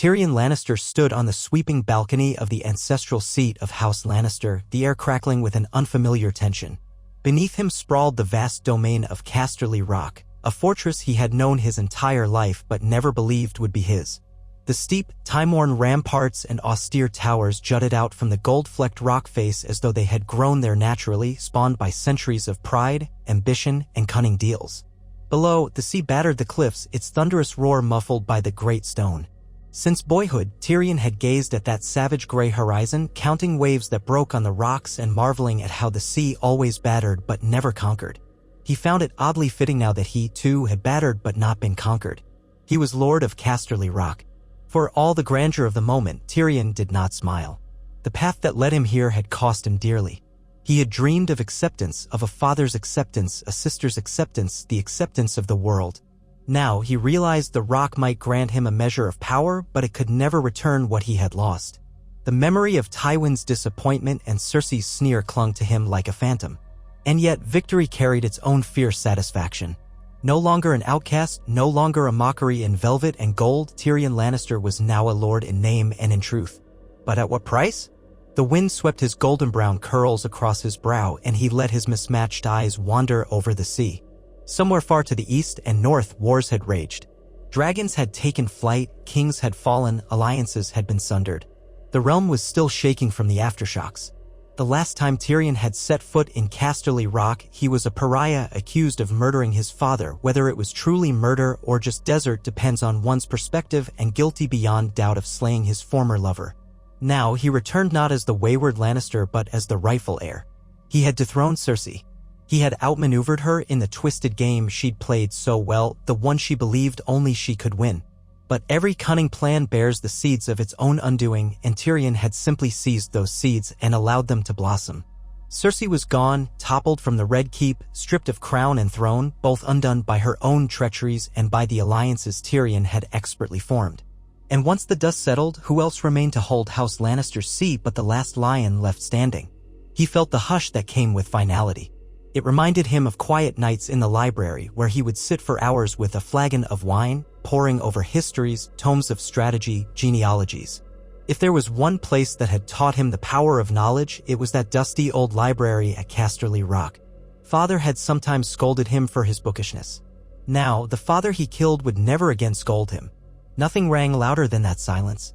Tyrion Lannister stood on the sweeping balcony of the ancestral seat of House Lannister, the air crackling with an unfamiliar tension. Beneath him sprawled the vast domain of Casterly Rock, a fortress he had known his entire life but never believed would be his. The steep, time-worn ramparts and austere towers jutted out from the gold-flecked rock face as though they had grown there naturally, spawned by centuries of pride, ambition, and cunning deals. Below, the sea battered the cliffs, its thunderous roar muffled by the great stone. Since boyhood, Tyrion had gazed at that savage gray horizon, counting waves that broke on the rocks and marveling at how the sea always battered but never conquered. He found it oddly fitting now that he, too, had battered but not been conquered. He was Lord of Casterly Rock. For all the grandeur of the moment, Tyrion did not smile. The path that led him here had cost him dearly. He had dreamed of acceptance, of a father's acceptance, a sister's acceptance, the acceptance of the world. Now he realized the rock might grant him a measure of power, but it could never return what he had lost. The memory of Tywin's disappointment and Cersei's sneer clung to him like a phantom. And yet victory carried its own fierce satisfaction. No longer an outcast, no longer a mockery in velvet and gold, Tyrion Lannister was now a lord in name and in truth. But at what price? The wind swept his golden-brown curls across his brow, and he let his mismatched eyes wander over the sea. Somewhere far to the east and north, wars had raged. Dragons had taken flight, kings had fallen, alliances had been sundered. The realm was still shaking from the aftershocks. The last time Tyrion had set foot in Casterly Rock, he was a pariah accused of murdering his father. Whether it was truly murder or just desert depends on one's perspective, and guilty beyond doubt of slaying his former lover. Now he returned not as the wayward Lannister but as the rightful heir. He had dethroned Cersei. He had outmaneuvered her in the twisted game she'd played so well, the one she believed only she could win. But every cunning plan bears the seeds of its own undoing, and Tyrion had simply seized those seeds and allowed them to blossom. Cersei was gone, toppled from the Red Keep, stripped of crown and throne, both undone by her own treacheries and by the alliances Tyrion had expertly formed. And once the dust settled, who else remained to hold House Lannister's seat but the last lion left standing? He felt the hush that came with finality. It reminded him of quiet nights in the library where he would sit for hours with a flagon of wine, poring over histories, tomes of strategy, genealogies. If there was one place that had taught him the power of knowledge, it was that dusty old library at Casterly Rock. Father had sometimes scolded him for his bookishness. Now, the father he killed would never again scold him. Nothing rang louder than that silence.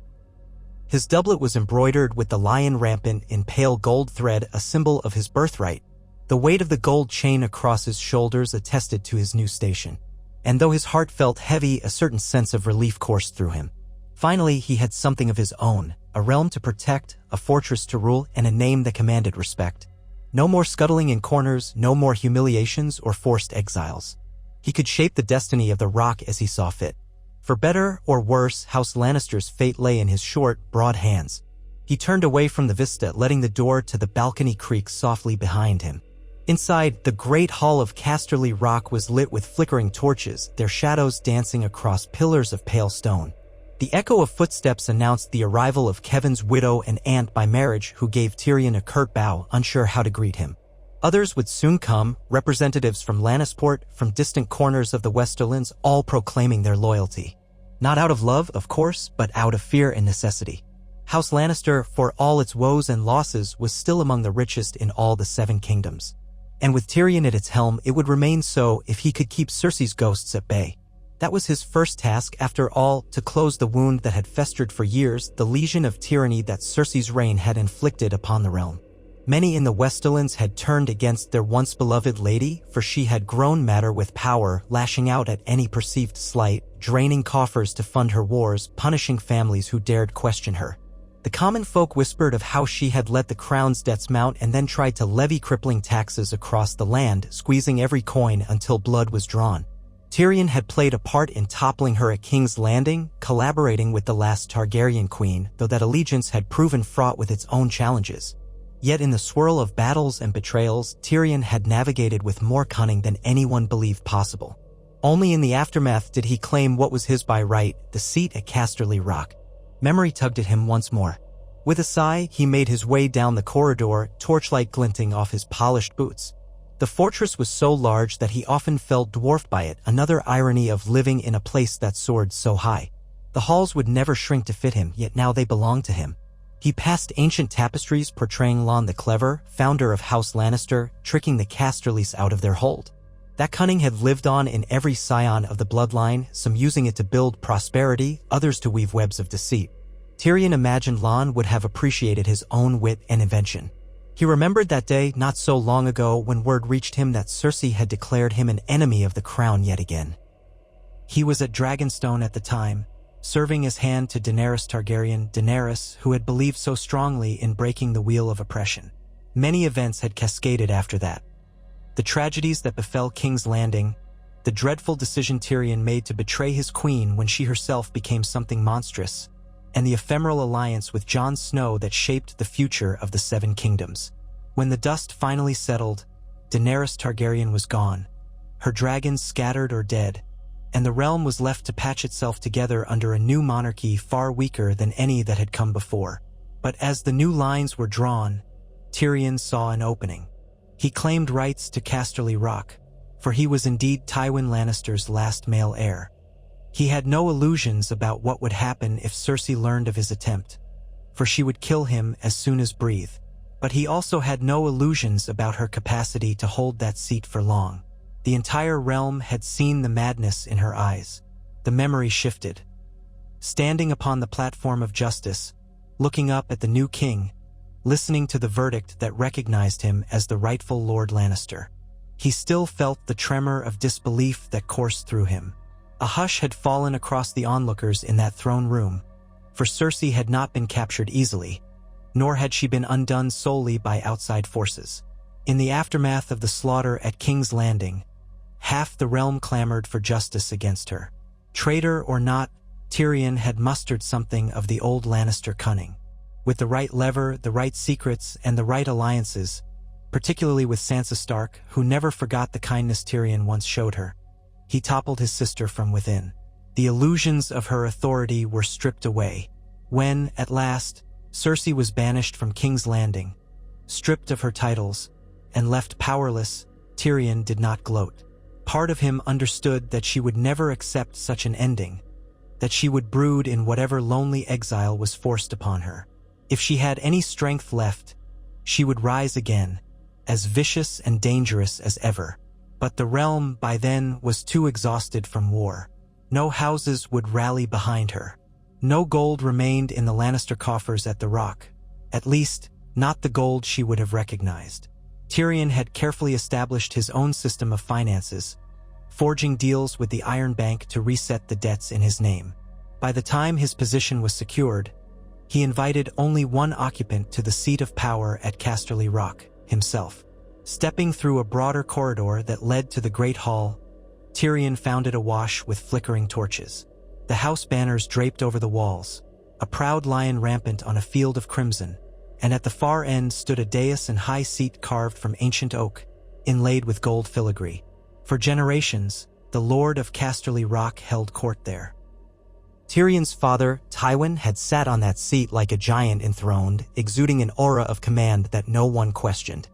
His doublet was embroidered with the lion rampant in pale gold thread, a symbol of his birthright. The weight of the gold chain across his shoulders attested to his new station. And though his heart felt heavy, a certain sense of relief coursed through him. Finally, he had something of his own, a realm to protect, a fortress to rule, and a name that commanded respect. No more scuttling in corners, no more humiliations or forced exiles. He could shape the destiny of the rock as he saw fit. For better or worse, House Lannister's fate lay in his short, broad hands. He turned away from the vista, letting the door to the balcony creak softly behind him. Inside, the great hall of Casterly Rock was lit with flickering torches, their shadows dancing across pillars of pale stone. The echo of footsteps announced the arrival of Kevan's widow and aunt by marriage, who gave Tyrion a curt bow, unsure how to greet him. Others would soon come, representatives from Lannisport, from distant corners of the Westerlands, all proclaiming their loyalty. Not out of love, of course, but out of fear and necessity. House Lannister, for all its woes and losses, was still among the richest in all the Seven Kingdoms. And with Tyrion at its helm, it would remain so if he could keep Cersei's ghosts at bay. That was his first task, after all, to close the wound that had festered for years, the lesion of tyranny that Cersei's reign had inflicted upon the realm. Many in the Westerlands had turned against their once beloved lady, for she had grown madder with power, lashing out at any perceived slight, draining coffers to fund her wars, punishing families who dared question her. The common folk whispered of how she had let the crown's debts mount and then tried to levy crippling taxes across the land, squeezing every coin until blood was drawn. Tyrion had played a part in toppling her at King's Landing, collaborating with the last Targaryen queen, though that allegiance had proven fraught with its own challenges. Yet in the swirl of battles and betrayals, Tyrion had navigated with more cunning than anyone believed possible. Only in the aftermath did he claim what was his by right, the seat at Casterly Rock. Memory tugged at him once more. With a sigh, he made his way down the corridor, torchlight glinting off his polished boots. The fortress was so large that he often felt dwarfed by it, another irony of living in a place that soared so high. The halls would never shrink to fit him, yet now they belonged to him. He passed ancient tapestries portraying Lon the Clever, founder of House Lannister, tricking the Casterlys out of their hold. That cunning had lived on in every scion of the bloodline, some using it to build prosperity, others to weave webs of deceit. Tyrion imagined Lon would have appreciated his own wit and invention. He remembered that day not so long ago when word reached him that Cersei had declared him an enemy of the crown yet again. He was at Dragonstone at the time, serving his hand to Daenerys Targaryen, Daenerys who had believed so strongly in breaking the wheel of oppression. Many events had cascaded after that. The tragedies that befell King's Landing, the dreadful decision Tyrion made to betray his queen when she herself became something monstrous, and the ephemeral alliance with Jon Snow that shaped the future of the Seven Kingdoms. When the dust finally settled, Daenerys Targaryen was gone, her dragons scattered or dead, and the realm was left to patch itself together under a new monarchy far weaker than any that had come before. But as the new lines were drawn, Tyrion saw an opening. He claimed rights to Casterly Rock, for he was indeed Tywin Lannister's last male heir. He had no illusions about what would happen if Cersei learned of his attempt, for she would kill him as soon as breathe. But he also had no illusions about her capacity to hold that seat for long. The entire realm had seen the madness in her eyes. The memory shifted. Standing upon the platform of justice, looking up at the new king, listening to the verdict that recognized him as the rightful Lord Lannister, he still felt the tremor of disbelief that coursed through him. A hush had fallen across the onlookers in that throne room, for Cersei had not been captured easily, nor had she been undone solely by outside forces. In the aftermath of the slaughter at King's Landing, half the realm clamored for justice against her. Traitor or not, Tyrion had mustered something of the old Lannister cunning. With the right lever, the right secrets, and the right alliances, particularly with Sansa Stark, who never forgot the kindness Tyrion once showed her, he toppled his sister from within. The illusions of her authority were stripped away. When, at last, Cersei was banished from King's Landing, stripped of her titles, and left powerless, Tyrion did not gloat. Part of him understood that she would never accept such an ending, that she would brood in whatever lonely exile was forced upon her. If she had any strength left, she would rise again, as vicious and dangerous as ever. But the realm by then was too exhausted from war. No houses would rally behind her. No gold remained in the Lannister coffers at the Rock, at least not the gold she would have recognized. Tyrion had carefully established his own system of finances, forging deals with the Iron Bank to reset the debts in his name. By the time his position was secured, he invited only one occupant to the seat of power at Casterly Rock, himself. Stepping through a broader corridor that led to the Great Hall, Tyrion found it awash with flickering torches. The house banners draped over the walls, a proud lion rampant on a field of crimson, and at the far end stood a dais and high seat carved from ancient oak, inlaid with gold filigree. For generations, the Lord of Casterly Rock held court there. Tyrion's father, Tywin, had sat on that seat like a giant enthroned, exuding an aura of command that no one questioned.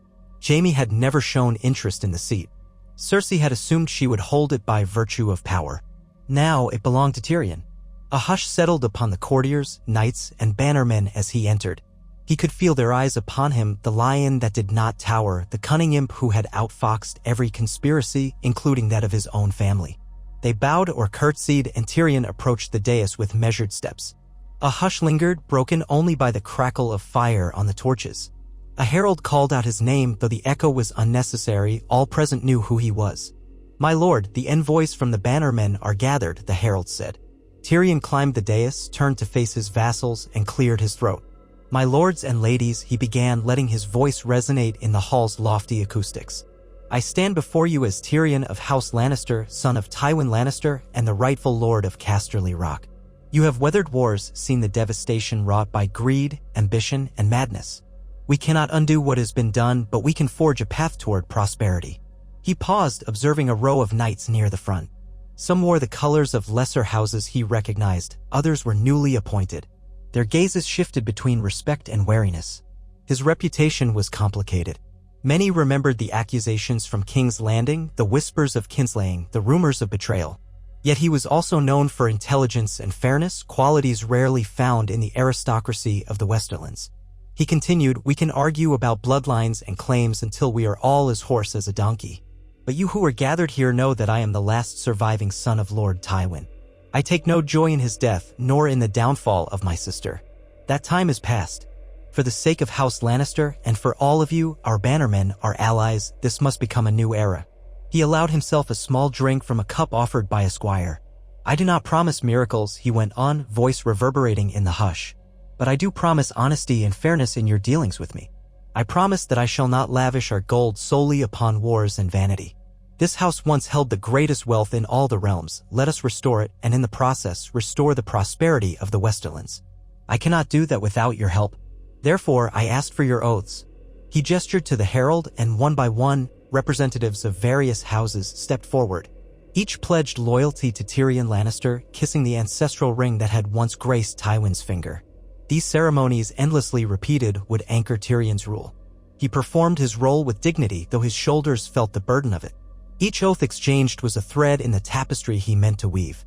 Jaime had never shown interest in the seat. Cersei had assumed she would hold it by virtue of power. Now it belonged to Tyrion. A hush settled upon the courtiers, knights, and bannermen as he entered. He could feel their eyes upon him, the lion that did not tower, the cunning imp who had outfoxed every conspiracy, including that of his own family. They bowed or curtsied, and Tyrion approached the dais with measured steps. A hush lingered, broken only by the crackle of fire on the torches. A herald called out his name, though the echo was unnecessary. All present knew who he was. "My lord, the envoys from the bannermen are gathered," the herald said. Tyrion climbed the dais, turned to face his vassals, and cleared his throat. "My lords and ladies," he began, letting his voice resonate in the hall's lofty acoustics. "I stand before you as Tyrion of House Lannister, son of Tywin Lannister, and the rightful lord of Casterly Rock. You have weathered wars, seen the devastation wrought by greed, ambition, and madness. We cannot undo what has been done, but we can forge a path toward prosperity." He paused, observing a row of knights near the front. Some wore the colors of lesser houses he recognized, others were newly appointed. Their gazes shifted between respect and wariness. His reputation was complicated. Many remembered the accusations from King's Landing, the whispers of kinslaying, the rumors of betrayal. Yet he was also known for intelligence and fairness, qualities rarely found in the aristocracy of the Westerlands. He continued, "We can argue about bloodlines and claims until we are all as hoarse as a donkey. But you who are gathered here know that I am the last surviving son of Lord Tywin. I take no joy in his death, nor in the downfall of my sister. That time is past. For the sake of House Lannister, and for all of you, our bannermen, our allies, this must become a new era." He allowed himself a small drink from a cup offered by a squire. "I do not promise miracles," he went on, voice reverberating in the hush. "But I do promise honesty and fairness in your dealings with me. I promise that I shall not lavish our gold solely upon wars and vanity. This house once held the greatest wealth in all the realms. Let us restore it, and in the process restore the prosperity of the Westerlands. I cannot do that without your help. Therefore, I ask for your oaths." He gestured to the herald, and one by one, representatives of various houses stepped forward. Each pledged loyalty to Tyrion Lannister, kissing the ancestral ring that had once graced Tywin's finger. These ceremonies, endlessly repeated, would anchor Tyrion's rule. He performed his role with dignity, though his shoulders felt the burden of it. Each oath exchanged was a thread in the tapestry he meant to weave.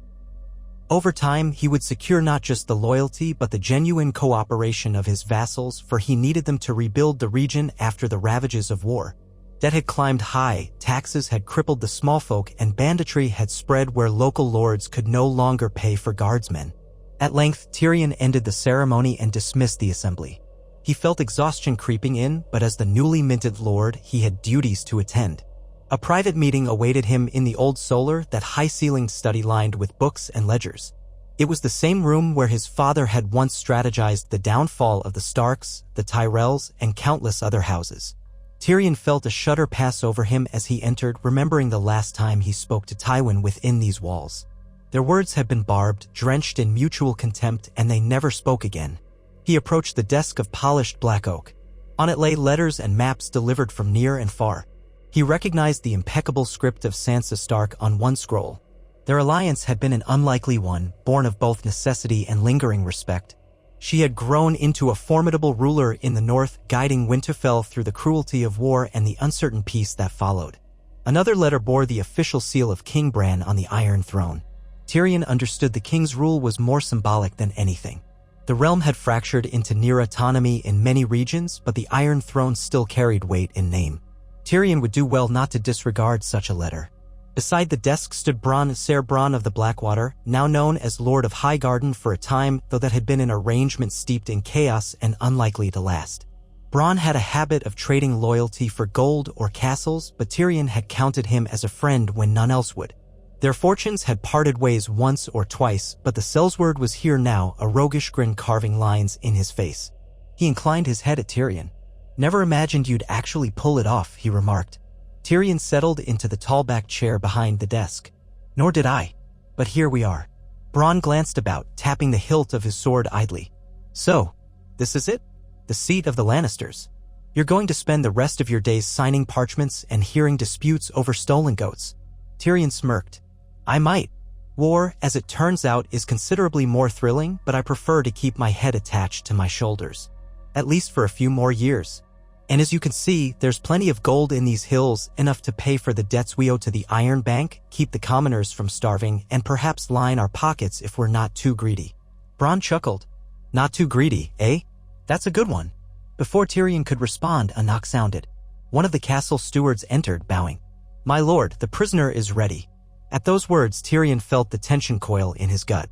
Over time, he would secure not just the loyalty but the genuine cooperation of his vassals, for he needed them to rebuild the region after the ravages of war. Debt had climbed high, taxes had crippled the small folk, and banditry had spread where local lords could no longer pay for guardsmen. At length, Tyrion ended the ceremony and dismissed the assembly. He felt exhaustion creeping in, but as the newly minted lord, he had duties to attend. A private meeting awaited him in the old solar, that high-ceilinged study lined with books and ledgers. It was the same room where his father had once strategized the downfall of the Starks, the Tyrells, and countless other houses. Tyrion felt a shudder pass over him as he entered, remembering the last time he spoke to Tywin within these walls. Their words had been barbed, drenched in mutual contempt, and they never spoke again. He approached the desk of polished black oak. On it lay letters and maps delivered from near and far. He recognized the impeccable script of Sansa Stark on one scroll. Their alliance had been an unlikely one, born of both necessity and lingering respect. She had grown into a formidable ruler in the north, guiding Winterfell through the cruelty of war and the uncertain peace that followed. Another letter bore the official seal of King Bran on the Iron Throne. Tyrion understood the king's rule was more symbolic than anything. The realm had fractured into near autonomy in many regions, but the Iron Throne still carried weight in name. Tyrion would do well not to disregard such a letter. Beside the desk stood Ser Bronn of the Blackwater, now known as Lord of Highgarden for a time, though that had been an arrangement steeped in chaos and unlikely to last. Bronn had a habit of trading loyalty for gold or castles, but Tyrion had counted him as a friend when none else would. Their fortunes had parted ways once or twice, but the Sellsword was here now, a roguish grin carving lines in his face. He inclined his head at Tyrion. "Never imagined you'd actually pull it off," he remarked. Tyrion settled into the tall-backed chair behind the desk. "Nor did I. But here we are." Bronn glanced about, tapping the hilt of his sword idly. "So, this is it? The seat of the Lannisters. You're going to spend the rest of your days signing parchments and hearing disputes over stolen goats." Tyrion smirked. "I might. War, as it turns out, is considerably more thrilling, but I prefer to keep my head attached to my shoulders. At least for a few more years. And as you can see, there's plenty of gold in these hills, enough to pay for the debts we owe to the Iron Bank, keep the commoners from starving, and perhaps line our pockets if we're not too greedy." Bronn chuckled. "Not too greedy, eh? That's a good one." Before Tyrion could respond, a knock sounded. One of the castle stewards entered, bowing. "My lord, the prisoner is ready." At those words, Tyrion felt the tension coil in his gut.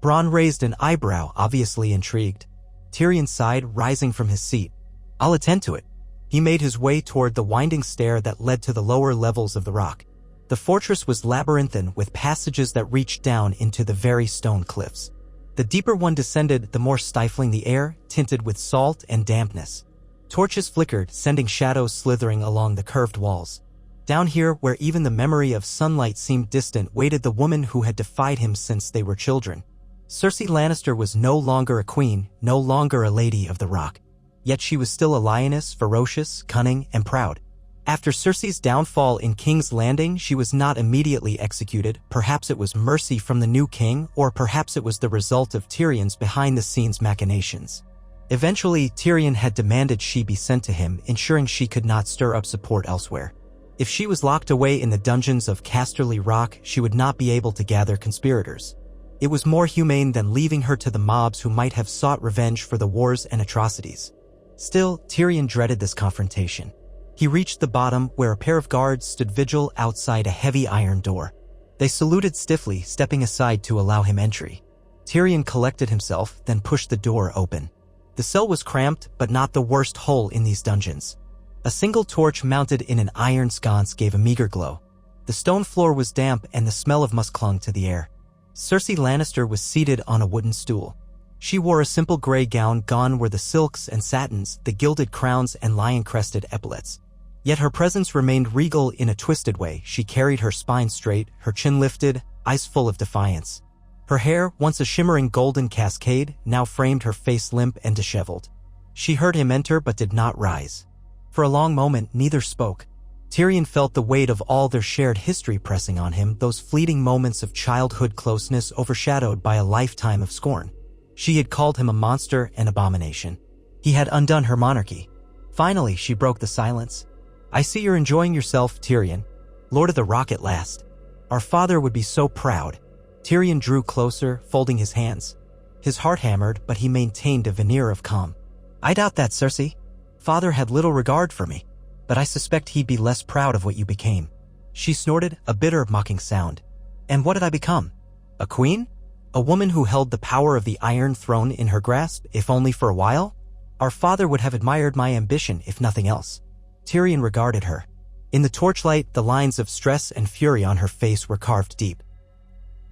Bronn raised an eyebrow, obviously intrigued. Tyrion sighed, rising from his seat. "I'll attend to it." He made his way toward the winding stair that led to the lower levels of the rock. The fortress was labyrinthine, with passages that reached down into the very stone cliffs. The deeper one descended, the more stifling the air, tinted with salt and dampness. Torches flickered, sending shadows slithering along the curved walls. Down here, where even the memory of sunlight seemed distant, waited the woman who had defied him since they were children. Cersei Lannister was no longer a queen, no longer a lady of the rock. Yet she was still a lioness, ferocious, cunning, and proud. After Cersei's downfall in King's Landing, she was not immediately executed. Perhaps it was mercy from the new king, or perhaps it was the result of Tyrion's behind-the-scenes machinations. Eventually, Tyrion had demanded she be sent to him, ensuring she could not stir up support elsewhere. If she was locked away in the dungeons of Casterly Rock, she would not be able to gather conspirators. It was more humane than leaving her to the mobs who might have sought revenge for the wars and atrocities. Still, Tyrion dreaded this confrontation. He reached the bottom, where a pair of guards stood vigil outside a heavy iron door. They saluted stiffly, stepping aside to allow him entry. Tyrion collected himself, then pushed the door open. The cell was cramped, but not the worst hole in these dungeons. A single torch mounted in an iron sconce gave a meager glow. The stone floor was damp and the smell of musk clung to the air. Cersei Lannister was seated on a wooden stool. She wore a simple gray gown, gone were the silks and satins, the gilded crowns and lion-crested epaulets. Yet her presence remained regal in a twisted way. She carried her spine straight, her chin lifted, eyes full of defiance. Her hair, once a shimmering golden cascade, now framed her face limp and disheveled. She heard him enter but did not rise. For a long moment, neither spoke. Tyrion felt the weight of all their shared history pressing on him, those fleeting moments of childhood closeness overshadowed by a lifetime of scorn. She had called him a monster and abomination. He had undone her monarchy. Finally, she broke the silence. "I see you're enjoying yourself, Tyrion. Lord of the Rock at last. Our father would be so proud." Tyrion drew closer, folding his hands. His heart hammered, but he maintained a veneer of calm. "I doubt that, Cersei. Father had little regard for me, but I suspect he'd be less proud of what you became." She snorted, a bitter, mocking sound. "And what did I become? A queen? A woman who held the power of the Iron Throne in her grasp, if only for a while? Our father would have admired my ambition, if nothing else." Tyrion regarded her. In the torchlight, the lines of stress and fury on her face were carved deep.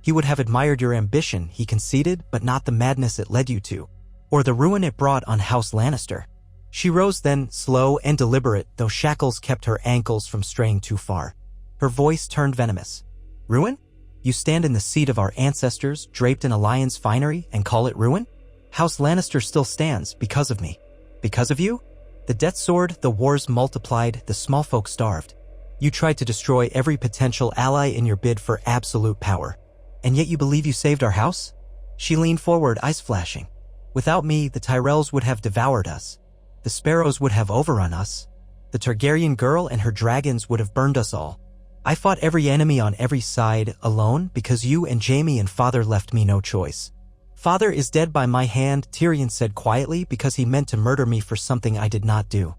"He would have admired your ambition," he conceded, "but not the madness it led you to, or the ruin it brought on House Lannister." She rose then, slow and deliberate, though shackles kept her ankles from straying too far. Her voice turned venomous. "Ruin? You stand in the seat of our ancestors, draped in a lion's finery, and call it ruin? House Lannister still stands, because of me. Because of you? The death sword, the wars multiplied, the small folk starved. You tried to destroy every potential ally in your bid for absolute power. And yet you believe you saved our house?" She leaned forward, eyes flashing. "Without me, the Tyrells would have devoured us. The Sparrows would have overrun us. The Targaryen girl and her dragons would have burned us all. I fought every enemy on every side, alone, because you and Jaime and Father left me no choice. Father is dead by my hand," Tyrion said quietly, "because he meant to murder me for something I did not do.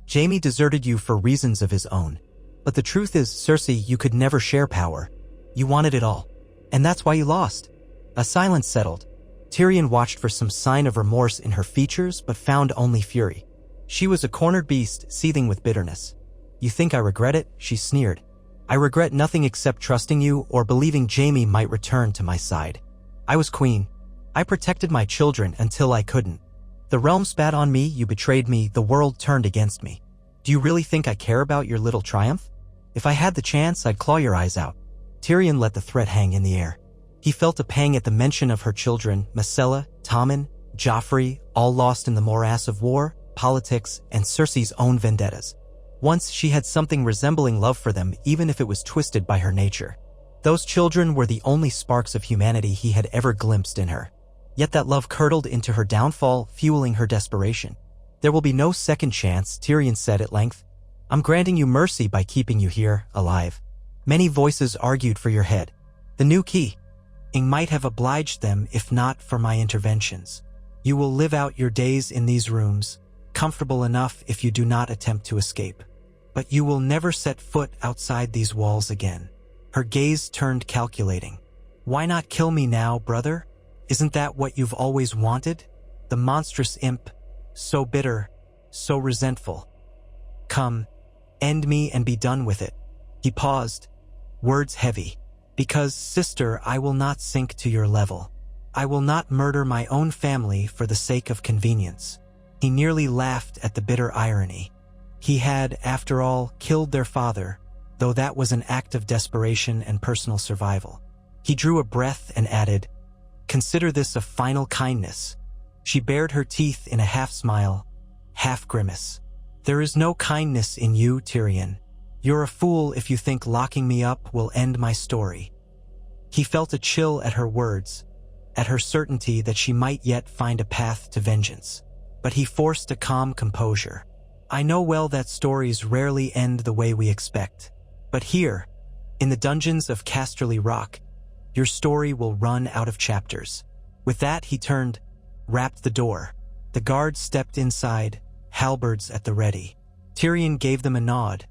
Jaime deserted you for reasons of his own. But the truth is, Cersei, you could never share power. You wanted it all. And that's why you lost." A silence settled. Tyrion watched for some sign of remorse in her features, but found only fury. She was a cornered beast, seething with bitterness. "You think I regret it?" she sneered. "I regret nothing except trusting you or believing Jaime might return to my side. I was queen. I protected my children until I couldn't. The realm spat on me, you betrayed me, the world turned against me. Do you really think I care about your little triumph? If I had the chance, I'd claw your eyes out." Tyrion let the threat hang in the air. He felt a pang at the mention of her children, Myrcella, Tommen, Joffrey, all lost in the morass of war, politics, and Cersei's own vendettas. Once she had something resembling love for them, even if it was twisted by her nature. Those children were the only sparks of humanity he had ever glimpsed in her. Yet that love curdled into her downfall, fueling her desperation. "There will be no second chance," Tyrion said at length. "I'm granting you mercy by keeping you here, alive. Many voices argued for your head. The new king might have obliged them if not for my interventions. You will live out your days in these rooms, comfortable enough if you do not attempt to escape. But you will never set foot outside these walls again." Her gaze turned calculating. "Why not kill me now, brother? Isn't that what you've always wanted? The monstrous imp, so bitter, so resentful. Come, end me and be done with it." He paused, words heavy. "Because, sister, I will not sink to your level. I will not murder my own family for the sake of convenience." He nearly laughed at the bitter irony. He had, after all, killed their father, though that was an act of desperation and personal survival. He drew a breath and added, "Consider this a final kindness." She bared her teeth in a half-smile, half-grimace. "There is no kindness in you, Tyrion. You're a fool if you think locking me up will end my story." He felt a chill at her words, at her certainty that she might yet find a path to vengeance. But he forced a calm composure. "I know well that stories rarely end the way we expect. But here, in the dungeons of Casterly Rock, your story will run out of chapters. With that, he turned, rapped the door. The guards stepped inside, halberds at the ready. Tyrion gave them a nod,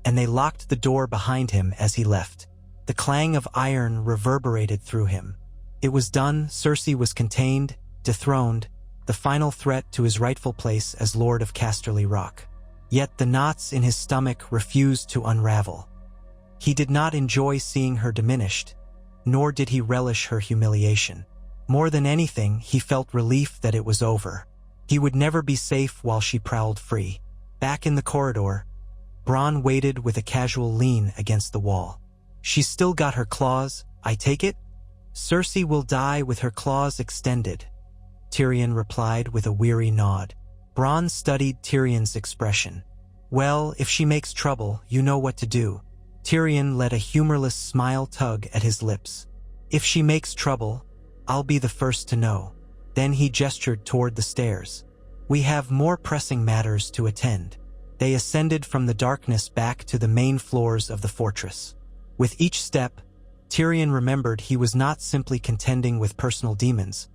and they locked the door behind him as he left. The clang of iron reverberated through him. It was done. Cersei was contained, dethroned, the final threat to his rightful place as Lord of Casterly Rock. Yet the knots in his stomach refused to unravel. He did not enjoy seeing her diminished, nor did he relish her humiliation. More than anything, he felt relief that it was over. He would never be safe while she prowled free. Back in the corridor, Bronn waited with a casual lean against the wall. She's still got her claws, I take it? Cersei will die with her claws extended, Tyrion replied with a weary nod. Bronn studied Tyrion's expression. Well, if she makes trouble, you know what to do. Tyrion let a humorless smile tug at his lips. If she makes trouble, I'll be the first to know. Then he gestured toward the stairs. We have more pressing matters to attend. They ascended from the darkness back to the main floors of the fortress. With each step, Tyrion remembered he was not simply contending with personal demons,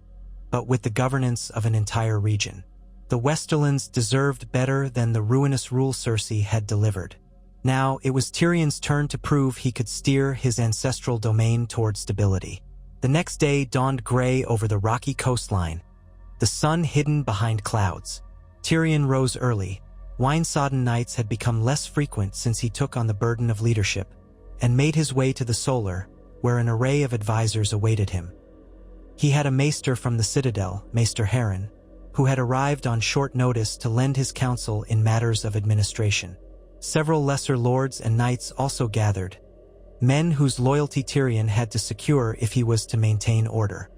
but with the governance of an entire region. The Westerlands deserved better than the ruinous rule Cersei had delivered. Now it was Tyrion's turn to prove he could steer his ancestral domain toward stability. The next day dawned gray over the rocky coastline, the sun hidden behind clouds. Tyrion rose early. Wine-sodden nights had become less frequent since he took on the burden of leadership, and made his way to the Solar, where an array of advisors awaited him. He had a maester from the Citadel, Maester Harren, who had arrived on short notice to lend his counsel in matters of administration. Several lesser lords and knights also gathered, men whose loyalty Tyrion had to secure if he was to maintain order.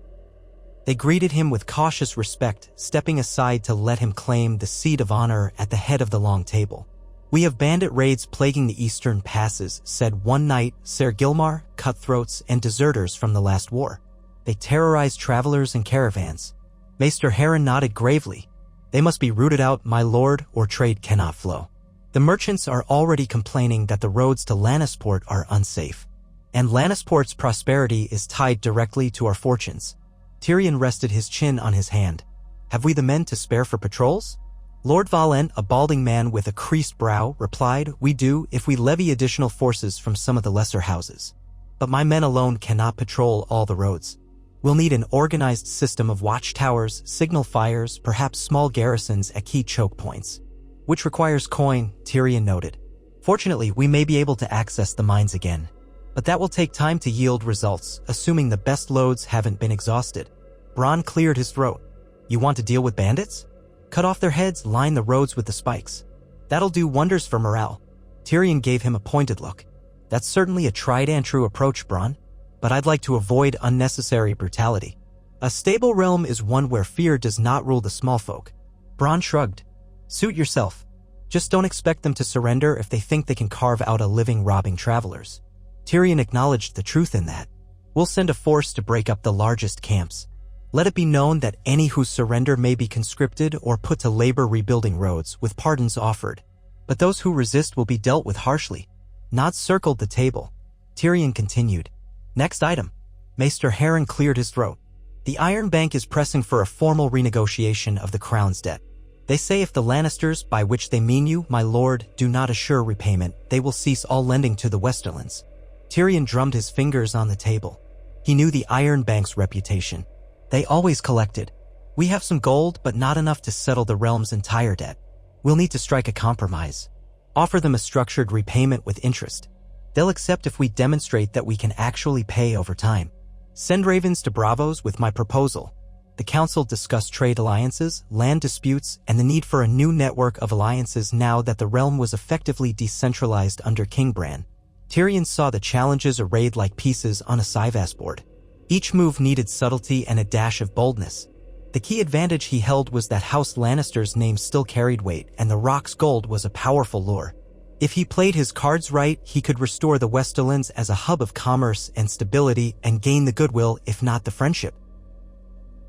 They greeted him with cautious respect, stepping aside to let him claim the seat of honor at the head of the long table. We have bandit raids plaguing the eastern passes, said one knight, Ser Gilmar, cutthroats and deserters from the last war. They terrorize travelers and caravans. Maester Harren nodded gravely. They must be rooted out, my lord, or trade cannot flow. The merchants are already complaining that the roads to Lannisport are unsafe, and Lannisport's prosperity is tied directly to our fortunes. Tyrion rested his chin on his hand. Have we the men to spare for patrols? Lord Valent, a balding man with a creased brow, replied, We do if we levy additional forces from some of the lesser houses. But my men alone cannot patrol all the roads. We'll need an organized system of watchtowers, signal fires, perhaps small garrisons at key choke points. Which requires coin, Tyrion noted. Fortunately, we may be able to access the mines again. But that will take time to yield results, assuming the best loads haven't been exhausted. Bronn cleared his throat. You want to deal with bandits? Cut off their heads, line the roads with the spikes. That'll do wonders for morale. Tyrion gave him a pointed look. That's certainly a tried and true approach, Bronn. But I'd like to avoid unnecessary brutality. A stable realm is one where fear does not rule the small folk. Bronn shrugged. Suit yourself. Just don't expect them to surrender if they think they can carve out a living robbing travelers. Tyrion acknowledged the truth in that. We'll send a force to break up the largest camps. Let it be known that any who surrender may be conscripted or put to labor rebuilding roads, with pardons offered. But those who resist will be dealt with harshly. Nods circled the table. Tyrion continued. Next item. Maester Harren cleared his throat. The Iron Bank is pressing for a formal renegotiation of the crown's debt. They say if the Lannisters, by which they mean you, my lord, do not assure repayment, they will cease all lending to the Westerlands. Tyrion drummed his fingers on the table. He knew the Iron Bank's reputation. They always collected. We have some gold, but not enough to settle the realm's entire debt. We'll need to strike a compromise. Offer them a structured repayment with interest. They'll accept if we demonstrate that we can actually pay over time. Send ravens to Bravos with my proposal. The council discussed trade alliances, land disputes, and the need for a new network of alliances now that the realm was effectively decentralized under King Bran. Tyrion saw the challenges arrayed like pieces on a Cyvasse board. Each move needed subtlety and a dash of boldness. The key advantage he held was that House Lannister's name still carried weight, and the Rock's gold was a powerful lure. If he played his cards right, he could restore the Westerlands as a hub of commerce and stability and gain the goodwill, if not the friendship,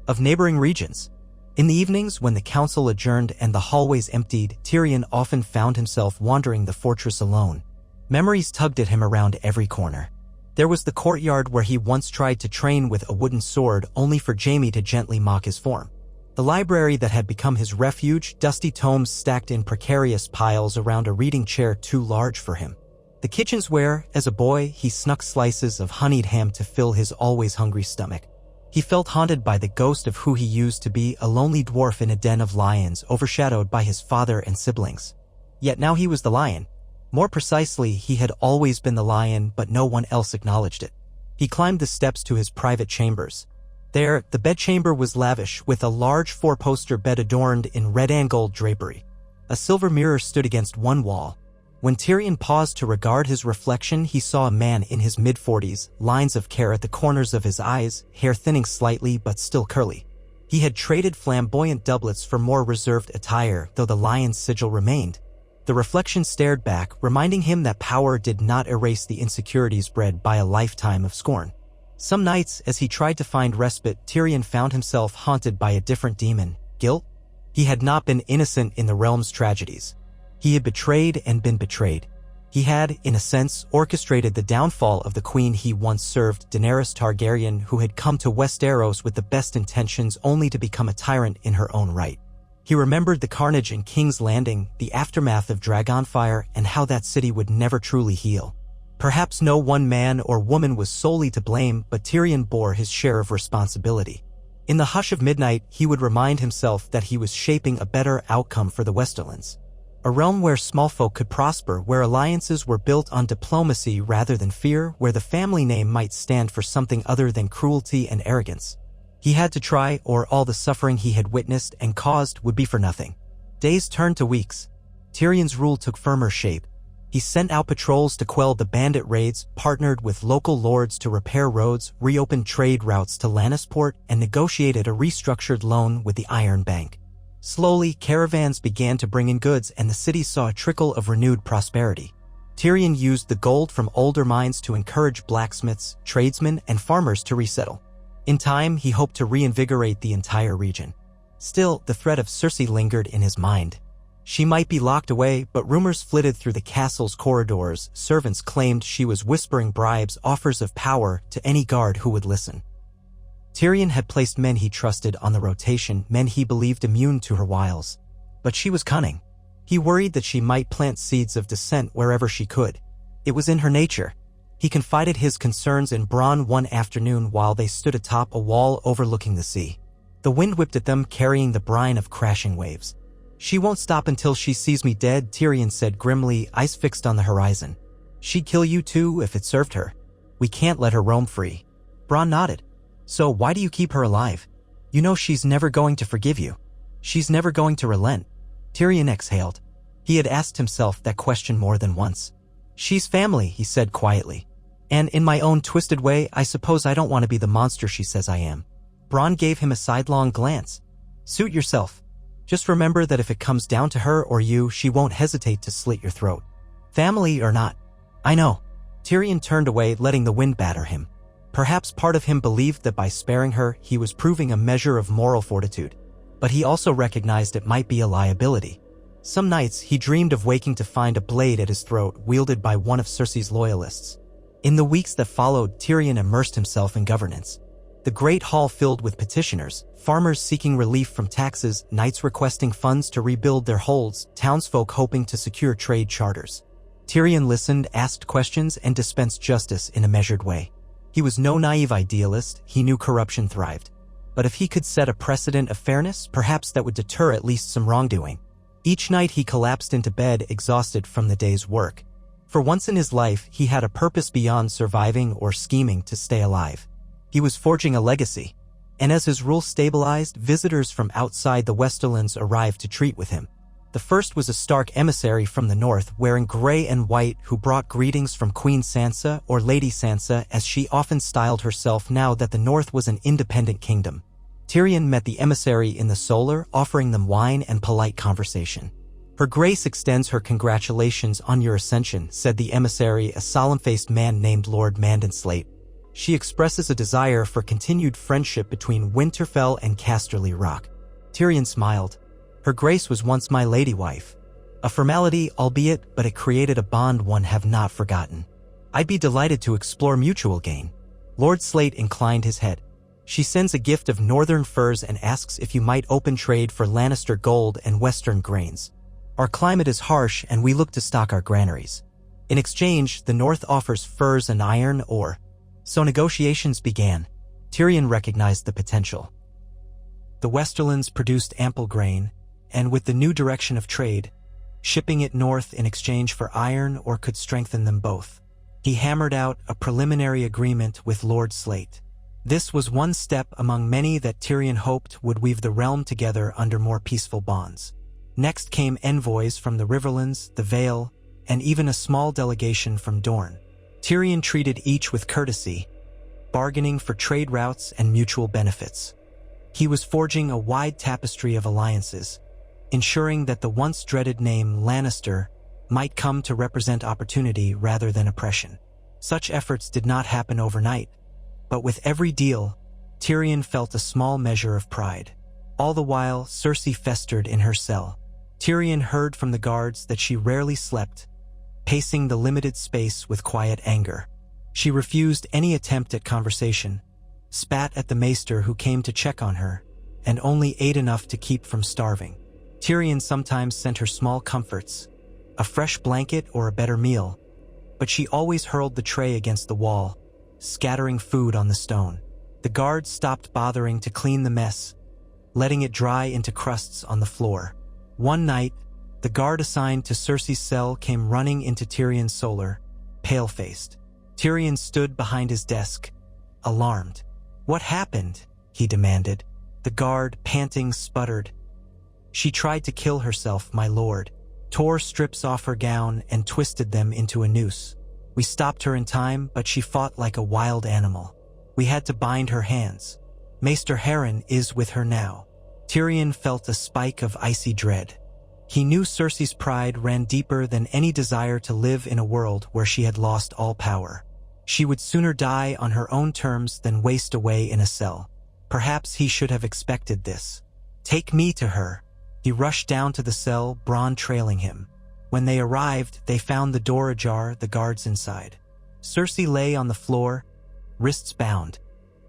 of neighboring regions. In the evenings, when the council adjourned and the hallways emptied, Tyrion often found himself wandering the fortress alone. Memories tugged at him around every corner. There was the courtyard where he once tried to train with a wooden sword only for Jaime to gently mock his form. The library that had become his refuge, dusty tomes stacked in precarious piles around a reading chair too large for him. The kitchens where, as a boy, he snuck slices of honeyed ham to fill his always hungry stomach. He felt haunted by the ghost of who he used to be, a lonely dwarf in a den of lions overshadowed by his father and siblings. Yet now he was the lion. More precisely, he had always been the lion, but no one else acknowledged it. He climbed the steps to his private chambers. There, the bedchamber was lavish, with a large four-poster bed adorned in red and gold drapery. A silver mirror stood against one wall. When Tyrion paused to regard his reflection, he saw a man in his mid-40s, lines of care at the corners of his eyes, hair thinning slightly but still curly. He had traded flamboyant doublets for more reserved attire, though the lion's sigil remained. The reflection stared back, reminding him that power did not erase the insecurities bred by a lifetime of scorn. Some nights, as he tried to find respite, Tyrion found himself haunted by a different demon, guilt. He had not been innocent in the realm's tragedies. He had betrayed and been betrayed. He had, in a sense, orchestrated the downfall of the queen he once served, Daenerys Targaryen, who had come to Westeros with the best intentions only to become a tyrant in her own right. He remembered the carnage in King's Landing, the aftermath of Dragonfire, and how that city would never truly heal. Perhaps no one man or woman was solely to blame, but Tyrion bore his share of responsibility. In the hush of midnight, he would remind himself that he was shaping a better outcome for the Westerlands. A realm where small folk could prosper, where alliances were built on diplomacy rather than fear, where the family name might stand for something other than cruelty and arrogance. He had to try, or all the suffering he had witnessed and caused would be for nothing. Days turned to weeks. Tyrion's rule took firmer shape. He sent out patrols to quell the bandit raids, partnered with local lords to repair roads, reopened trade routes to Lannisport, and negotiated a restructured loan with the Iron Bank. Slowly, caravans began to bring in goods, and the city saw a trickle of renewed prosperity. Tyrion used the gold from older mines to encourage blacksmiths, tradesmen, and farmers to resettle. In time, he hoped to reinvigorate the entire region. Still, the threat of Cersei lingered in his mind. She might be locked away, but rumors flitted through the castle's corridors. Servants claimed she was whispering bribes, offers of power, to any guard who would listen. Tyrion had placed men he trusted on the rotation, men he believed immune to her wiles. But she was cunning. He worried that she might plant seeds of dissent wherever she could. It was in her nature. He confided his concerns in Bronn one afternoon while they stood atop a wall overlooking the sea. The wind whipped at them, carrying the brine of crashing waves. "She won't stop until she sees me dead," Tyrion said grimly, eyes fixed on the horizon. "She'd kill you too if it served her. We can't let her roam free." Bronn nodded. "So why do you keep her alive? You know she's never going to forgive you. She's never going to relent." Tyrion exhaled. He had asked himself that question more than once. "She's family," he said quietly. "And in my own twisted way, I suppose I don't want to be the monster she says I am." Bronn gave him a sidelong glance. "Suit yourself. Just remember that if it comes down to her or you, she won't hesitate to slit your throat. Family or not." "I know." Tyrion turned away, letting the wind batter him. Perhaps part of him believed that by sparing her, he was proving a measure of moral fortitude. But he also recognized it might be a liability. Some nights, he dreamed of waking to find a blade at his throat, wielded by one of Cersei's loyalists. In the weeks that followed, Tyrion immersed himself in governance. The Great Hall filled with petitioners, farmers seeking relief from taxes, knights requesting funds to rebuild their holds, townsfolk hoping to secure trade charters. Tyrion listened, asked questions, and dispensed justice in a measured way. He was no naive idealist, he knew corruption thrived. But if he could set a precedent of fairness, perhaps that would deter at least some wrongdoing. Each night he collapsed into bed, exhausted from the day's work. For once in his life, he had a purpose beyond surviving or scheming to stay alive. He was forging a legacy. And as his rule stabilized, visitors from outside the Westerlands arrived to treat with him. The first was a Stark emissary from the north, wearing gray and white, who brought greetings from Queen Sansa, or Lady Sansa, as she often styled herself now that the north was an independent kingdom. Tyrion met the emissary in the Solar, offering them wine and polite conversation. "Her Grace extends her congratulations on your ascension," said the emissary, a solemn-faced man named Lord Mandenslate. "She expresses a desire for continued friendship between Winterfell and Casterly Rock." Tyrion smiled. "Her Grace was once my lady wife." A formality, albeit, but it created a bond one have not forgotten. I'd be delighted to explore mutual gain. Lord Slate inclined his head. She sends a gift of northern furs and asks if you might open trade for Lannister gold and western grains. Our climate is harsh and we look to stock our granaries. In exchange, the north offers furs and iron ore. So negotiations began. Tyrion recognized the potential. The Westerlands produced ample grain, and with the new direction of trade, shipping it north in exchange for iron ore could strengthen them both. He hammered out a preliminary agreement with Lord Slate. This was one step among many that Tyrion hoped would weave the realm together under more peaceful bonds. Next came envoys from the Riverlands, the Vale, and even a small delegation from Dorne. Tyrion treated each with courtesy, bargaining for trade routes and mutual benefits. He was forging a wide tapestry of alliances, ensuring that the once dreaded name Lannister might come to represent opportunity rather than oppression. Such efforts did not happen overnight, but with every deal, Tyrion felt a small measure of pride. All the while, Cersei festered in her cell. Tyrion heard from the guards that she rarely slept, pacing the limited space with quiet anger. She refused any attempt at conversation, spat at the maester who came to check on her, and only ate enough to keep from starving. Tyrion sometimes sent her small comforts, a fresh blanket or a better meal, but she always hurled the tray against the wall, scattering food on the stone. The guards stopped bothering to clean the mess, letting it dry into crusts on the floor. One night, the guard assigned to Cersei's cell came running into Tyrion's solar, pale-faced. Tyrion stood behind his desk, alarmed. "What happened?" he demanded. The guard, panting, sputtered. "She tried to kill herself, my lord. Tore strips off her gown and twisted them into a noose. We stopped her in time, but she fought like a wild animal. We had to bind her hands. Maester Harren is with her now." Tyrion felt a spike of icy dread. He knew Cersei's pride ran deeper than any desire to live in a world where she had lost all power. She would sooner die on her own terms than waste away in a cell. Perhaps he should have expected this. "Take me to her." He rushed down to the cell, Bronn trailing him. When they arrived, they found the door ajar, the guards inside. Cersei lay on the floor, wrists bound,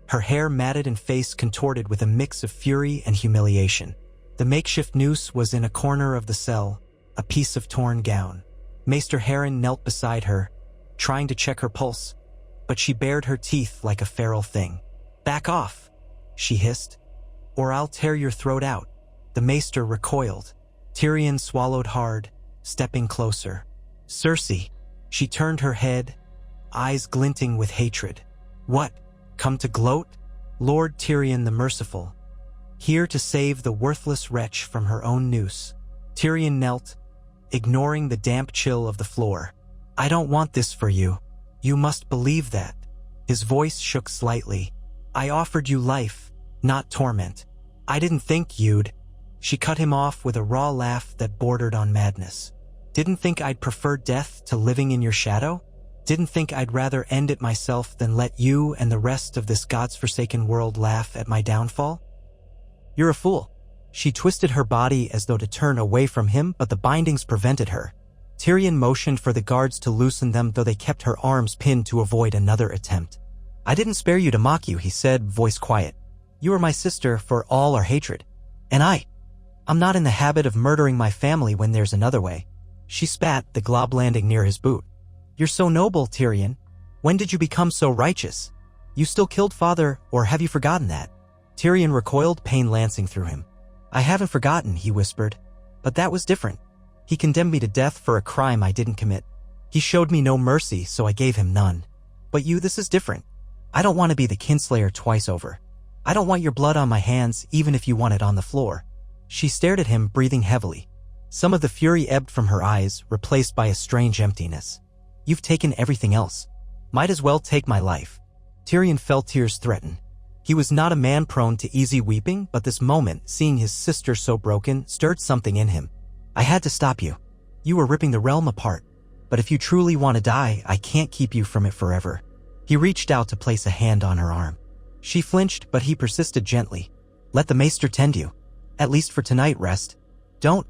her hair matted and face contorted with a mix of fury and humiliation. The makeshift noose was in a corner of the cell, a piece of torn gown. Maester Harren knelt beside her, trying to check her pulse, but she bared her teeth like a feral thing. "Back off," she hissed, "or I'll tear your throat out." The maester recoiled. Tyrion swallowed hard, stepping closer. "Cersei." She turned her head, eyes glinting with hatred. "What? Come to gloat?" Lord Tyrion the Merciful, here to save the worthless wretch from her own noose. Tyrion knelt, ignoring the damp chill of the floor. "I don't want this for you. You must believe that." His voice shook slightly. "I offered you life, not torment. I didn't think you'd—" She cut him off with a raw laugh that bordered on madness. "Didn't think I'd prefer death to living in your shadow? Didn't think I'd rather end it myself than let you and the rest of this God's-forsaken world laugh at my downfall? You're a fool." She twisted her body as though to turn away from him, but the bindings prevented her. Tyrion motioned for the guards to loosen them, though they kept her arms pinned to avoid another attempt. "I didn't spare you to mock you," he said, voice quiet. "You are my sister for all our hatred. And I'm not in the habit of murdering my family when there's another way." She spat, the glob landing near his boot. "You're so noble, Tyrion. When did you become so righteous? You still killed father, or have you forgotten that?" Tyrion recoiled, pain lancing through him. "I haven't forgotten," he whispered. "But that was different. He condemned me to death for a crime I didn't commit. He showed me no mercy, so I gave him none. But you, this is different. I don't want to be the kinslayer twice over. I don't want your blood on my hands, even if you want it on the floor." She stared at him, breathing heavily. Some of the fury ebbed from her eyes, replaced by a strange emptiness. "You've taken everything else. Might as well take my life." Tyrion felt tears threaten. He was not a man prone to easy weeping, but this moment, seeing his sister so broken, stirred something in him. "I had to stop you. You were ripping the realm apart. But if you truly want to die, I can't keep you from it forever." He reached out to place a hand on her arm. She flinched, but he persisted gently. "Let the maester tend you. At least for tonight, rest. Don't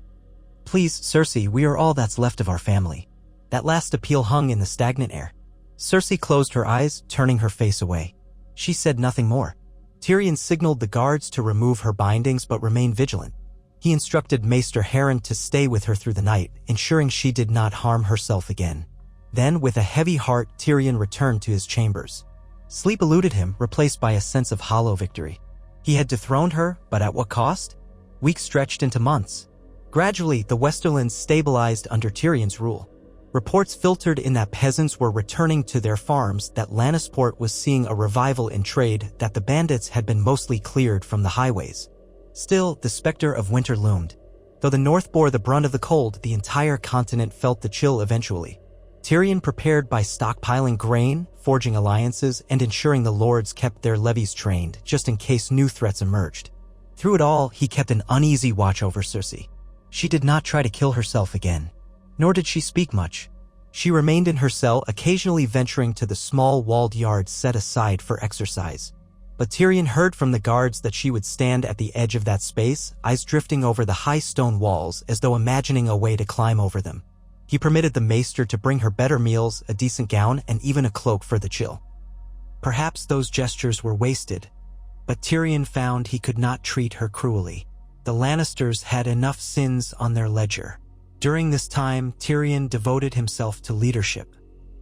Please, Cersei, we are all that's left of our family." That last appeal hung in the stagnant air. Cersei closed her eyes, turning her face away. She said nothing more. Tyrion signaled the guards to remove her bindings but remain vigilant. He instructed Maester Harren to stay with her through the night, ensuring she did not harm herself again. Then, with a heavy heart, Tyrion returned to his chambers. Sleep eluded him, replaced by a sense of hollow victory. He had dethroned her, but at what cost? Weeks stretched into months. Gradually, the Westerlands stabilized under Tyrion's rule. Reports filtered in that peasants were returning to their farms, that Lannisport was seeing a revival in trade, that the bandits had been mostly cleared from the highways. Still, the specter of winter loomed. Though the north bore the brunt of the cold, the entire continent felt the chill eventually. Tyrion prepared by stockpiling grain, forging alliances, and ensuring the lords kept their levies trained, just in case new threats emerged. Through it all, he kept an uneasy watch over Cersei. She did not try to kill herself again. Nor did she speak much. She remained in her cell, occasionally venturing to the small walled yard set aside for exercise. But Tyrion heard from the guards that she would stand at the edge of that space, eyes drifting over the high stone walls as though imagining a way to climb over them. He permitted the maester to bring her better meals, a decent gown, and even a cloak for the chill. Perhaps those gestures were wasted, but Tyrion found he could not treat her cruelly. The Lannisters had enough sins on their ledger. During this time, Tyrion devoted himself to leadership.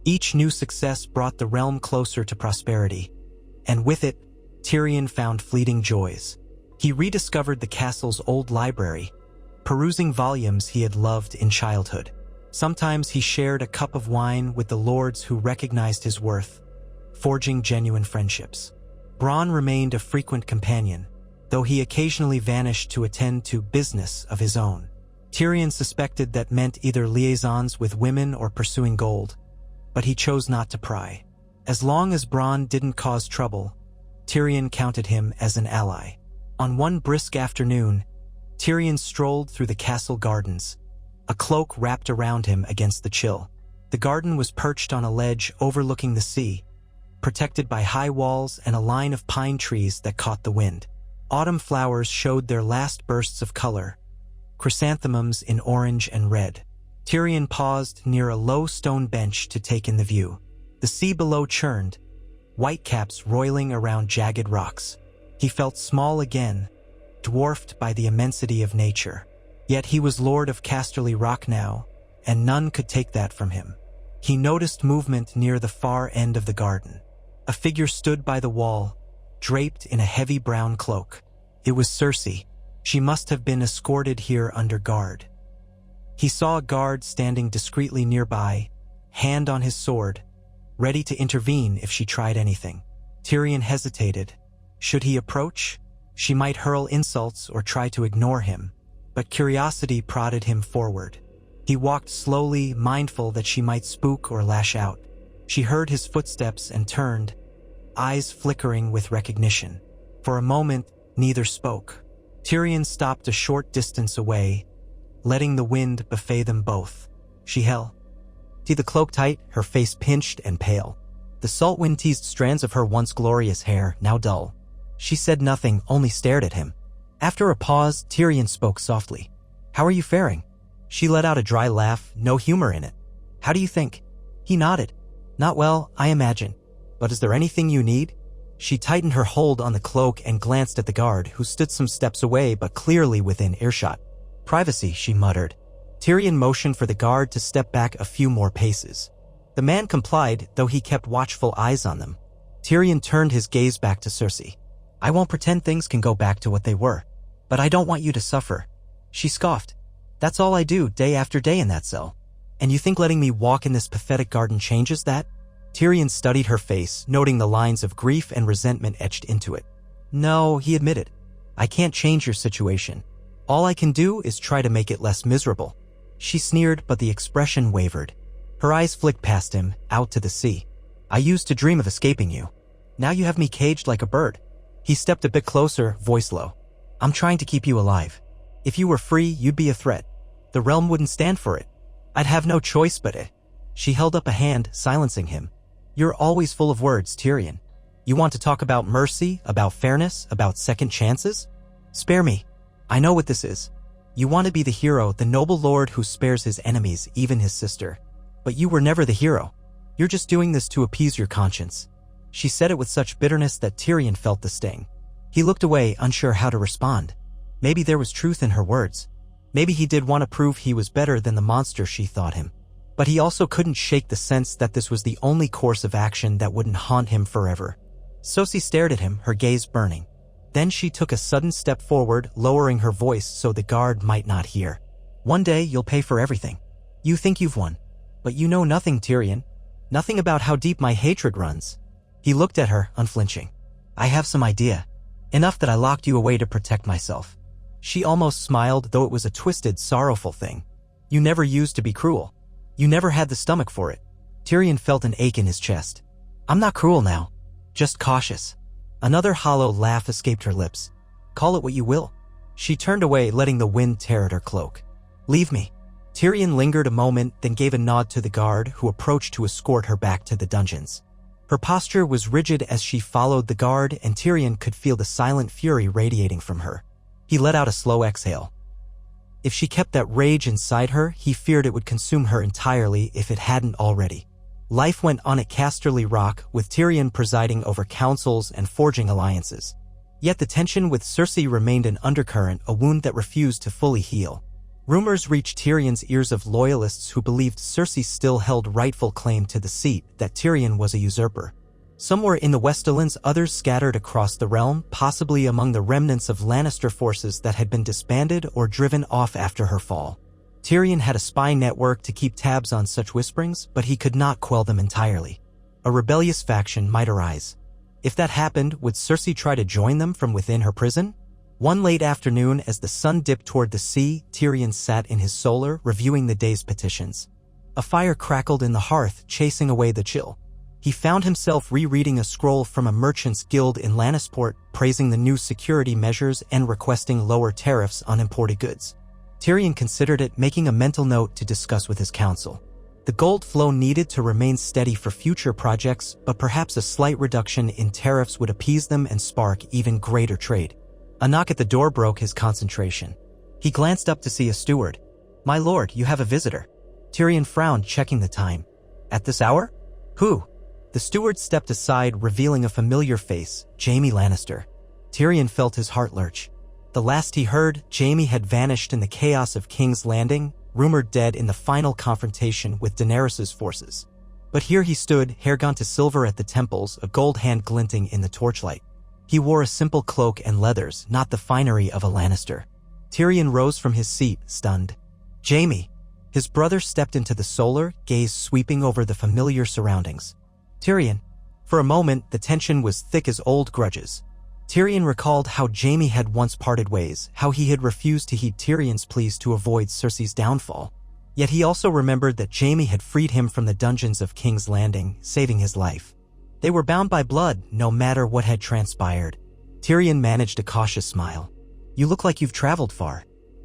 Each new success brought the realm closer to prosperity, and with it, Tyrion found fleeting joys. He rediscovered the castle's old library, perusing volumes he had loved in childhood. Sometimes he shared a cup of wine with the lords who recognized his worth, forging genuine friendships. Bronn remained a frequent companion, though he occasionally vanished to attend to business of his own. Tyrion suspected that meant either liaisons with women or pursuing gold, but he chose not to pry. As long as Bronn didn't cause trouble, Tyrion counted him as an ally. On one brisk afternoon, Tyrion strolled through the castle gardens, a cloak wrapped around him against the chill. The garden was perched on a ledge overlooking the sea, protected by high walls and a line of pine trees that caught the wind. Autumn flowers showed their last bursts of color, chrysanthemums in orange and red. Tyrion paused near a low stone bench to take in the view. The sea below churned, whitecaps roiling around jagged rocks. He felt small again, dwarfed by the immensity of nature. Yet he was lord of Casterly Rock now, and none could take that from him. He noticed movement near the far end of the garden. A figure stood by the wall, draped in a heavy brown cloak. It was Cersei. She must have been escorted here under guard. He saw a guard standing discreetly nearby, hand on his sword, ready to intervene if she tried anything. Tyrion hesitated. Should he approach? She might hurl insults or try to ignore him, but curiosity prodded him forward. He walked slowly, mindful that she might spook or lash out. She heard his footsteps and turned, eyes flickering with recognition. For a moment, neither spoke. Tyrion stopped a short distance away, letting the wind buffet them both. She held the cloak tight, her face pinched and pale. The salt wind teased strands of her once glorious hair, now dull. She said nothing, only stared at him. After a pause, Tyrion spoke softly. "How are you faring?" She let out a dry laugh, no humor in it. "How do you think?" He nodded. "Not well, I imagine. But is there anything you need?" She tightened her hold on the cloak and glanced at the guard, who stood some steps away but clearly within earshot. "Privacy," she muttered. Tyrion motioned for the guard to step back a few more paces. The man complied, though he kept watchful eyes on them. Tyrion turned his gaze back to Cersei. "I won't pretend things can go back to what they were, but I don't want you to suffer." She scoffed. "That's all I do, day after day in that cell. And you think letting me walk in this pathetic garden changes that?" Tyrion studied her face, noting the lines of grief and resentment etched into it. "No," he admitted. "I can't change your situation. All I can do is try to make it less miserable." She sneered, but the expression wavered. Her eyes flicked past him, out to the sea. "I used to dream of escaping you. Now you have me caged like a bird." He stepped a bit closer, voice low. "I'm trying to keep you alive. If you were free, you'd be a threat. The realm wouldn't stand for it. I'd have no choice but it." She held up a hand, silencing him. "You're always full of words, Tyrion. You want to talk about mercy, about fairness, about second chances? Spare me. I know what this is." You want to be the hero, the noble lord who spares his enemies, even his sister. But you were never the hero. You're just doing this to appease your conscience." She said it with such bitterness that Tyrion felt the sting. He looked away, unsure how to respond. Maybe there was truth in her words. Maybe he did want to prove he was better than the monster she thought him. But he also couldn't shake the sense that this was the only course of action that wouldn't haunt him forever. Cersei stared at him, her gaze burning. Then she took a sudden step forward, lowering her voice so the guard might not hear. "One day you'll pay for everything. You think you've won. But you know nothing, Tyrion. Nothing about how deep my hatred runs." He looked at her, unflinching. "I have some idea. Enough that I locked you away to protect myself." She almost smiled, though it was a twisted, sorrowful thing. "You never used to be cruel. You never had the stomach for it." Tyrion felt an ache in his chest. "I'm not cruel now. Just cautious." Another hollow laugh escaped her lips. "Call it what you will." She turned away, letting the wind tear at her cloak. "Leave me." Tyrion lingered a moment, then gave a nod to the guard, who approached to escort her back to the dungeons. Her posture was rigid as she followed the guard, and Tyrion could feel the silent fury radiating from her. He let out a slow exhale. If she kept that rage inside her, he feared it would consume her entirely if it hadn't already. Life went on at Casterly Rock, with Tyrion presiding over councils and forging alliances. Yet the tension with Cersei remained an undercurrent, a wound that refused to fully heal. Rumors reached Tyrion's ears of loyalists who believed Cersei still held rightful claim to the seat, that Tyrion was a usurper. Some were in the Westerlands, others scattered across the realm, possibly among the remnants of Lannister forces that had been disbanded or driven off after her fall. Tyrion had a spy network to keep tabs on such whisperings, but he could not quell them entirely. A rebellious faction might arise. If that happened, would Cersei try to join them from within her prison? One late afternoon, as the sun dipped toward the sea, Tyrion sat in his solar, reviewing the day's petitions. A fire crackled in the hearth, chasing away the chill. He found himself rereading a scroll from a merchant's guild in Lannisport, praising the new security measures and requesting lower tariffs on imported goods. Tyrion considered it, making a mental note to discuss with his council. The gold flow needed to remain steady for future projects, but perhaps a slight reduction in tariffs would appease them and spark even greater trade. A knock at the door broke his concentration. He glanced up to see a steward. "My lord, you have a visitor." Tyrion frowned, checking the time. "At this hour? Who?" The steward stepped aside, revealing a familiar face, Jaime Lannister. Tyrion felt his heart lurch. The last he heard, Jaime had vanished in the chaos of King's Landing, rumored dead in the final confrontation with Daenerys' forces. But here he stood, hair gone to silver at the temples, a gold hand glinting in the torchlight. He wore a simple cloak and leathers, not the finery of a Lannister. Tyrion rose from his seat, stunned. "Jaime." His brother stepped into the solar, gaze sweeping over the familiar surroundings. "Tyrion." For a moment, the tension was thick as old grudges. Tyrion recalled how Jaime had once parted ways, how he had refused to heed Tyrion's pleas to avoid Cersei's downfall. Yet he also remembered that Jaime had freed him from the dungeons of King's Landing, saving his life. They were bound by blood, no matter what had transpired. Tyrion managed a cautious smile. "You look like you've traveled far."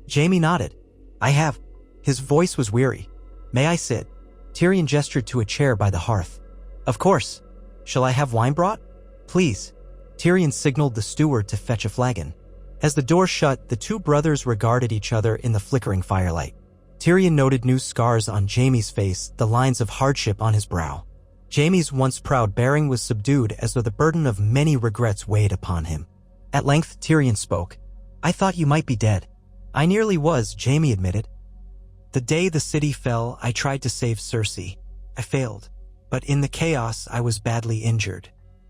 Jaime nodded. "I have." His voice was weary. "May I sit?" Tyrion gestured to a chair by the hearth. "Of course. Shall I have wine brought?" "Please." Tyrion signaled the steward to fetch a flagon. As the door shut, the two brothers regarded each other in the flickering firelight. Tyrion noted new scars on Jaime's face, the lines of hardship on his brow. Jaime's once proud bearing was subdued, as though the burden of many regrets weighed upon him. At length, Tyrion spoke. "I thought you might be dead." "I nearly was," Jaime admitted. "The day the city fell, I tried to save Cersei. I failed. But in the chaos, I was badly injured.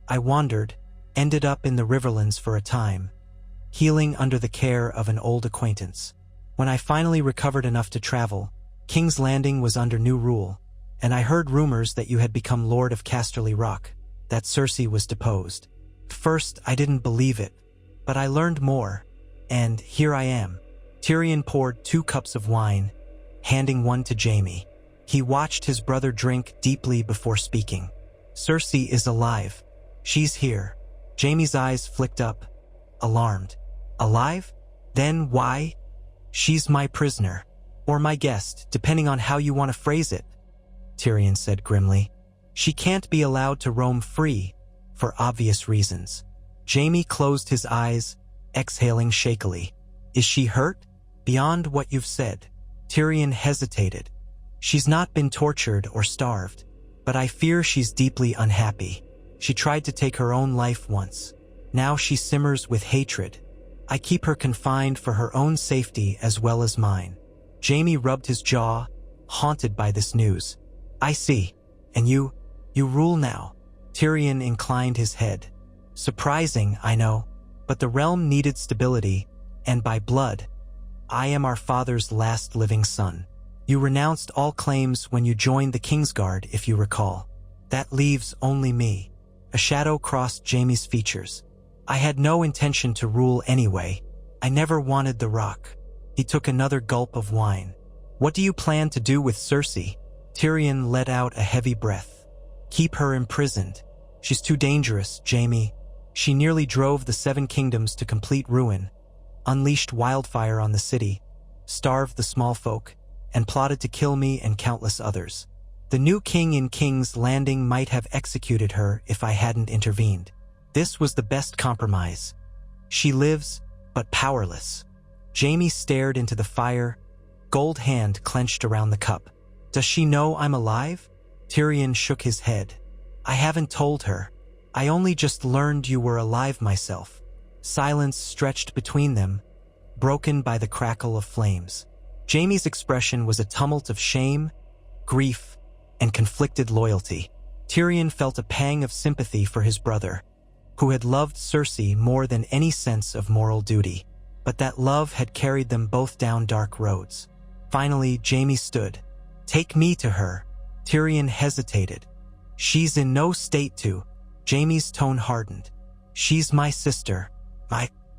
I wandered, ended up in the Riverlands for a time, healing under the care of an old acquaintance. When I finally recovered enough to travel, King's Landing was under new rule, and I heard rumors that you had become Lord of Casterly Rock, that Cersei was deposed. First, I didn't believe it, but I learned more, and here I am." Tyrion poured 2 cups of wine, handing one to Jaime. He watched his brother drink deeply before speaking. "Cersei is alive. She's here." Jaime's eyes flicked up, alarmed. "Alive? Then why?" "She's my prisoner, or my guest, depending on how you want to phrase it," Tyrion said grimly. "She can't be allowed to roam free, for obvious reasons." Jaime closed his eyes, exhaling shakily. "Is she hurt?" Beyond what you've said. Tyrion hesitated. She's not been tortured or starved, but I fear she's deeply unhappy. She tried to take her own life once. Now she simmers with hatred. I keep her confined for her own safety as well as mine. Jaime rubbed his jaw, haunted by this news. I see. And you rule now. Tyrion inclined his head. Surprising, I know, but the realm needed stability, and by blood, I am our father's last living son. You renounced all claims when you joined the Kingsguard, if you recall. That leaves only me. A shadow crossed Jaime's features. I had no intention to rule anyway. I never wanted the rock. He took another gulp of wine. What do you plan to do with Cersei? Tyrion let out a heavy breath. Keep her imprisoned. She's too dangerous, Jaime. She nearly drove the Seven Kingdoms to complete ruin, unleashed wildfire on the city, starved the small folk, and plotted to kill me and countless others. The new king in King's Landing might have executed her if I hadn't intervened. This was the best compromise. She lives, but powerless. Jaime stared into the fire, gold hand clenched around the cup. Does she know I'm alive? Tyrion shook his head. I haven't told her. I only just learned you were alive myself. Silence stretched between them, broken by the crackle of flames. Jaime's expression was a tumult of shame, grief, and conflicted loyalty. Tyrion felt a pang of sympathy for his brother, who had loved Cersei more than any sense of moral duty. But that love had carried them both down dark roads. Finally, Jaime stood. Take me to her. Tyrion hesitated. She's in no state to. Jaime's tone hardened. She's my sister.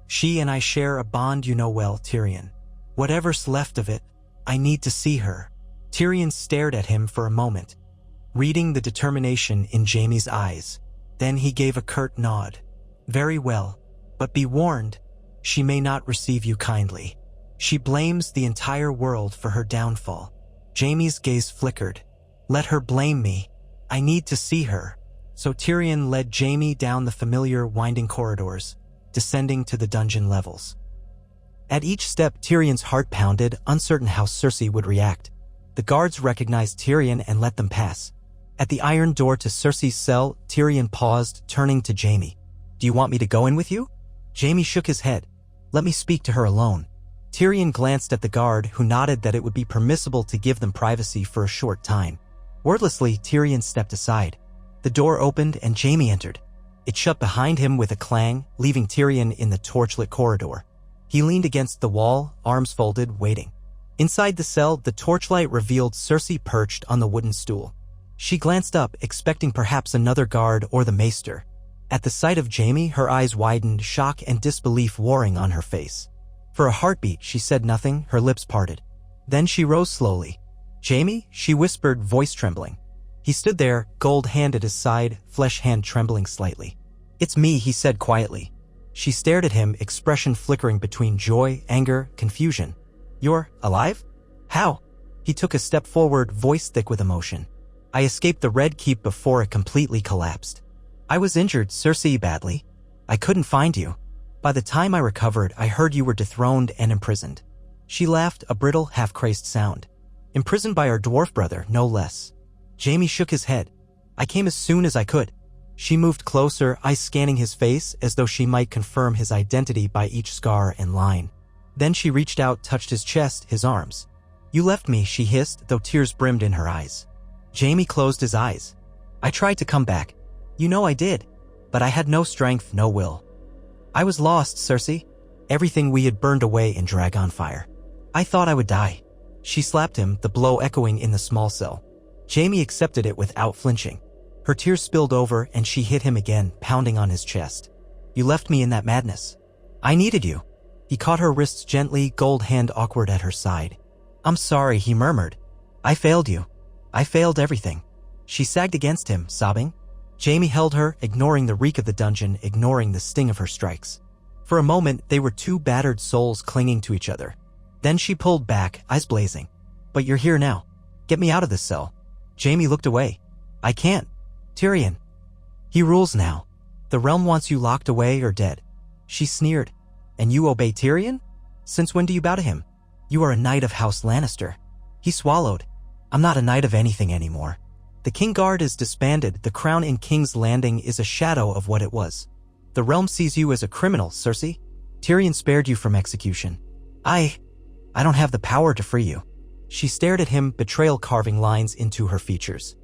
She and I share a bond you know well, Tyrion. Whatever's left of it, I need to see her. Tyrion stared at him for a moment, reading the determination in Jaime's eyes. Then he gave a curt nod. Very well, but be warned, she may not receive you kindly. She blames the entire world for her downfall. Jaime's gaze flickered. Let her blame me. I need to see her. So Tyrion led Jaime down the familiar winding corridors, descending to the dungeon levels. At each step, Tyrion's heart pounded, uncertain how Cersei would react. The guards recognized Tyrion and let them pass. At the iron door to Cersei's cell, Tyrion paused, turning to Jaime. Do you want me to go in with you? Jaime shook his head. Let me speak to her alone. Tyrion glanced at the guard, who nodded that it would be permissible to give them privacy for a short time. Wordlessly, Tyrion stepped aside. The door opened and Jaime entered. It shut behind him with a clang, leaving Tyrion in the torchlit corridor. He leaned against the wall, arms folded, waiting. Inside the cell, the torchlight revealed Cersei perched on the wooden stool. She glanced up, expecting perhaps another guard or the maester. At the sight of Jaime, her eyes widened, shock and disbelief warring on her face. For a heartbeat, she said nothing, her lips parted. Then she rose slowly. Jaime, she whispered, voice trembling. He stood there, gold hand at his side, flesh hand trembling slightly. It's me, he said quietly. She stared at him, expression flickering between joy, anger, confusion. You're alive? How? He took a step forward, voice thick with emotion. I escaped the Red Keep before it completely collapsed. I was injured, Cersei, badly. I couldn't find you. By the time I recovered, I heard you were dethroned and imprisoned. She laughed, a brittle, half-crazed sound. Imprisoned by our dwarf brother, no less. Jaime shook his head. I came as soon as I could. She moved closer, eyes scanning his face as though she might confirm his identity by each scar and line. Then she reached out, touched his chest, his arms. You left me, she hissed, though tears brimmed in her eyes. Jaime closed his eyes. I tried to come back. You know I did. But I had no strength, no will. I was lost, Cersei. Everything we had burned away in Dragon Fire. I thought I would die. She slapped him, the blow echoing in the small cell. Jaime accepted it without flinching. Her tears spilled over and she hit him again, pounding on his chest. You left me in that madness. I needed you. He caught her wrists gently, gold hand awkward at her side. I'm sorry, he murmured. I failed you. I failed everything. She sagged against him, sobbing. Jaime held her, ignoring the reek of the dungeon, ignoring the sting of her strikes. For a moment, they were two battered souls clinging to each other. Then she pulled back, eyes blazing. But you're here now. Get me out of this cell. Jaime looked away. I can't. Tyrion. He rules now. The realm wants you locked away or dead. She sneered. And you obey Tyrion? Since when do you bow to him? You are a knight of House Lannister. He swallowed. I'm not a knight of anything anymore. The King Guard is disbanded. The crown in King's Landing is a shadow of what it was. The realm sees you as a criminal, Cersei. Tyrion spared you from execution. I don't have the power to free you. She stared at him, betrayal carving lines into her features.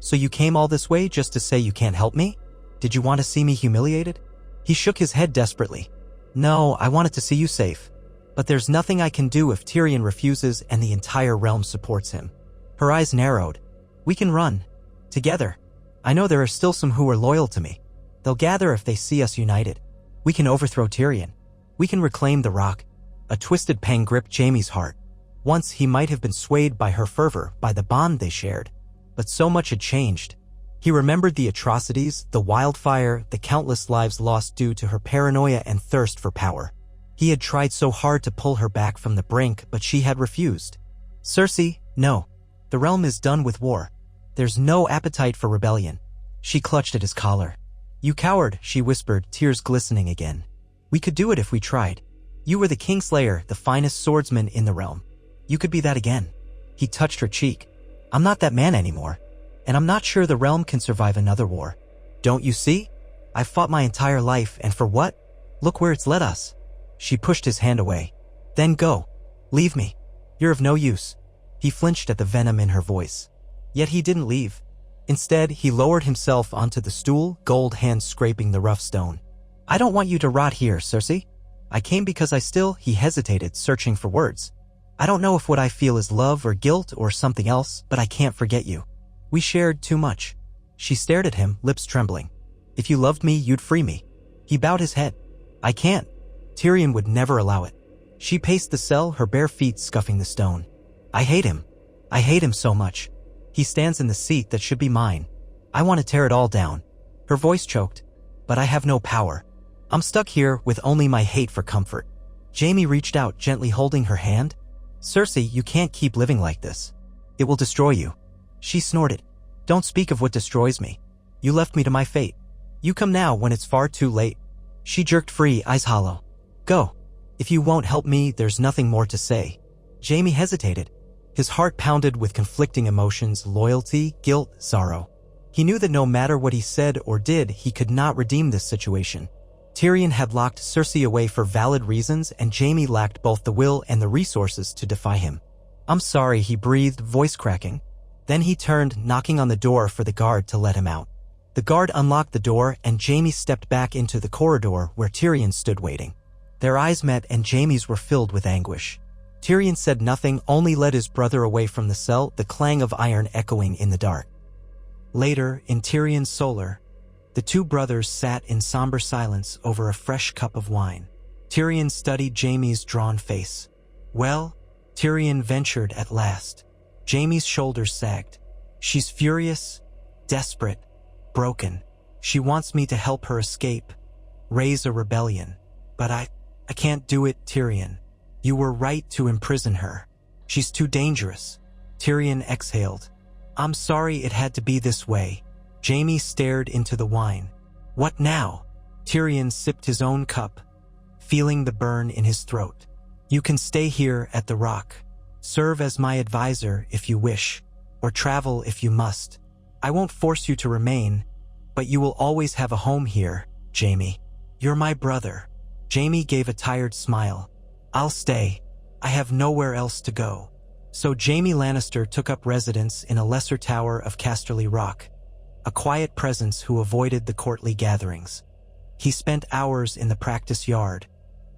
So you came all this way just to say you can't help me? Did you want to see me humiliated? He shook his head desperately. No, I wanted to see you safe. But there's nothing I can do if Tyrion refuses and the entire realm supports him. Her eyes narrowed. We can run. Together. I know there are still some who are loyal to me. They'll gather if they see us united. We can overthrow Tyrion. We can reclaim the Rock. A twisted pang gripped Jaime's heart. Once he might have been swayed by her fervor, by the bond they shared. But so much had changed. He remembered the atrocities, the wildfire, the countless lives lost due to her paranoia and thirst for power. He had tried so hard to pull her back from the brink, but she had refused. Cersei, no. The realm is done with war. There's no appetite for rebellion. She clutched at his collar. You coward, she whispered, tears glistening again. We could do it if we tried. You were the Kingslayer, the finest swordsman in the realm. You could be that again. He touched her cheek. I'm not that man anymore. And I'm not sure the realm can survive another war. Don't you see? I've fought my entire life, and for what? Look where it's led us. She pushed his hand away. Then go. Leave me. You're of no use. He flinched at the venom in her voice. Yet he didn't leave. Instead, he lowered himself onto the stool, gold hands scraping the rough stone. I don't want you to rot here, Cersei. I came because he hesitated, searching for words. I don't know if what I feel is love or guilt or something else, but I can't forget you. We shared too much. She stared at him, lips trembling. If you loved me, you'd free me. He bowed his head. I can't. Tyrion would never allow it. She paced the cell, her bare feet scuffing the stone. I hate him. I hate him so much. He stands in the seat that should be mine. I want to tear it all down. Her voice choked. But I have no power. I'm stuck here with only my hate for comfort. Jaime reached out, gently holding her hand. Cersei, you can't keep living like this. It will destroy you. She snorted. Don't speak of what destroys me. You left me to my fate. You come now when it's far too late. She jerked free, eyes hollow. Go. If you won't help me, there's nothing more to say. Jaime hesitated. His heart pounded with conflicting emotions, loyalty, guilt, sorrow. He knew that no matter what he said or did, he could not redeem this situation. Tyrion had locked Cersei away for valid reasons, and Jaime lacked both the will and the resources to defy him. I'm sorry, he breathed, voice cracking. Then he turned, knocking on the door for the guard to let him out. The guard unlocked the door, and Jaime stepped back into the corridor where Tyrion stood waiting. Their eyes met, and Jaime's were filled with anguish. Tyrion said nothing, only led his brother away from the cell, the clang of iron echoing in the dark. Later, in Tyrion's solar, the two brothers sat in somber silence over a fresh cup of wine. Tyrion studied Jaime's drawn face. Well, Tyrion ventured at last. Jaime's shoulders sagged. She's furious, desperate, broken. She wants me to help her escape, raise a rebellion. But I can't do it, Tyrion. You were right to imprison her. She's too dangerous. Tyrion exhaled. I'm sorry it had to be this way. Jaime stared into the wine. What now? Tyrion sipped his own cup, feeling the burn in his throat. You can stay here at the Rock. Serve as my advisor if you wish, or travel if you must. I won't force you to remain, but you will always have a home here, Jaime. You're my brother. Jaime gave a tired smile. I'll stay. I have nowhere else to go. So Jaime Lannister took up residence in a lesser tower of Casterly Rock, a quiet presence who avoided the courtly gatherings. He spent hours in the practice yard,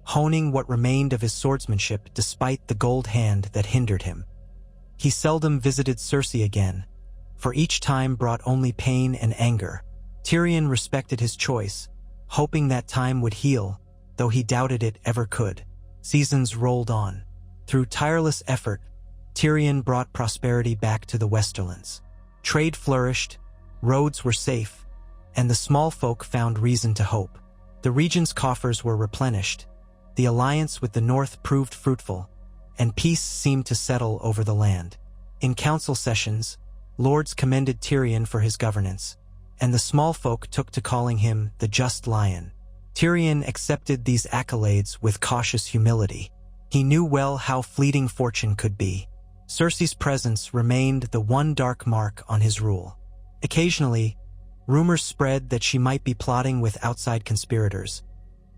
honing what remained of his swordsmanship despite the gold hand that hindered him. He seldom visited Cersei again, for each time brought only pain and anger. Tyrion respected his choice, hoping that time would heal, though he doubted it ever could. Seasons rolled on. Through tireless effort, Tyrion brought prosperity back to the Westerlands. Trade flourished, roads were safe, and the small folk found reason to hope. The region's coffers were replenished, the alliance with the North proved fruitful, and peace seemed to settle over the land. In council sessions, lords commended Tyrion for his governance, and the small folk took to calling him the Just Lion. Tyrion accepted these accolades with cautious humility. He knew well how fleeting fortune could be. Cersei's presence remained the one dark mark on his rule. Occasionally, rumors spread that she might be plotting with outside conspirators,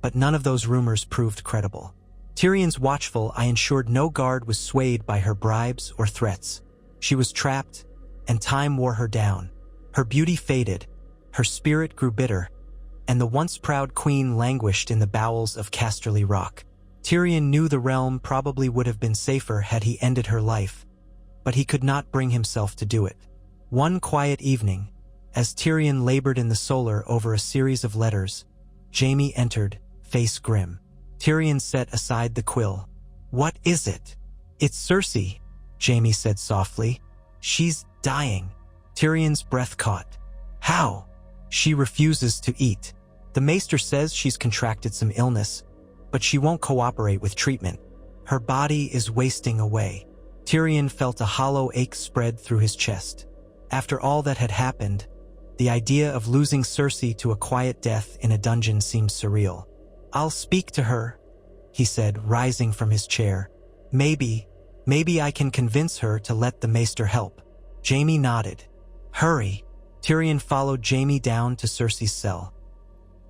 but none of those rumors proved credible. Tyrion's watchful eye ensured no guard was swayed by her bribes or threats. She was trapped, and time wore her down. Her beauty faded, her spirit grew bitter, and the once proud queen languished in the bowels of Casterly Rock. Tyrion knew the realm probably would have been safer had he ended her life, but he could not bring himself to do it. One quiet evening, as Tyrion labored in the solar over a series of letters, Jaime entered, face grim. Tyrion set aside the quill. "What is it?" "It's Cersei," Jaime said softly. "She's dying." Tyrion's breath caught. "How?" "She refuses to eat. The maester says she's contracted some illness, but she won't cooperate with treatment. Her body is wasting away." Tyrion felt a hollow ache spread through his chest. After all that had happened, the idea of losing Cersei to a quiet death in a dungeon seemed surreal. "I'll speak to her," he said, rising from his chair. Maybe I can convince her to let the maester help." Jaime nodded. "Hurry." Tyrion followed Jaime down to Cersei's cell.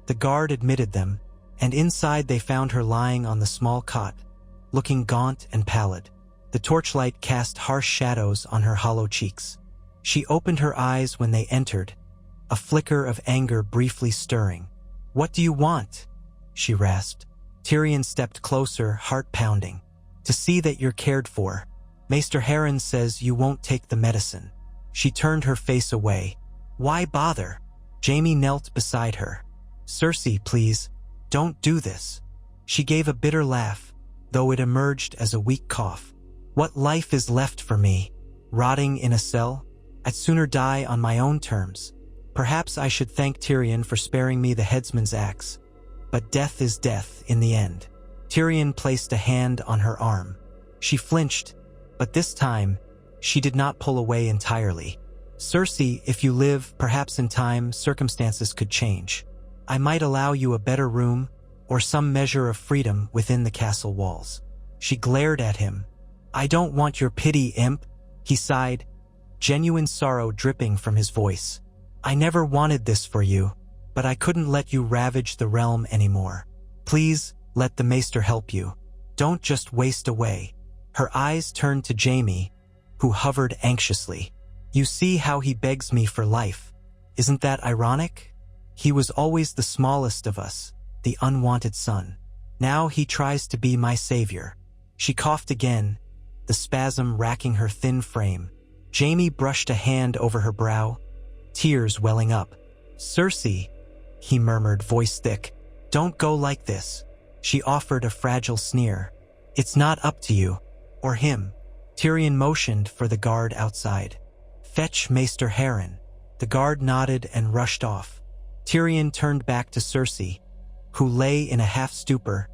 The guard admitted them, and inside they found her lying on the small cot, looking gaunt and pallid. The torchlight cast harsh shadows on her hollow cheeks. She opened her eyes when they entered, a flicker of anger briefly stirring. "What do you want?" she rasped. Tyrion stepped closer, heart pounding. "To see that you're cared for. Maester Harren says you won't take the medicine." She turned her face away. "Why bother?" Jaime knelt beside her. "Cersei, please, don't do this." She gave a bitter laugh, though it emerged as a weak cough. "What life is left for me? Rotting in a cell? I'd sooner die on my own terms. Perhaps I should thank Tyrion for sparing me the headsman's axe. But death is death in the end." Tyrion placed a hand on her arm. She flinched, but this time, she did not pull away entirely. "Cersei, if you live, perhaps in time, circumstances could change. I might allow you a better room, or some measure of freedom within the castle walls." She glared at him. "I don't want your pity, imp," he sighed, genuine sorrow dripping from his voice. "I never wanted this for you, but I couldn't let you ravage the realm anymore. Please, let the maester help you. Don't just waste away." Her eyes turned to Jaime, who hovered anxiously. "You see how he begs me for life. Isn't that ironic? He was always the smallest of us, the unwanted son. Now he tries to be my savior." She coughed again, the spasm racking her thin frame. Jaime brushed a hand over her brow, tears welling up. "Cersei," he murmured, voice thick, "don't go like this." She offered a fragile sneer. "It's not up to you, or him." Tyrion motioned for the guard outside. "Fetch Maester Harren." The guard nodded and rushed off. Tyrion turned back to Cersei, who lay in a half-stupor,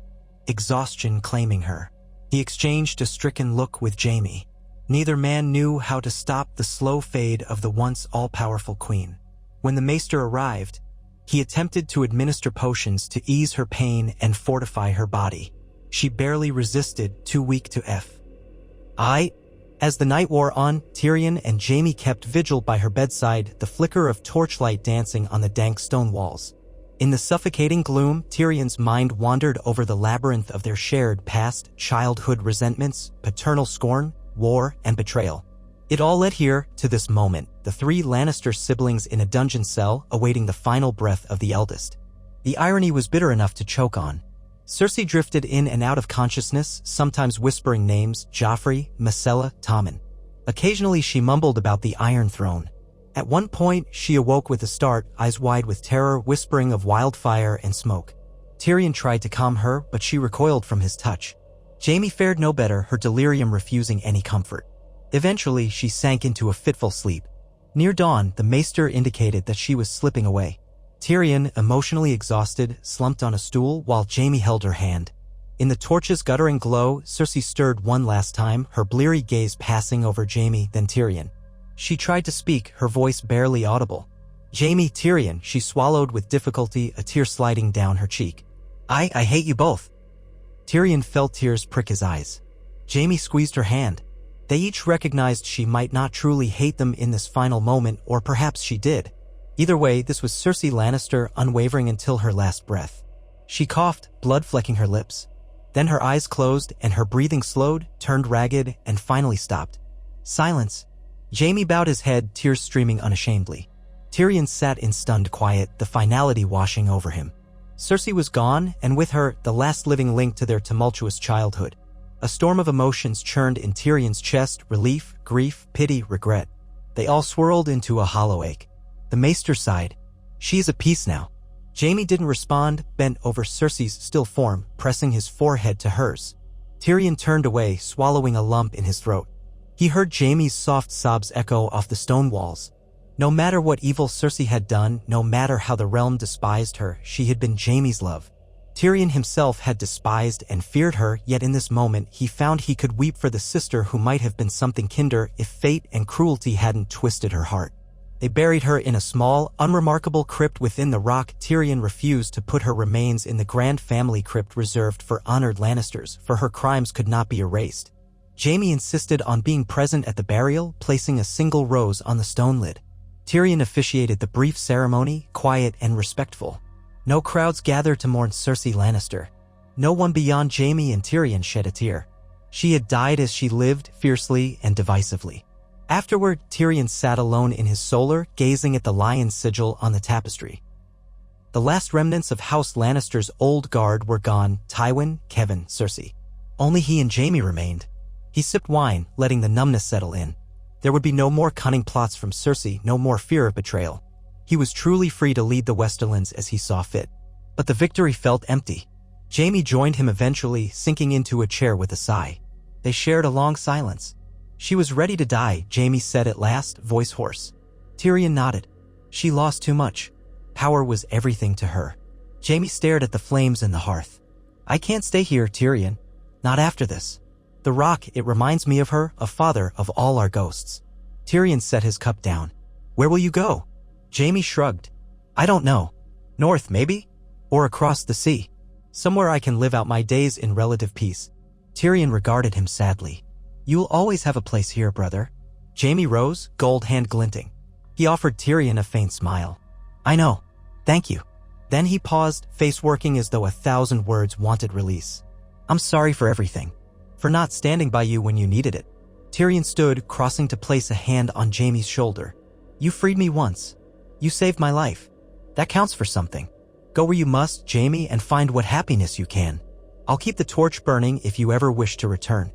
exhaustion claiming her. He exchanged a stricken look with Jaime. Neither man knew how to stop the slow fade of the once all-powerful queen. When the maester arrived, he attempted to administer potions to ease her pain and fortify her body. She barely resisted, too weak to As the night wore on, Tyrion and Jaime kept vigil by her bedside, the flicker of torchlight dancing on the dank stone walls. In the suffocating gloom, Tyrion's mind wandered over the labyrinth of their shared past, childhood resentments, paternal scorn, war, and betrayal. It all led here, to this moment, the three Lannister siblings in a dungeon cell awaiting the final breath of the eldest. The irony was bitter enough to choke on. Cersei drifted in and out of consciousness, sometimes whispering names: Joffrey, Myrcella, Tommen. Occasionally she mumbled about the Iron Throne. At one point, she awoke with a start, eyes wide with terror, whispering of wildfire and smoke. Tyrion tried to calm her, but she recoiled from his touch. Jaime fared no better, her delirium refusing any comfort. Eventually, she sank into a fitful sleep. Near dawn, the maester indicated that she was slipping away. Tyrion, emotionally exhausted, slumped on a stool while Jaime held her hand. In the torch's guttering glow, Cersei stirred one last time, her bleary gaze passing over Jaime, then Tyrion. She tried to speak, her voice barely audible. "Jaime, Tyrion," she swallowed with difficulty, a tear sliding down her cheek. I hate you both." Tyrion felt tears prick his eyes. Jaime squeezed her hand. They each recognized she might not truly hate them in this final moment, or perhaps she did. Either way, this was Cersei Lannister, unwavering until her last breath. She coughed, blood flecking her lips. Then her eyes closed and her breathing slowed, turned ragged, and finally stopped. Silence. Jaime bowed his head, tears streaming unashamedly. Tyrion sat in stunned quiet, the finality washing over him. Cersei was gone, and with her, the last living link to their tumultuous childhood. A storm of emotions churned in Tyrion's chest: relief, grief, pity, regret. They all swirled into a hollow ache. The Maester sighed. She's at peace now. Jaime didn't respond, bent over Cersei's still form, pressing his forehead to hers. Tyrion turned away, swallowing a lump in his throat. He heard Jaime's soft sobs echo off the stone walls. No matter what evil Cersei had done, no matter how the realm despised her, she had been Jaime's love. Tyrion himself had despised and feared her, yet in this moment he found he could weep for the sister who might have been something kinder if fate and cruelty hadn't twisted her heart. They buried her in a small, unremarkable crypt within the rock. Tyrion refused to put her remains in the grand family crypt reserved for honored Lannisters, for her crimes could not be erased. Jaime insisted on being present at the burial, placing a single rose on the stone lid. Tyrion officiated the brief ceremony, quiet and respectful. No crowds gathered to mourn Cersei Lannister. No one beyond Jaime and Tyrion shed a tear. She had died as she lived, fiercely and divisively. Afterward, Tyrion sat alone in his solar, gazing at the lion's sigil on the tapestry. The last remnants of House Lannister's old guard were gone: Tywin, Kevan, Cersei. Only he and Jaime remained. He sipped wine, letting the numbness settle in. There would be no more cunning plots from Cersei, no more fear of betrayal. He was truly free to lead the Westerlands as he saw fit. But the victory felt empty. Jaime joined him eventually, sinking into a chair with a sigh. They shared a long silence. She was ready to die, Jaime said at last, voice hoarse. Tyrion nodded. She lost too much. Power was everything to her. Jaime stared at the flames in the hearth. I can't stay here, Tyrion. Not after this. The rock, it reminds me of her, a father of all our ghosts. Tyrion set his cup down. Where will you go? Jaime shrugged. I don't know. North, maybe? Or across the sea. Somewhere I can live out my days in relative peace. Tyrion regarded him sadly. You'll always have a place here, brother. Jaime rose, gold hand glinting. He offered Tyrion a faint smile. I know. Thank you. Then he paused, face working as though 1,000 words wanted release. I'm sorry for everything. For not standing by you when you needed it. Tyrion stood, crossing to place a hand on Jaime's shoulder. You freed me once. You saved my life. That counts for something. Go where you must, Jaime, and find what happiness you can. I'll keep the torch burning if you ever wish to return.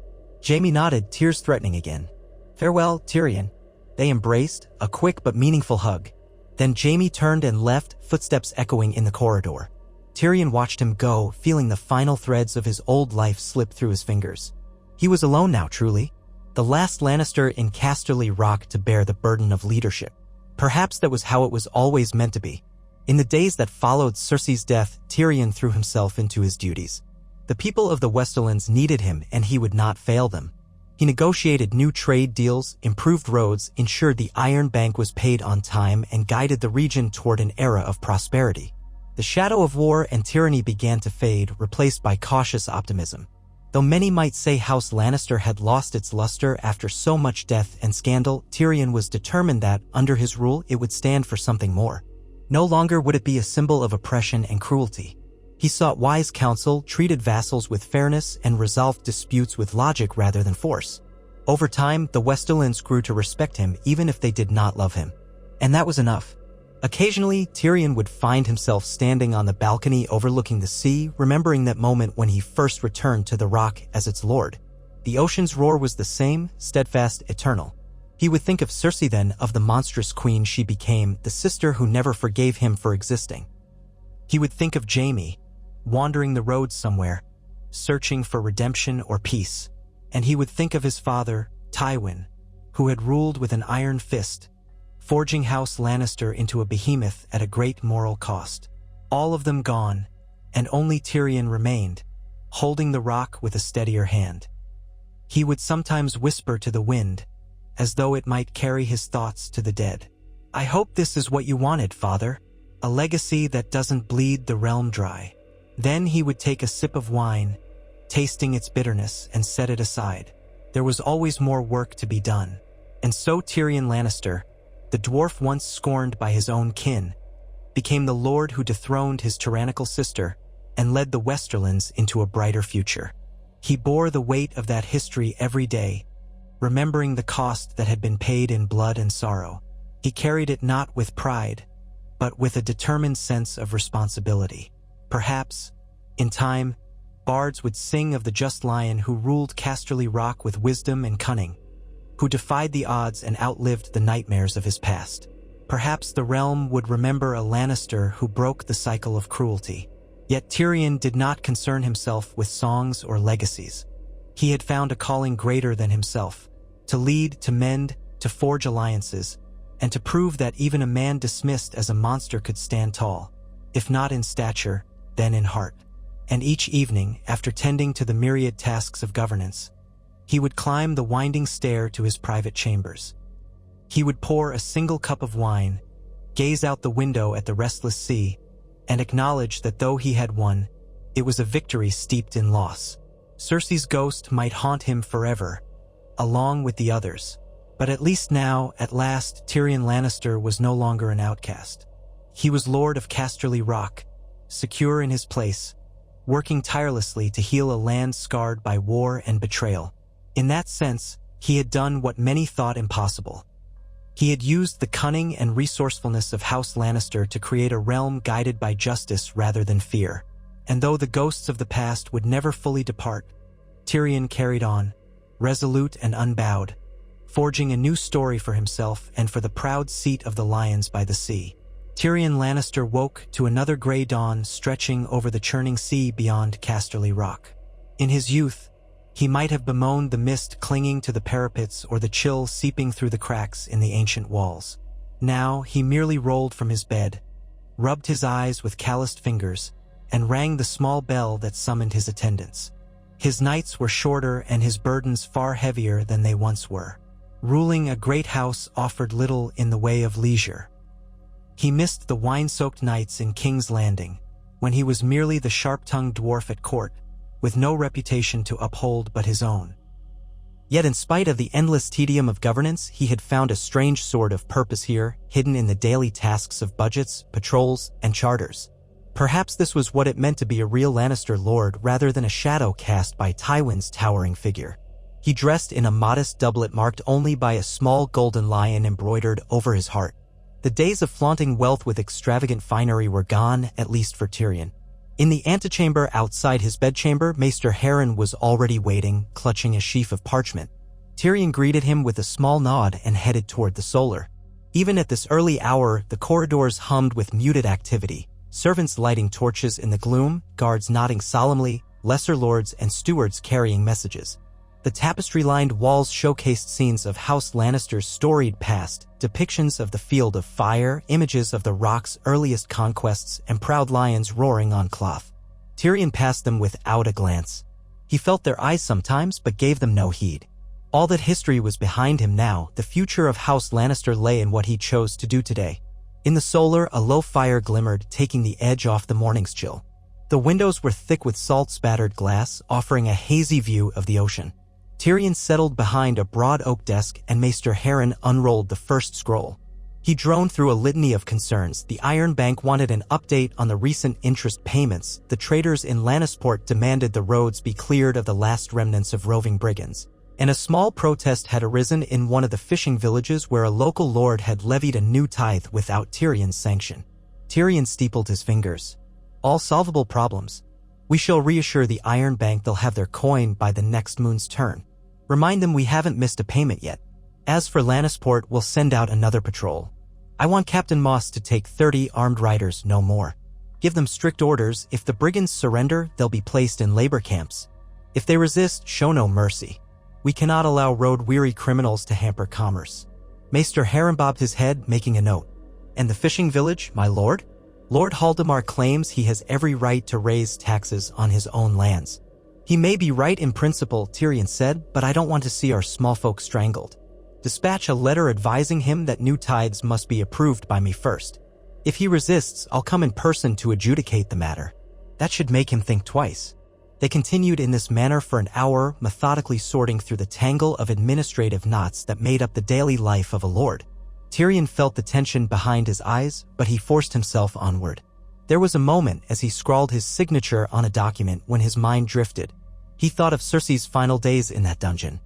Jaime nodded, tears threatening again. Farewell, Tyrion. They embraced, a quick but meaningful hug. Then Jaime turned and left, footsteps echoing in the corridor. Tyrion watched him go, feeling the final threads of his old life slip through his fingers. He was alone now, truly. The last Lannister in Casterly Rock to bear the burden of leadership. Perhaps that was how it was always meant to be. In the days that followed Cersei's death, Tyrion threw himself into his duties. The people of the Westerlands needed him, and he would not fail them. He negotiated new trade deals, improved roads, ensured the Iron Bank was paid on time, and guided the region toward an era of prosperity. The shadow of war and tyranny began to fade, replaced by cautious optimism. Though many might say House Lannister had lost its luster after so much death and scandal, Tyrion was determined that, under his rule, it would stand for something more. No longer would it be a symbol of oppression and cruelty. He sought wise counsel, treated vassals with fairness, and resolved disputes with logic rather than force. Over time, the Westerlands grew to respect him even if they did not love him. And that was enough. Occasionally, Tyrion would find himself standing on the balcony overlooking the sea, remembering that moment when he first returned to the rock as its lord. The ocean's roar was the same, steadfast, eternal. He would think of Cersei then, of the monstrous queen she became, the sister who never forgave him for existing. He would think of Jaime, wandering the roads somewhere, searching for redemption or peace. And he would think of his father, Tywin, who had ruled with an iron fist, forging House Lannister into a behemoth at a great moral cost. All of them gone, and only Tyrion remained, holding the rock with a steadier hand. He would sometimes whisper to the wind, as though it might carry his thoughts to the dead. I hope this is what you wanted, father. A legacy that doesn't bleed the realm dry. Then he would take a sip of wine, tasting its bitterness, and set it aside. There was always more work to be done. And so Tyrion Lannister, the dwarf once scorned by his own kin, became the lord who dethroned his tyrannical sister and led the Westerlands into a brighter future. He bore the weight of that history every day, remembering the cost that had been paid in blood and sorrow. He carried it not with pride, but with a determined sense of responsibility. Perhaps, in time, bards would sing of the just lion who ruled Casterly Rock with wisdom and cunning, who defied the odds and outlived the nightmares of his past. Perhaps the realm would remember a Lannister who broke the cycle of cruelty. Yet Tyrion did not concern himself with songs or legacies. He had found a calling greater than himself, to lead, to mend, to forge alliances, and to prove that even a man dismissed as a monster could stand tall, if not in stature, then in heart. And each evening, after tending to the myriad tasks of governance, he would climb the winding stair to his private chambers. He would pour a single cup of wine, gaze out the window at the restless sea, and acknowledge that though he had won, it was a victory steeped in loss. Cersei's ghost might haunt him forever, along with the others. But at least now, at last, Tyrion Lannister was no longer an outcast. He was lord of Casterly Rock, secure in his place, working tirelessly to heal a land scarred by war and betrayal. In that sense, he had done what many thought impossible. He had used the cunning and resourcefulness of House Lannister to create a realm guided by justice rather than fear. And though the ghosts of the past would never fully depart, Tyrion carried on, resolute and unbowed, forging a new story for himself and for the proud seat of the Lions by the Sea. Tyrion Lannister woke to another gray dawn stretching over the churning sea beyond Casterly Rock. In his youth, he might have bemoaned the mist clinging to the parapets or the chill seeping through the cracks in the ancient walls. Now he merely rolled from his bed, rubbed his eyes with calloused fingers, and rang the small bell that summoned his attendants. His nights were shorter and his burdens far heavier than they once were. Ruling a great house offered little in the way of leisure. He missed the wine-soaked nights in King's Landing, when he was merely the sharp-tongued dwarf at court, with no reputation to uphold but his own. Yet in spite of the endless tedium of governance, he had found a strange sort of purpose here, hidden in the daily tasks of budgets, patrols, and charters. Perhaps this was what it meant to be a real Lannister lord rather than a shadow cast by Tywin's towering figure. He dressed in a modest doublet marked only by a small golden lion embroidered over his heart. The days of flaunting wealth with extravagant finery were gone, at least for Tyrion. In the antechamber outside his bedchamber, Maester Harren was already waiting, clutching a sheaf of parchment. Tyrion greeted him with a small nod and headed toward the Solar. Even at this early hour, the corridors hummed with muted activity, servants lighting torches in the gloom, guards nodding solemnly, lesser lords and stewards carrying messages. The tapestry-lined walls showcased scenes of House Lannister's storied past, depictions of the Field of Fire, images of the Rock's earliest conquests, and proud lions roaring on cloth. Tyrion passed them without a glance. He felt their eyes sometimes, but gave them no heed. All that history was behind him now. The future of House Lannister lay in what he chose to do today. In the Solar, a low fire glimmered, taking the edge off the morning's chill. The windows were thick with salt-spattered glass, offering a hazy view of the ocean. Tyrion settled behind a broad oak desk and Maester Harren unrolled the first scroll. He droned through a litany of concerns. The Iron Bank wanted an update on the recent interest payments. The traders in Lannisport demanded the roads be cleared of the last remnants of roving brigands. And a small protest had arisen in one of the fishing villages where a local lord had levied a new tithe without Tyrion's sanction. Tyrion steepled his fingers. All solvable problems. We shall reassure the Iron Bank they'll have their coin by the next moon's turn. Remind them we haven't missed a payment yet. As for Lannisport, we'll send out another patrol. I want Captain Moss to take 30 armed riders, no more. Give them strict orders. If the brigands surrender, they'll be placed in labor camps. If they resist, show no mercy. We cannot allow road-weary criminals to hamper commerce. Maester Harren bobbed his head, making a note. And the fishing village, my lord? Lord Haldimar claims he has every right to raise taxes on his own lands. He may be right in principle, Tyrion said, but I don't want to see our small folk strangled. Dispatch a letter advising him that new tithes must be approved by me first. If he resists, I'll come in person to adjudicate the matter. That should make him think twice. They continued in this manner for an hour, methodically sorting through the tangle of administrative knots that made up the daily life of a lord. Tyrion felt the tension behind his eyes, but he forced himself onward. There was a moment as he scrawled his signature on a document when his mind drifted. He thought of Cersei's final days in that dungeon.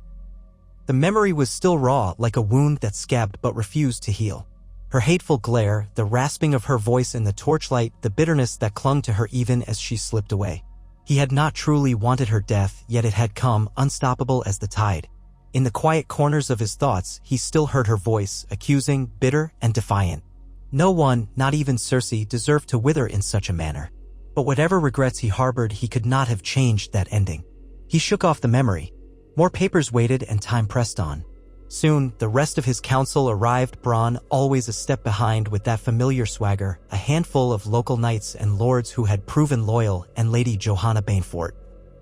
The memory was still raw, like a wound that scabbed but refused to heal. Her hateful glare, the rasping of her voice in the torchlight, the bitterness that clung to her even as she slipped away. He had not truly wanted her death, yet it had come, unstoppable as the tide. In the quiet corners of his thoughts, he still heard her voice, accusing, bitter, and defiant. No one, not even Cersei, deserved to wither in such a manner. But whatever regrets he harbored, he could not have changed that ending. He shook off the memory. More papers waited and time pressed on. Soon, the rest of his council arrived, Bronn always a step behind with that familiar swagger, a handful of local knights and lords who had proven loyal, and Lady Johanna Bainfort,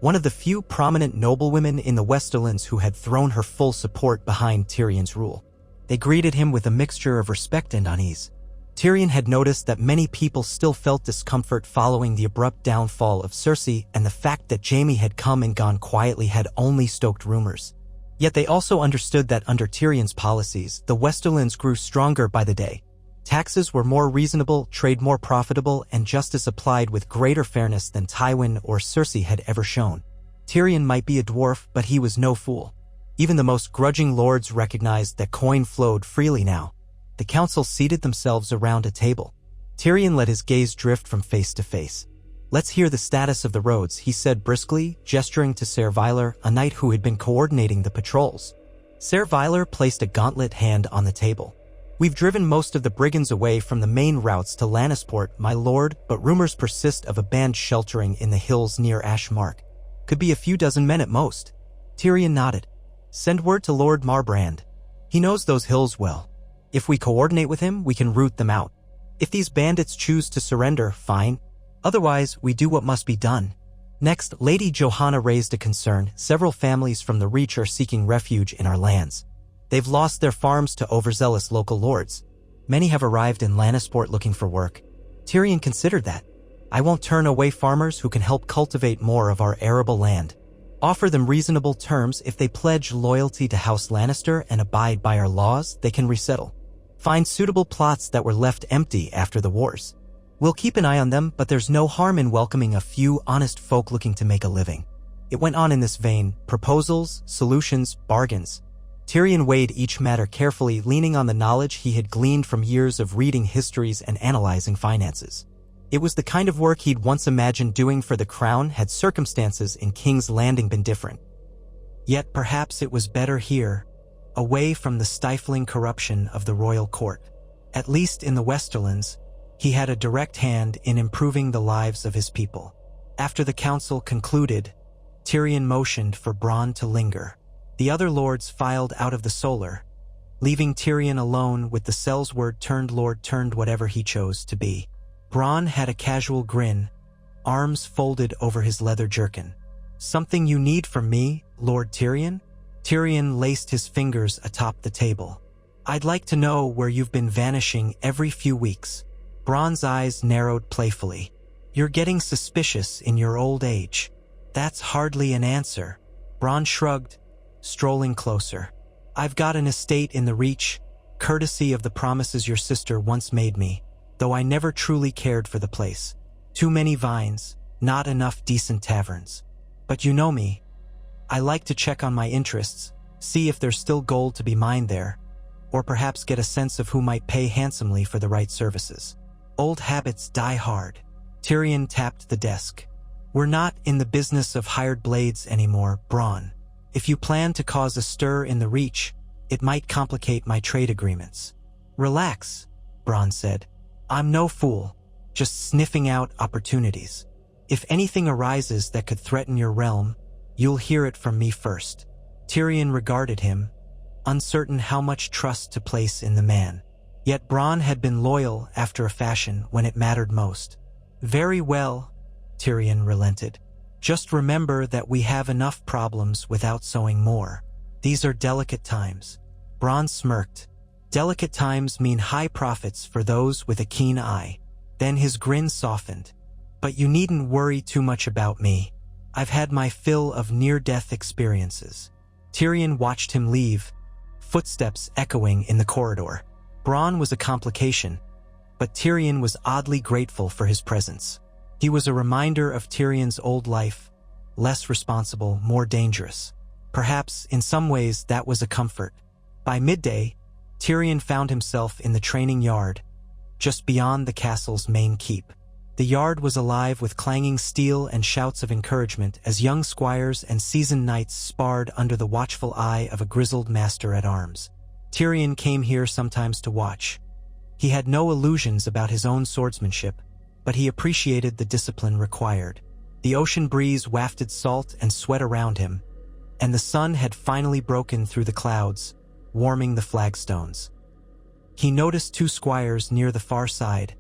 one of the few prominent noblewomen in the Westerlands who had thrown her full support behind Tyrion's rule. They greeted him with a mixture of respect and unease. Tyrion had noticed that many people still felt discomfort following the abrupt downfall of Cersei, and the fact that Jaime had come and gone quietly had only stoked rumors. Yet they also understood that under Tyrion's policies, the Westerlands grew stronger by the day. Taxes were more reasonable, trade more profitable, and justice applied with greater fairness than Tywin or Cersei had ever shown. Tyrion might be a dwarf, but he was no fool. Even the most grudging lords recognized that coin flowed freely now. The council seated themselves around a table. Tyrion let his gaze drift from face to face. "Let's hear the status of the roads," he said briskly, gesturing to Ser Vylar, a knight who had been coordinating the patrols. Ser Vylar placed a gauntlet hand on the table. "We've driven most of the brigands away from the main routes to Lannisport, my lord, but rumors persist of a band sheltering in the hills near Ashmark. Could be a few dozen men at most." Tyrion nodded. "Send word to Lord Marbrand. He knows those hills well. If we coordinate with him, we can root them out. If these bandits choose to surrender, fine. Otherwise, we do what must be done." Next, Lady Johanna raised a concern. "Several families from the Reach are seeking refuge in our lands. They've lost their farms to overzealous local lords. Many have arrived in Lannisport looking for work." Tyrion considered that. "I won't turn away farmers who can help cultivate more of our arable land. Offer them reasonable terms. If they pledge loyalty to House Lannister and abide by our laws, they can resettle. Find suitable plots that were left empty after the wars. We'll keep an eye on them, but there's no harm in welcoming a few honest folk looking to make a living." It went on in this vein: proposals, solutions, bargains. Tyrion weighed each matter carefully, leaning on the knowledge he had gleaned from years of reading histories and analyzing finances. It was the kind of work he'd once imagined doing for the crown had circumstances in King's Landing been different. Yet perhaps it was better here, away from the stifling corruption of the royal court. At least in the Westerlands, he had a direct hand in improving the lives of his people. After the council concluded, Tyrion motioned for Bronn to linger. The other lords filed out of the solar, leaving Tyrion alone with the Sellsword turned lord turned whatever he chose to be. Bronn had a casual grin, arms folded over his leather jerkin. "Something you need from me, Lord Tyrion?" Tyrion laced his fingers atop the table. "I'd like to know where you've been vanishing every few weeks." Bronn's eyes narrowed playfully. "You're getting suspicious in your old age." "That's hardly an answer." Bronn shrugged, strolling closer. "I've got an estate in the Reach, courtesy of the promises your sister once made me, though I never truly cared for the place. Too many vines, not enough decent taverns. But you know me. I like to check on my interests, see if there's still gold to be mined there, or perhaps get a sense of who might pay handsomely for the right services. Old habits die hard." Tyrion tapped the desk. "We're not in the business of hired blades anymore, Bronn. If you plan to cause a stir in the Reach, it might complicate my trade agreements." "Relax," Bronn said. "I'm no fool, just sniffing out opportunities. If anything arises that could threaten your realm, you'll hear it from me first." Tyrion regarded him, uncertain how much trust to place in the man. Yet Bronn had been loyal after a fashion when it mattered most. "Very well," Tyrion relented. "Just remember that we have enough problems without sowing more. These are delicate times." Bronn smirked. "Delicate times mean high profits for those with a keen eye." Then his grin softened. "But you needn't worry too much about me. I've had my fill of near-death experiences." Tyrion watched him leave, footsteps echoing in the corridor. Bronn was a complication, but Tyrion was oddly grateful for his presence. He was a reminder of Tyrion's old life, less responsible, more dangerous. Perhaps, in some ways, that was a comfort. By midday, Tyrion found himself in the training yard, just beyond the castle's main keep. The yard was alive with clanging steel and shouts of encouragement as young squires and seasoned knights sparred under the watchful eye of a grizzled master-at-arms. Tyrion came here sometimes to watch. He had no illusions about his own swordsmanship, but he appreciated the discipline required. The ocean breeze wafted salt and sweat around him, and the sun had finally broken through the clouds, warming the flagstones. He noticed two squires near the far side,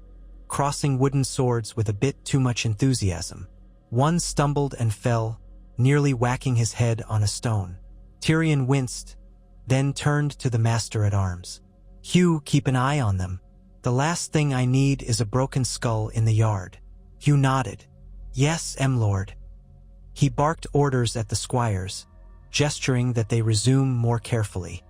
crossing wooden swords with a bit too much enthusiasm. One stumbled and fell, nearly whacking his head on a stone. Tyrion winced, then turned to the master-at-arms. "Hugh, keep an eye on them. The last thing I need is a broken skull in the yard." Hugh nodded. "Yes, M-Lord." He barked orders at the squires, gesturing that they resume more carefully.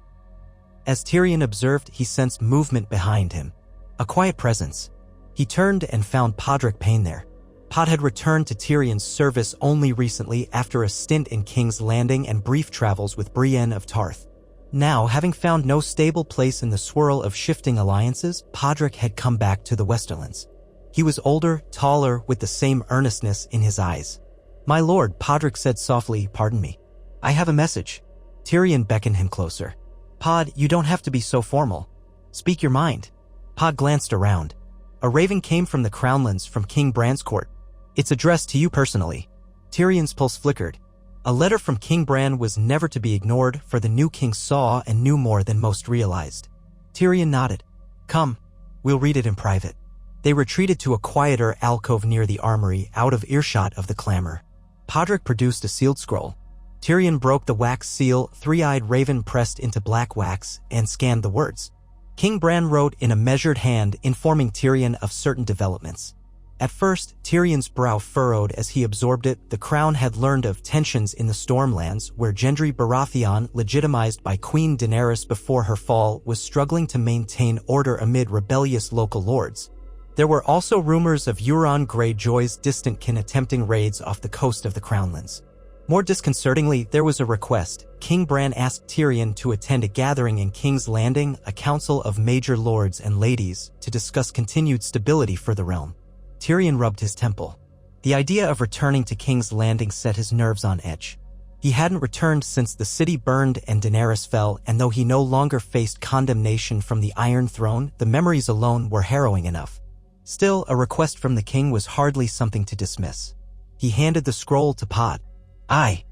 As Tyrion observed, he sensed movement behind him, a quiet presence. He turned and found Podrick Payne there. Pod had returned to Tyrion's service only recently after a stint in King's Landing and brief travels with Brienne of Tarth. Now, having found no stable place in the swirl of shifting alliances, Podrick had come back to the Westerlands. He was older, taller, with the same earnestness in his eyes. "My lord," Podrick said softly, "pardon me. I have a message." Tyrion beckoned him closer. "Pod, you don't have to be so formal. Speak your mind." Pod glanced around. "A raven came from the Crownlands, from King Bran's court. It's addressed to you personally." Tyrion's pulse flickered. A letter from King Bran was never to be ignored, for the new king saw and knew more than most realized. Tyrion nodded. "Come, we'll read it in private." They retreated to a quieter alcove near the armory, out of earshot of the clamor. Podrick produced a sealed scroll. Tyrion broke the wax seal, three-eyed raven pressed into black wax, and scanned the words. King Bran wrote in a measured hand, informing Tyrion of certain developments. At first, Tyrion's brow furrowed as he absorbed it. The crown had learned of tensions in the Stormlands, where Gendry Baratheon, legitimized by Queen Daenerys before her fall, was struggling to maintain order amid rebellious local lords. There were also rumors of Euron Greyjoy's distant kin attempting raids off the coast of the Crownlands. More disconcertingly, there was a request. King Bran asked Tyrion to attend a gathering in King's Landing, a council of major lords and ladies, to discuss continued stability for the realm. Tyrion rubbed his temple. The idea of returning to King's Landing set his nerves on edge. He hadn't returned since the city burned and Daenerys fell, and though he no longer faced condemnation from the Iron Throne, the memories alone were harrowing enough. Still, a request from the king was hardly something to dismiss. He handed the scroll to Pod. "Aye.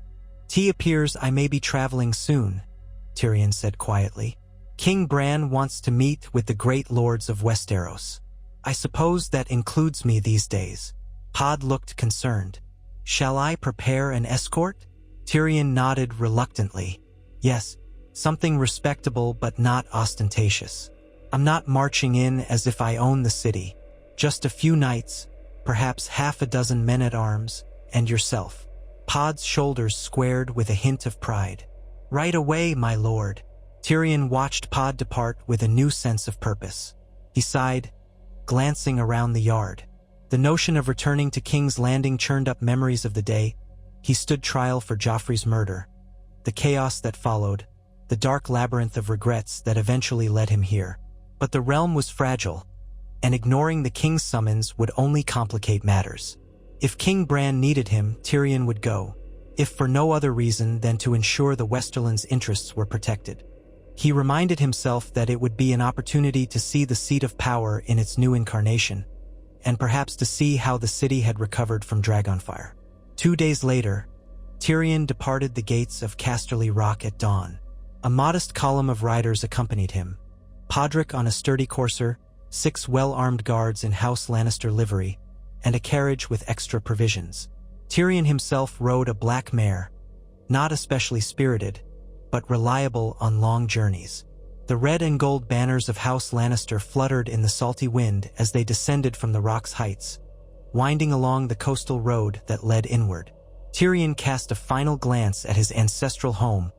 T appears I may be traveling soon," Tyrion said quietly. "King Bran wants to meet with the great lords of Westeros. I suppose that includes me these days." Pod looked concerned. "Shall I prepare an escort?" Tyrion nodded reluctantly. "Yes, something respectable but not ostentatious. I'm not marching in as if I own the city. Just a few knights, perhaps half a dozen men-at-arms, and yourself." Pod's shoulders squared with a hint of pride. "Right away, my lord." Tyrion watched Pod depart with a new sense of purpose. He sighed, glancing around the yard. The notion of returning to King's Landing churned up memories of the day he stood trial for Joffrey's murder, the chaos that followed, the dark labyrinth of regrets that eventually led him here. But the realm was fragile, and ignoring the king's summons would only complicate matters. If King Bran needed him, Tyrion would go, if for no other reason than to ensure the Westerlands' interests were protected. He reminded himself that it would be an opportunity to see the seat of power in its new incarnation, and perhaps to see how the city had recovered from Dragonfire. 2 days later, Tyrion departed the gates of Casterly Rock at dawn. A modest column of riders accompanied him. Podrick on a sturdy courser, 6 well-armed guards in House Lannister livery, and a carriage with extra provisions. Tyrion himself rode a black mare, not especially spirited, but reliable on long journeys. The red and gold banners of House Lannister fluttered in the salty wind as they descended from the rock's heights, winding along the coastal road that led inward. Tyrion cast a final glance at his ancestral home,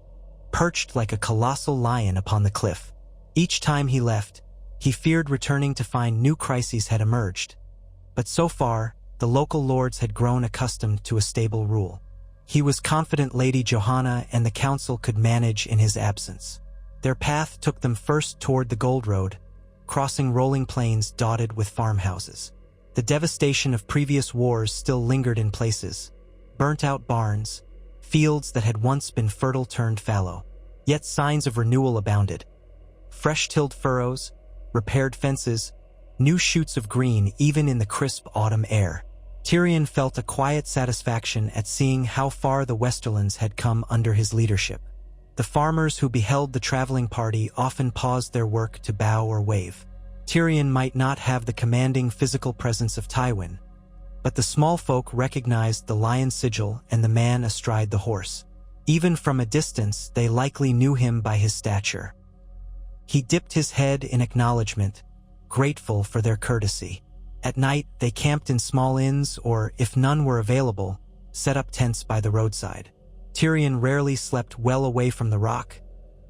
perched like a colossal lion upon the cliff. Each time he left, he feared returning to find new crises had emerged. But so far, the local lords had grown accustomed to a stable rule. He was confident Lady Johanna and the council could manage in his absence. Their path took them first toward the Gold Road, crossing rolling plains dotted with farmhouses. The devastation of previous wars still lingered in places. Burnt-out barns, fields that had once been fertile turned fallow. Yet signs of renewal abounded. Fresh-tilled furrows, repaired fences, new shoots of green even in the crisp autumn air. Tyrion felt a quiet satisfaction at seeing how far the Westerlands had come under his leadership. The farmers who beheld the traveling party often paused their work to bow or wave. Tyrion might not have the commanding physical presence of Tywin, but the small folk recognized the lion sigil and the man astride the horse. Even from a distance, they likely knew him by his stature. He dipped his head in acknowledgement, grateful for their courtesy. At night, they camped in small inns or, if none were available, set up tents by the roadside. Tyrion rarely slept well away from the rock,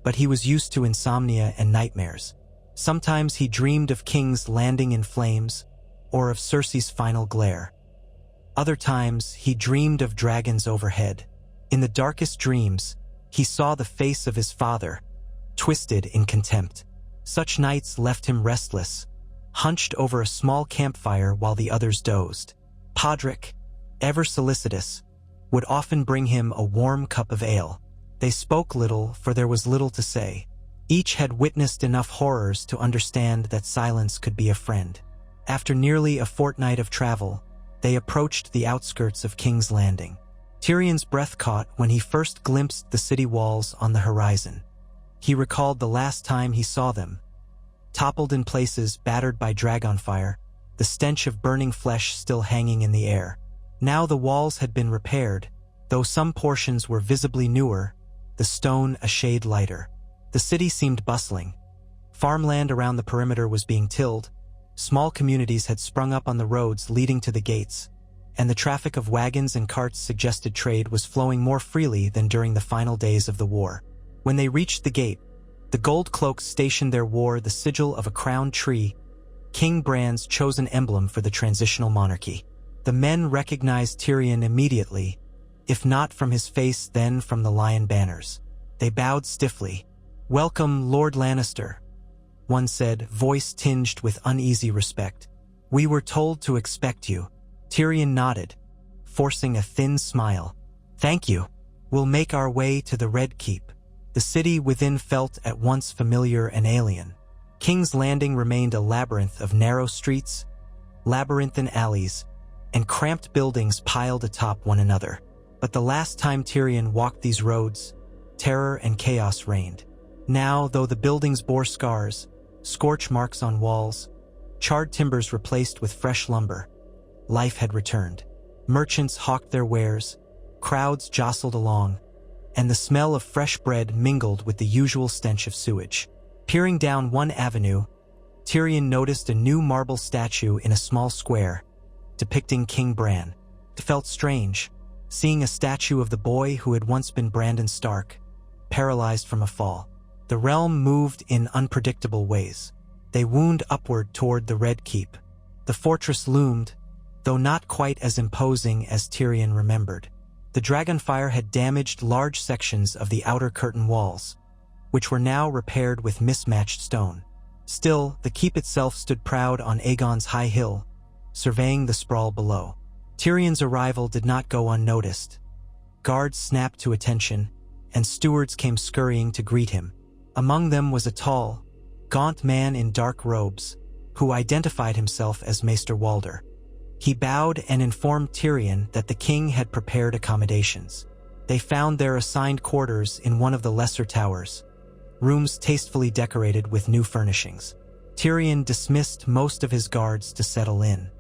but he was used to insomnia and nightmares. Sometimes he dreamed of King's Landing in flames, or of Cersei's final glare. Other times, he dreamed of dragons overhead. In the darkest dreams, he saw the face of his father, twisted in contempt. Such nights left him restless, hunched over a small campfire while the others dozed. Podrick, ever solicitous, would often bring him a warm cup of ale. They spoke little, for there was little to say. Each had witnessed enough horrors to understand that silence could be a friend. After nearly a fortnight of travel, they approached the outskirts of King's Landing. Tyrion's breath caught when he first glimpsed the city walls on the horizon. He recalled the last time he saw them. Toppled in places, battered by dragonfire, the stench of burning flesh still hanging in the air. Now the walls had been repaired, though some portions were visibly newer, the stone a shade lighter. The city seemed bustling. Farmland around the perimeter was being tilled, small communities had sprung up on the roads leading to the gates, and the traffic of wagons and carts suggested trade was flowing more freely than during the final days of the war. When they reached the gate, the gold cloaks stationed there wore the sigil of a crowned tree, King Bran's chosen emblem for the transitional monarchy. The men recognized Tyrion immediately, if not from his face then from the lion banners. They bowed stiffly. "Welcome, Lord Lannister," one said, voice tinged with uneasy respect. "We were told to expect you." Tyrion nodded, forcing a thin smile. "Thank you. We'll make our way to the Red Keep." The city within felt at once familiar and alien. King's Landing remained a labyrinth of narrow streets, labyrinthine alleys, and cramped buildings piled atop one another. But the last time Tyrion walked these roads, terror and chaos reigned. Now, though the buildings bore scars, scorch marks on walls, charred timbers replaced with fresh lumber, life had returned. Merchants hawked their wares, crowds jostled along, and the smell of fresh bread mingled with the usual stench of sewage. Peering down one avenue, Tyrion noticed a new marble statue in a small square, depicting King Bran. It felt strange, seeing a statue of the boy who had once been Brandon Stark, paralyzed from a fall. The realm moved in unpredictable ways. They wound upward toward the Red Keep. The fortress loomed, though not quite as imposing as Tyrion remembered. The dragonfire had damaged large sections of the outer curtain walls, which were now repaired with mismatched stone. Still, the keep itself stood proud on Aegon's high hill, surveying the sprawl below. Tyrion's arrival did not go unnoticed. Guards snapped to attention, and stewards came scurrying to greet him. Among them was a tall, gaunt man in dark robes, who identified himself as Maester Walder. He bowed and informed Tyrion that the king had prepared accommodations. They found their assigned quarters in one of the lesser towers, rooms tastefully decorated with new furnishings. Tyrion dismissed most of his guards to settle in.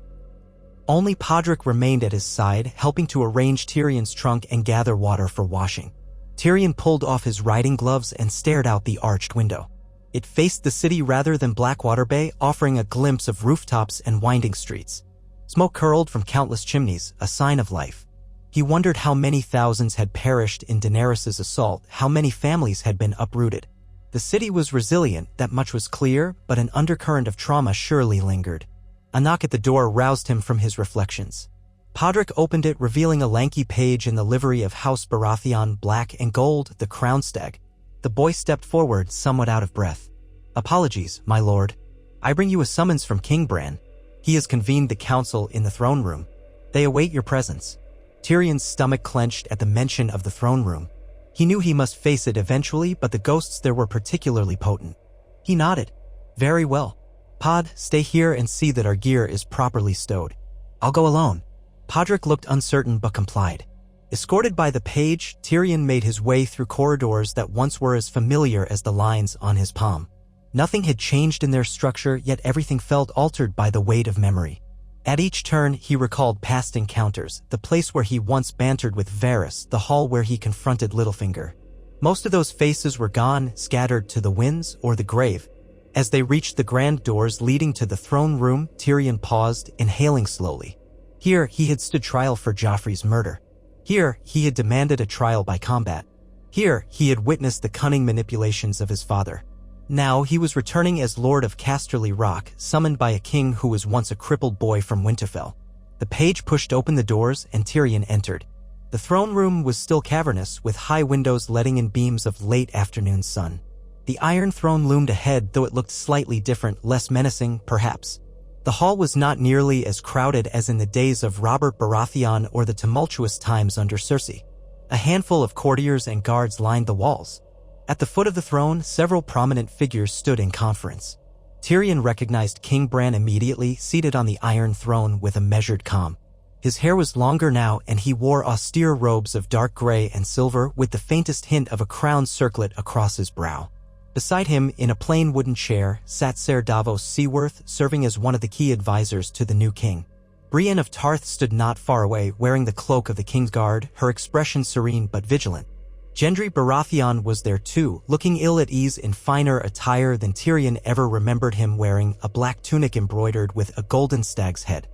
Only Podrick remained at his side, helping to arrange Tyrion's trunk and gather water for washing. Tyrion pulled off his riding gloves and stared out the arched window. It faced the city rather than Blackwater Bay, offering a glimpse of rooftops and winding streets. Smoke curled from countless chimneys, a sign of life. He wondered how many thousands had perished in Daenerys's assault, how many families had been uprooted. The city was resilient, that much was clear, but an undercurrent of trauma surely lingered. A knock at the door roused him from his reflections. Podrick opened it, revealing a lanky page in the livery of House Baratheon, black and gold, the crown stag. The boy stepped forward, somewhat out of breath. "Apologies, my lord. I bring you a summons from King Bran. He has convened the council in the throne room. They await your presence." Tyrion's stomach clenched at the mention of the throne room. He knew he must face it eventually, but the ghosts there were particularly potent. He nodded. "Very well. Pod, stay here and see that our gear is properly stowed. I'll go alone." Podrick looked uncertain but complied. Escorted by the page, Tyrion made his way through corridors that once were as familiar as the lines on his palm. Nothing had changed in their structure, yet everything felt altered by the weight of memory. At each turn, he recalled past encounters, the place where he once bantered with Varys, the hall where he confronted Littlefinger. Most of those faces were gone, scattered to the winds or the grave. As they reached the grand doors leading to the throne room, Tyrion paused, inhaling slowly. Here, he had stood trial for Joffrey's murder. Here, he had demanded a trial by combat. Here, he had witnessed the cunning manipulations of his father. Now, he was returning as Lord of Casterly Rock, summoned by a king who was once a crippled boy from Winterfell. The page pushed open the doors, and Tyrion entered. The throne room was still cavernous, with high windows letting in beams of late afternoon sun. The Iron Throne loomed ahead, though it looked slightly different, less menacing, perhaps. The hall was not nearly as crowded as in the days of Robert Baratheon or the tumultuous times under Cersei. A handful of courtiers and guards lined the walls. At the foot of the throne, several prominent figures stood in conference. Tyrion recognized King Bran immediately, seated on the Iron Throne with a measured calm. His hair was longer now, and he wore austere robes of dark gray and silver with the faintest hint of a crown circlet across his brow. Beside him, in a plain wooden chair, sat Ser Davos Seaworth, serving as one of the key advisors to the new king. Brienne of Tarth stood not far away, wearing the cloak of the King's Guard, her expression serene but vigilant. Gendry Baratheon was there too, looking ill at ease in finer attire than Tyrion ever remembered him wearing, a black tunic embroidered with a golden stag's head.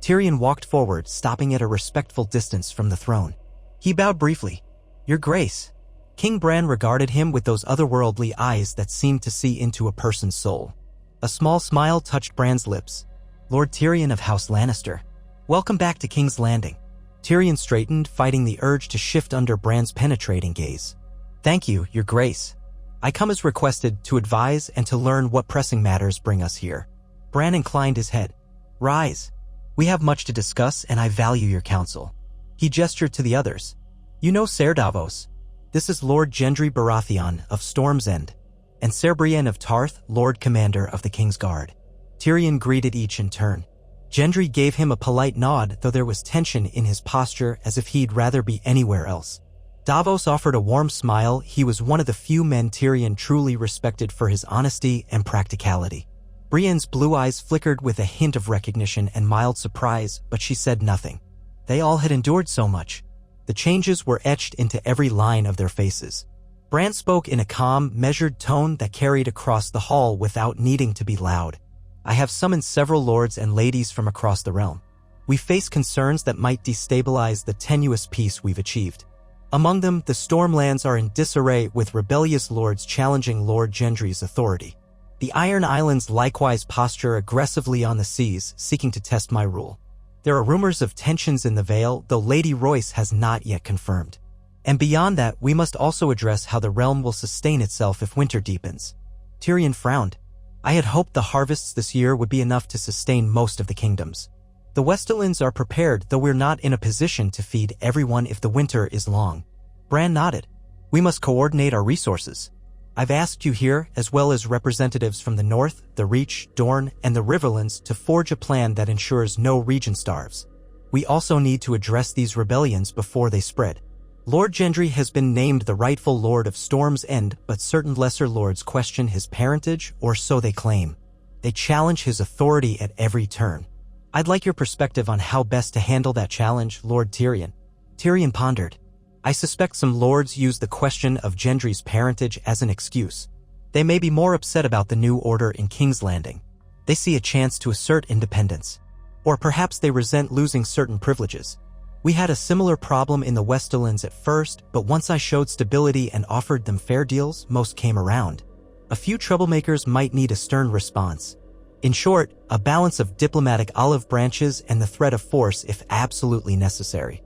Tyrion walked forward, stopping at a respectful distance from the throne. He bowed briefly. "Your Grace." King Bran regarded him with those otherworldly eyes that seemed to see into a person's soul. A small smile touched Bran's lips. "Lord Tyrion of House Lannister. Welcome back to King's Landing." Tyrion straightened, fighting the urge to shift under Bran's penetrating gaze. "Thank you, Your Grace. I come as requested to advise and to learn what pressing matters bring us here." Bran inclined his head. "Rise. We have much to discuss, and I value your counsel." He gestured to the others. "You know Ser Davos. This is Lord Gendry Baratheon of Storm's End, and Ser Brienne of Tarth, Lord Commander of the King's Guard." Tyrion greeted each in turn. Gendry gave him a polite nod, though there was tension in his posture as if he'd rather be anywhere else. Davos offered a warm smile. He was one of the few men Tyrion truly respected for his honesty and practicality. Brienne's blue eyes flickered with a hint of recognition and mild surprise, but she said nothing. They all had endured so much. The changes were etched into every line of their faces. Bran spoke in a calm, measured tone that carried across the hall without needing to be loud. "I have summoned several lords and ladies from across the realm. We face concerns that might destabilize the tenuous peace we've achieved. Among them, the Stormlands are in disarray, with rebellious lords challenging Lord Gendry's authority. The Iron Islands likewise posture aggressively on the seas, seeking to test my rule. There are rumors of tensions in the Vale, though Lady Royce has not yet confirmed. And beyond that, we must also address how the realm will sustain itself if winter deepens." Tyrion frowned. "I had hoped the harvests this year would be enough to sustain most of the kingdoms. The Westerlands are prepared, though we're not in a position to feed everyone if the winter is long." Bran nodded. "We must coordinate our resources. I've asked you here, as well as representatives from the North, the Reach, Dorne, and the Riverlands, to forge a plan that ensures no region starves. We also need to address these rebellions before they spread. Lord Gendry has been named the rightful Lord of Storm's End, but certain lesser lords question his parentage, or so they claim. They challenge his authority at every turn. I'd like your perspective on how best to handle that challenge, Lord Tyrion." Tyrion pondered. "I suspect some lords use the question of Gendry's parentage as an excuse. They may be more upset about the new order in King's Landing. They see a chance to assert independence. Or perhaps they resent losing certain privileges. We had a similar problem in the Westerlands at first, but once I showed stability and offered them fair deals, most came around. A few troublemakers might need a stern response. In short, a balance of diplomatic olive branches and the threat of force if absolutely necessary.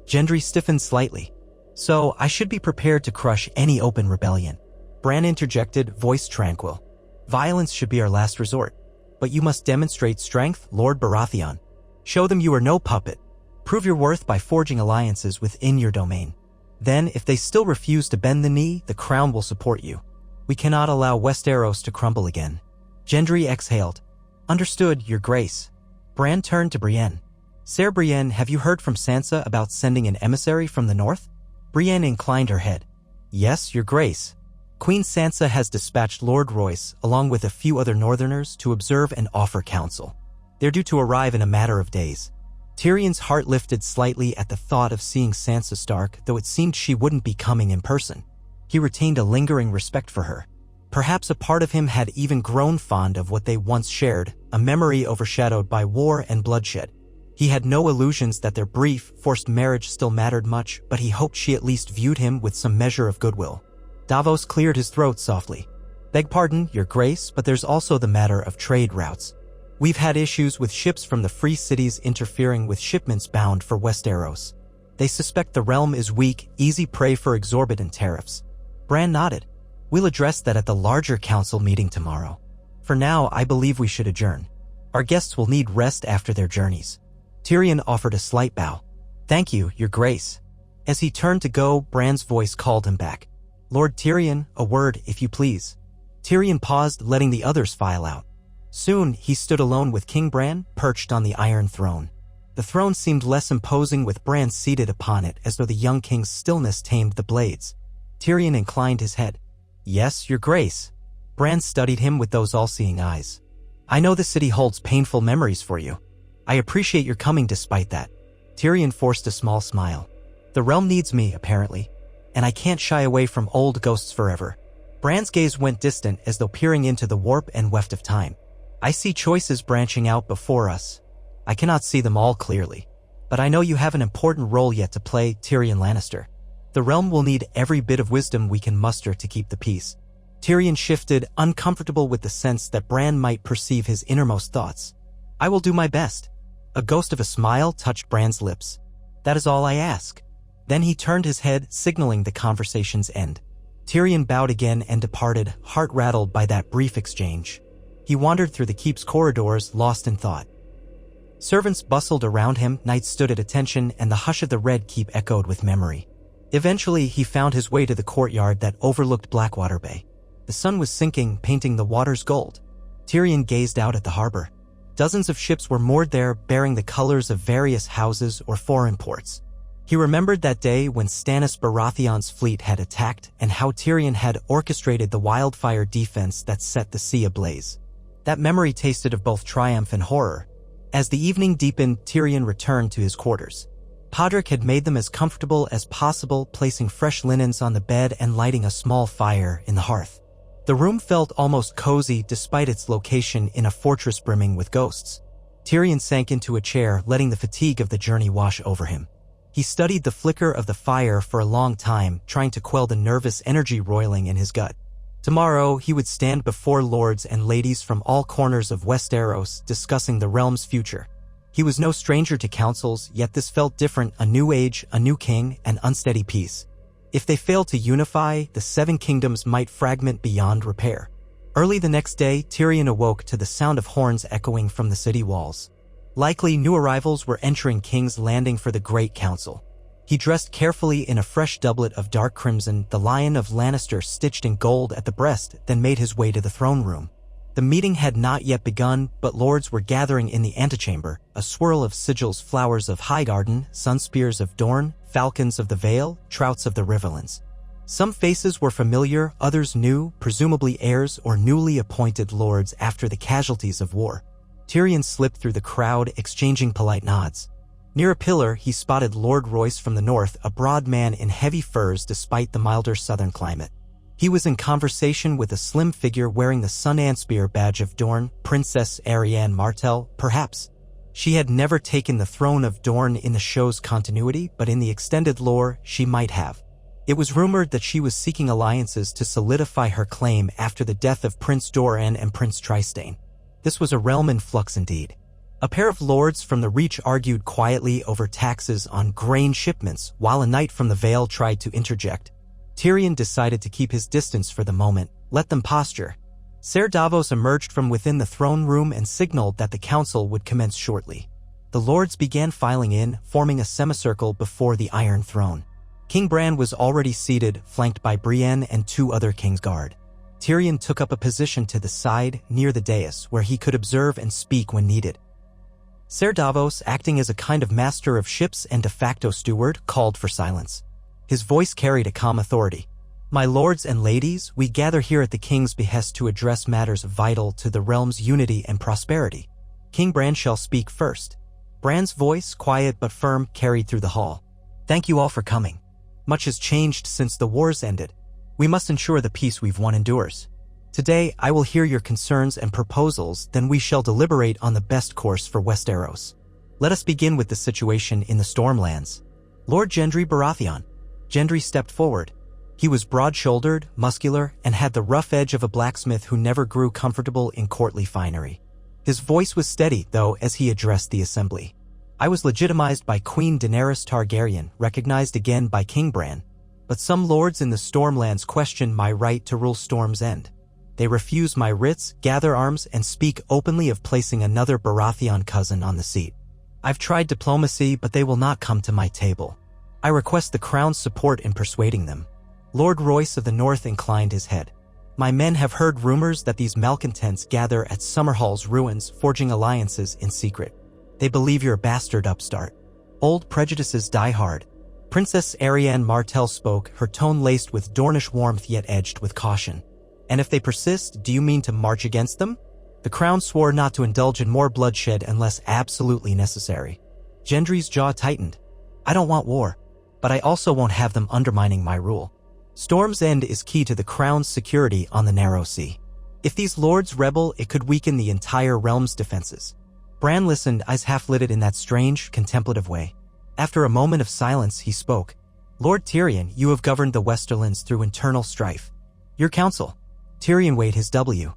Gendry stiffened slightly. So, I should be prepared to crush any open rebellion. Bran interjected, voice tranquil. Violence should be our last resort. But you must demonstrate strength, Lord Baratheon. Show them you are no puppet. Prove your worth by forging alliances within your domain. Then, if they still refuse to bend the knee, the crown will support you. We cannot allow Westeros to crumble again. Gendry exhaled. Understood, Your Grace. Bran turned to Brienne. Ser Brienne, have you heard from Sansa about sending an emissary from the north? Brienne inclined her head. Yes, Your Grace. Queen Sansa has dispatched Lord Royce, along with a few other northerners, to observe and offer counsel. They're due to arrive in a matter of days. Tyrion's heart lifted slightly at the thought of seeing Sansa Stark, though it seemed she wouldn't be coming in person. He retained a lingering respect for her. Perhaps a part of him had even grown fond of what they once shared, a memory overshadowed by war and bloodshed. He had no illusions that their brief, forced marriage still mattered much, but he hoped she at least viewed him with some measure of goodwill. Davos cleared his throat softly. Beg pardon, Your Grace, but there's also the matter of trade routes. We've had issues with ships from the Free Cities interfering with shipments bound for Westeros. They suspect the realm is weak, easy prey for exorbitant tariffs. Bran nodded. We'll address that at the larger council meeting tomorrow. For now, I believe we should adjourn. Our guests will need rest after their journeys. Tyrion offered a slight bow. Thank you, Your Grace. As he turned to go, Bran's voice called him back. Lord Tyrion, a word, if you please. Tyrion paused, letting the others file out. Soon, he stood alone with King Bran, perched on the Iron Throne. The throne seemed less imposing with Bran seated upon it, as though the young king's stillness tamed the blades. Tyrion inclined his head. Yes, Your Grace. Bran studied him with those all-seeing eyes. I know the city holds painful memories for you. I appreciate your coming despite that. Tyrion forced a small smile. The realm needs me, apparently, and I can't shy away from old ghosts forever. Bran's gaze went distant as though peering into the warp and weft of time. I see choices branching out before us. I cannot see them all clearly, but I know you have an important role yet to play, Tyrion Lannister. The realm will need every bit of wisdom we can muster to keep the peace. Tyrion shifted, uncomfortable with the sense that Bran might perceive his innermost thoughts. I will do my best. A ghost of a smile touched Bran's lips. That is all I ask. Then he turned his head, signaling the conversation's end. Tyrion bowed again and departed, heart-rattled by that brief exchange. He wandered through the keep's corridors, lost in thought. Servants bustled around him, knights stood at attention, and the hush of the Red Keep echoed with memory. Eventually, he found his way to the courtyard that overlooked Blackwater Bay. The sun was sinking, painting the waters gold. Tyrion gazed out at the harbor. Dozens of ships were moored there, bearing the colors of various houses or foreign ports. He remembered that day when Stannis Baratheon's fleet had attacked and how Tyrion had orchestrated the wildfire defense that set the sea ablaze. That memory tasted of both triumph and horror. As the evening deepened, Tyrion returned to his quarters. Podrick had made them as comfortable as possible, placing fresh linens on the bed and lighting a small fire in the hearth. The room felt almost cozy despite its location in a fortress brimming with ghosts. Tyrion sank into a chair, letting the fatigue of the journey wash over him. He studied the flicker of the fire for a long time, trying to quell the nervous energy roiling in his gut. Tomorrow, he would stand before lords and ladies from all corners of Westeros, discussing the realm's future. He was no stranger to councils, yet this felt different, a new age, a new king, an unsteady peace. If they failed to unify, the Seven Kingdoms might fragment beyond repair. Early the next day, Tyrion awoke to the sound of horns echoing from the city walls. Likely, new arrivals were entering King's Landing for the Great Council. He dressed carefully in a fresh doublet of dark crimson, the Lion of Lannister stitched in gold at the breast, then made his way to the throne room. The meeting had not yet begun, but lords were gathering in the antechamber, a swirl of sigils, flowers of Highgarden, sunspears of Dorne, falcons of the Vale, trouts of the Riverlands. Some faces were familiar, others new, presumably heirs or newly appointed lords after the casualties of war. Tyrion slipped through the crowd, exchanging polite nods. Near a pillar, he spotted Lord Royce from the north, a broad man in heavy furs despite the milder southern climate. He was in conversation with a slim figure wearing the Sun and Spear badge of Dorne, Princess Arianne Martell, perhaps. She had never taken the throne of Dorne in the show's continuity, but in the extended lore, she might have. It was rumored that she was seeking alliances to solidify her claim after the death of Prince Doran and Prince Trystane. This was a realm in flux indeed. A pair of lords from the Reach argued quietly over taxes on grain shipments, while a knight from the Vale tried to interject. Tyrion decided to keep his distance for the moment, let them posture. Ser Davos emerged from within the throne room and signaled that the council would commence shortly. The lords began filing in, forming a semicircle before the Iron Throne. King Bran was already seated, flanked by Brienne and 2 other Kingsguard. Tyrion took up a position to the side, near the dais, where he could observe and speak when needed. Ser Davos, acting as a kind of master of ships and de facto steward, called for silence. His voice carried a calm authority. "My lords and ladies, we gather here at the king's behest to address matters vital to the realm's unity and prosperity. King Bran shall speak first." Bran's voice, quiet but firm, carried through the hall. "Thank you all for coming. Much has changed since the wars ended. We must ensure the peace we've won endures. Today, I will hear your concerns and proposals, then we shall deliberate on the best course for Westeros. Let us begin with the situation in the Stormlands." Lord Gendry Baratheon. Gendry stepped forward. He was broad-shouldered, muscular, and had the rough edge of a blacksmith who never grew comfortable in courtly finery. His voice was steady, though, as he addressed the assembly. "I was legitimized by Queen Daenerys Targaryen, recognized again by King Bran. But some lords in the Stormlands question my right to rule Storm's End. They refuse my writs, gather arms, and speak openly of placing another Baratheon cousin on the seat. I've tried diplomacy, but they will not come to my table. I request the crown's support in persuading them." Lord Royce of the North inclined his head. "My men have heard rumors that these malcontents gather at Summerhall's ruins, forging alliances in secret. They believe you're a bastard upstart. Old prejudices die hard." Princess Arianne Martell spoke, her tone laced with Dornish warmth yet edged with caution. "And if they persist, do you mean to march against them?" The crown swore not to indulge in more bloodshed unless absolutely necessary. Gendry's jaw tightened. "I don't want war, but I also won't have them undermining my rule. Storm's End is key to the crown's security on the Narrow Sea. If these lords rebel, it could weaken the entire realm's defenses." Bran listened, eyes half-lidded in that strange, contemplative way. After a moment of silence, he spoke. "Lord Tyrion, you have governed the Westerlands through internal strife. Your counsel." Tyrion weighed his W.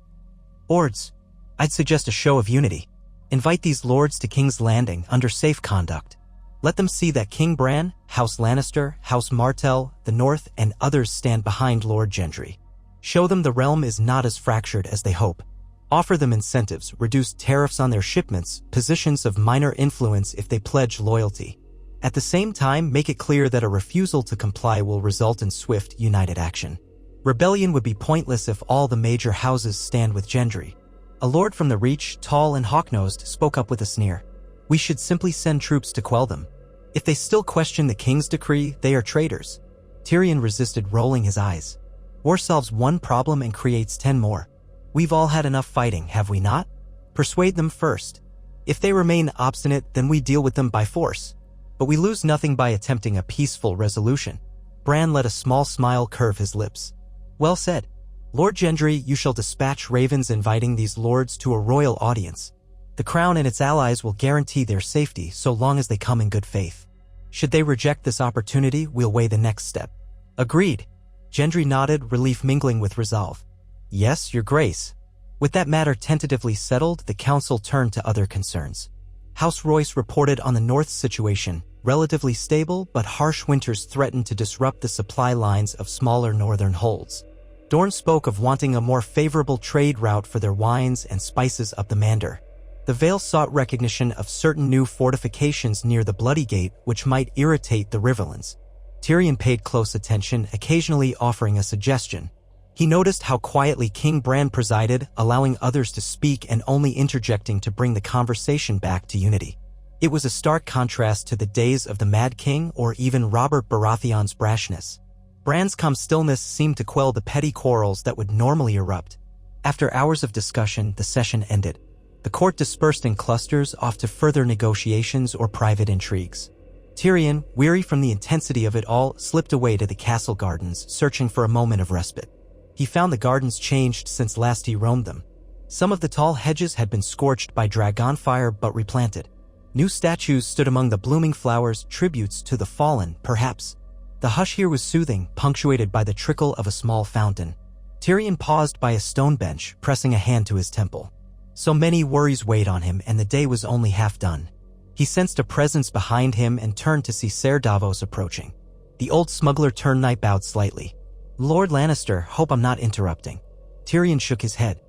"Lords, I'd suggest a show of unity. Invite these lords to King's Landing under safe conduct. Let them see that King Bran, House Lannister, House Martell, the North, and others stand behind Lord Gendry. Show them the realm is not as fractured as they hope. Offer them incentives, reduce tariffs on their shipments, positions of minor influence if they pledge loyalty. At the same time, make it clear that a refusal to comply will result in swift, united action. Rebellion would be pointless if all the major houses stand with Gendry." A lord from the Reach, tall and hawk-nosed, spoke up with a sneer. "We should simply send troops to quell them. If they still question the king's decree, they are traitors." Tyrion resisted, rolling his eyes. "War solves one problem and creates 10 more. We've all had enough fighting, have we not? Persuade them first. If they remain obstinate, then we deal with them by force. But we lose nothing by attempting a peaceful resolution." Bran let a small smile curve his lips. "Well said. Lord Gendry, you shall dispatch ravens inviting these lords to a royal audience. The crown and its allies will guarantee their safety so long as they come in good faith. Should they reject this opportunity, we'll weigh the next step." "Agreed." Gendry nodded, relief mingling with resolve. "Yes, your grace." With that matter tentatively settled, the council turned to other concerns. House Royce reported on the North's situation, relatively stable, but harsh winters threatened to disrupt the supply lines of smaller northern holds. Dorne spoke of wanting a more favorable trade route for their wines and spices up the Mander. The Vale sought recognition of certain new fortifications near the Bloody Gate, which might irritate the Riverlands. Tyrion paid close attention, occasionally offering a suggestion. He noticed how quietly King Bran presided, allowing others to speak and only interjecting to bring the conversation back to unity. It was a stark contrast to the days of the Mad King or even Robert Baratheon's brashness. Bran's calm stillness seemed to quell the petty quarrels that would normally erupt. After hours of discussion, the session ended. The court dispersed in clusters off to further negotiations or private intrigues. Tyrion, weary from the intensity of it all, slipped away to the castle gardens, searching for a moment of respite. He found the gardens changed since last he roamed them. Some of the tall hedges had been scorched by dragonfire but replanted. New statues stood among the blooming flowers, tributes to the fallen, perhaps. The hush here was soothing, punctuated by the trickle of a small fountain. Tyrion paused by a stone bench, pressing a hand to his temple. So many worries weighed on him, and the day was only half done. He sensed a presence behind him and turned to see Ser Davos approaching. The old smuggler turned and bowed slightly. "Lord Lannister, hope I'm not interrupting." Tyrion shook his head.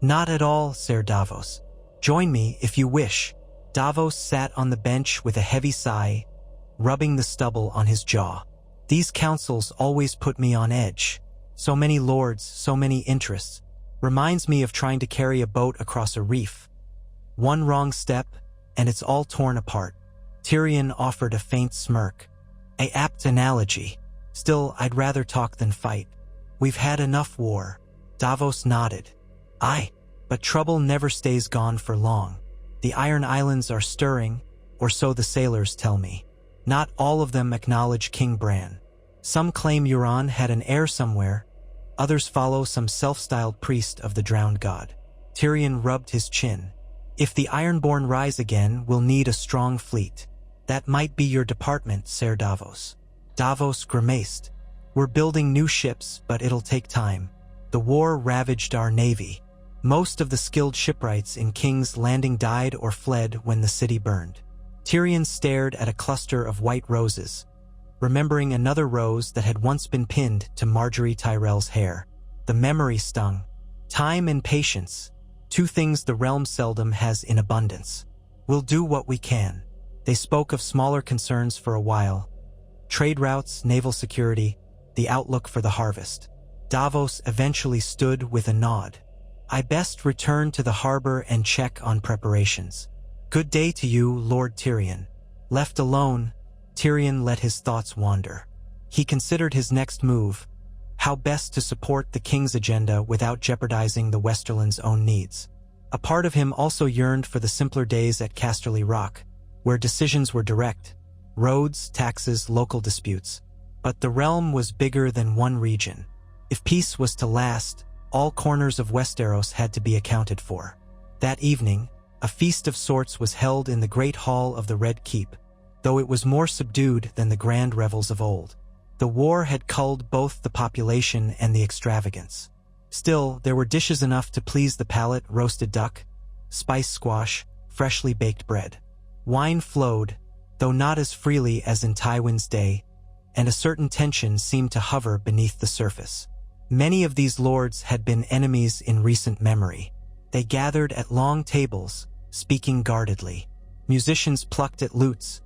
"Not at all, Ser Davos. Join me if you wish." Davos sat on the bench with a heavy sigh, rubbing the stubble on his jaw. "These councils always put me on edge. So many lords, so many interests. Reminds me of trying to carry a boat across a reef. One wrong step, and it's all torn apart." Tyrion offered a faint smirk. "A apt analogy. Still, I'd rather talk than fight. We've had enough war." Davos nodded. "Aye, but trouble never stays gone for long. The Iron Islands are stirring, or so the sailors tell me. Not all of them acknowledge King Bran. Some claim Euron had an heir somewhere. Others follow some self-styled priest of the drowned god." Tyrion rubbed his chin. "If the Ironborn rise again, we'll need a strong fleet. That might be your department, Ser Davos." Davos grimaced. "We're building new ships, but it'll take time. The war ravaged our navy. Most of the skilled shipwrights in King's Landing died or fled when the city burned." Tyrion stared at a cluster of white roses, remembering another rose that had once been pinned to Marjorie Tyrell's hair. The memory stung. Time and patience, two things the realm seldom has in abundance. "We'll do what we can." They spoke of smaller concerns for a while. Trade routes, naval security, the outlook for the harvest. Davos eventually stood with a nod. "I best return to the harbor and check on preparations." "Good day to you, Lord Tyrion." Left alone, Tyrion let his thoughts wander. He considered his next move, how best to support the king's agenda without jeopardizing the Westerland's own needs. A part of him also yearned for the simpler days at Casterly Rock, where decisions were direct, roads, taxes, local disputes. But the realm was bigger than one region. If peace was to last, all corners of Westeros had to be accounted for. That evening, a feast of sorts was held in the great hall of the Red Keep, though it was more subdued than the grand revels of old. The war had culled both the population and the extravagance. Still, there were dishes enough to please the palate: roasted duck, spiced squash, freshly baked bread. Wine flowed, though not as freely as in Tywin's day, and a certain tension seemed to hover beneath the surface. Many of these lords had been enemies in recent memory. They gathered at long tables, speaking guardedly. Musicians plucked at lutes,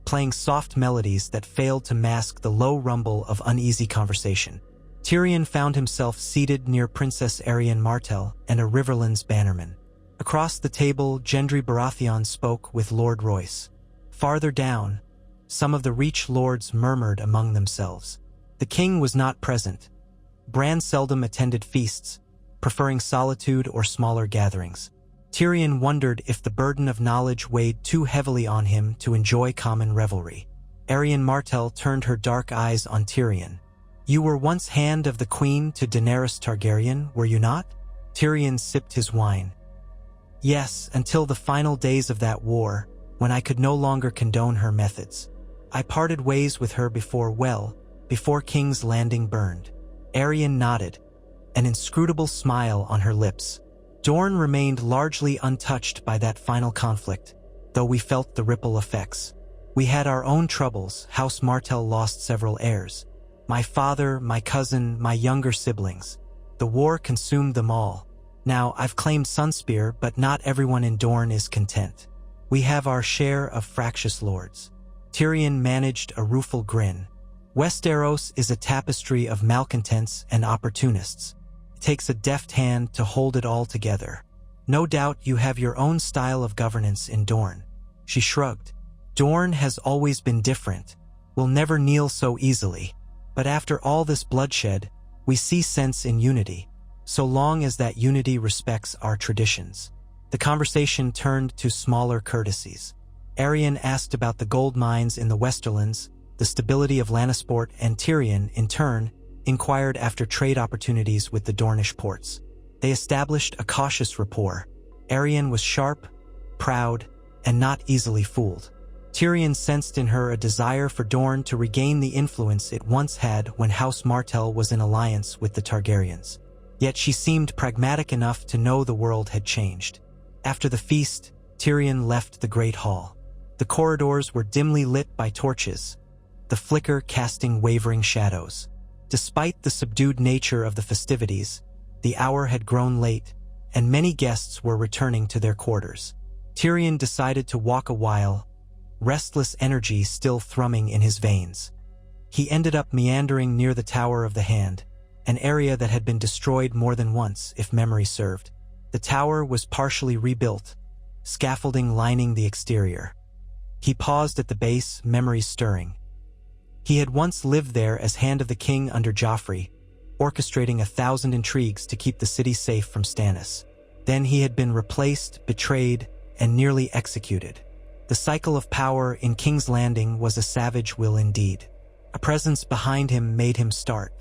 playing soft melodies that failed to mask the low rumble of uneasy conversation. Tyrion found himself seated near Princess Arianne Martell and a Riverlands bannerman. Across the table, Gendry Baratheon spoke with Lord Royce. Farther down, some of the Reach lords murmured among themselves. The king was not present. Bran seldom attended feasts, preferring solitude or smaller gatherings. Tyrion wondered if the burden of knowledge weighed too heavily on him to enjoy common revelry. Arianne Martell turned her dark eyes on Tyrion. "You were once hand of the queen to Daenerys Targaryen, were you not?" Tyrion sipped his wine. "Yes, until the final days of that war, when I could no longer condone her methods. I parted ways with her before King's Landing burned." Arianne nodded, an inscrutable smile on her lips. "Dorne remained largely untouched by that final conflict, though we felt the ripple effects. We had our own troubles. House Martell lost several heirs. My father, my cousin, my younger siblings. The war consumed them all. Now, I've claimed Sunspear, but not everyone in Dorne is content. We have our share of fractious lords." Tyrion managed a rueful grin. "Westeros is a tapestry of malcontents and opportunists. It takes a deft hand to hold it all together. No doubt you have your own style of governance in Dorne." She shrugged. "Dorne has always been different. We'll never kneel so easily. But after all this bloodshed, we see sense in unity, so long as that unity respects our traditions." The conversation turned to smaller courtesies. Arianne asked about the gold mines in the Westerlands, the stability of Lannisport, and Tyrion, in turn, inquired after trade opportunities with the Dornish ports. They established a cautious rapport. Arianne was sharp, proud, and not easily fooled. Tyrion sensed in her a desire for Dorne to regain the influence it once had when House Martell was in alliance with the Targaryens. Yet she seemed pragmatic enough to know the world had changed. After the feast, Tyrion left the Great Hall. The corridors were dimly lit by torches, the flicker casting wavering shadows. Despite the subdued nature of the festivities, the hour had grown late, and many guests were returning to their quarters. Tyrion decided to walk a while, restless energy still thrumming in his veins. He ended up meandering near the Tower of the Hand, an area that had been destroyed more than once, if memory served. The tower was partially rebuilt, scaffolding lining the exterior. He paused at the base, memories stirring. He had once lived there as Hand of the King under Joffrey, orchestrating 1,000 intrigues to keep the city safe from Stannis. Then he had been replaced, betrayed, and nearly executed. The cycle of power in King's Landing was a savage will indeed. A presence behind him made him start.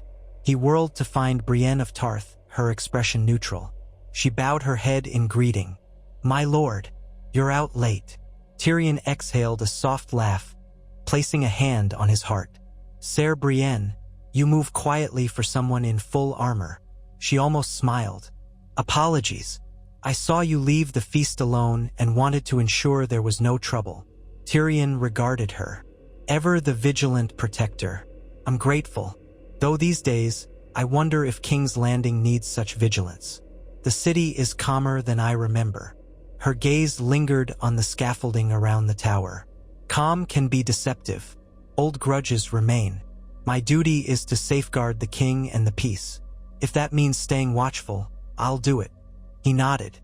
He whirled to find Brienne of Tarth, her expression neutral. She bowed her head in greeting. "My lord, you're out late." Tyrion exhaled a soft laugh, placing a hand on his heart. "Sir Brienne, you move quietly for someone in full armor." She almost smiled. "Apologies. I saw you leave the feast alone and wanted to ensure there was no trouble." Tyrion regarded her. "Ever the vigilant protector. I'm grateful. Though these days, I wonder if King's Landing needs such vigilance. The city is calmer than I remember." Her gaze lingered on the scaffolding around the tower. "Calm can be deceptive. Old grudges remain. My duty is to safeguard the king and the peace. If that means staying watchful, I'll do it." He nodded.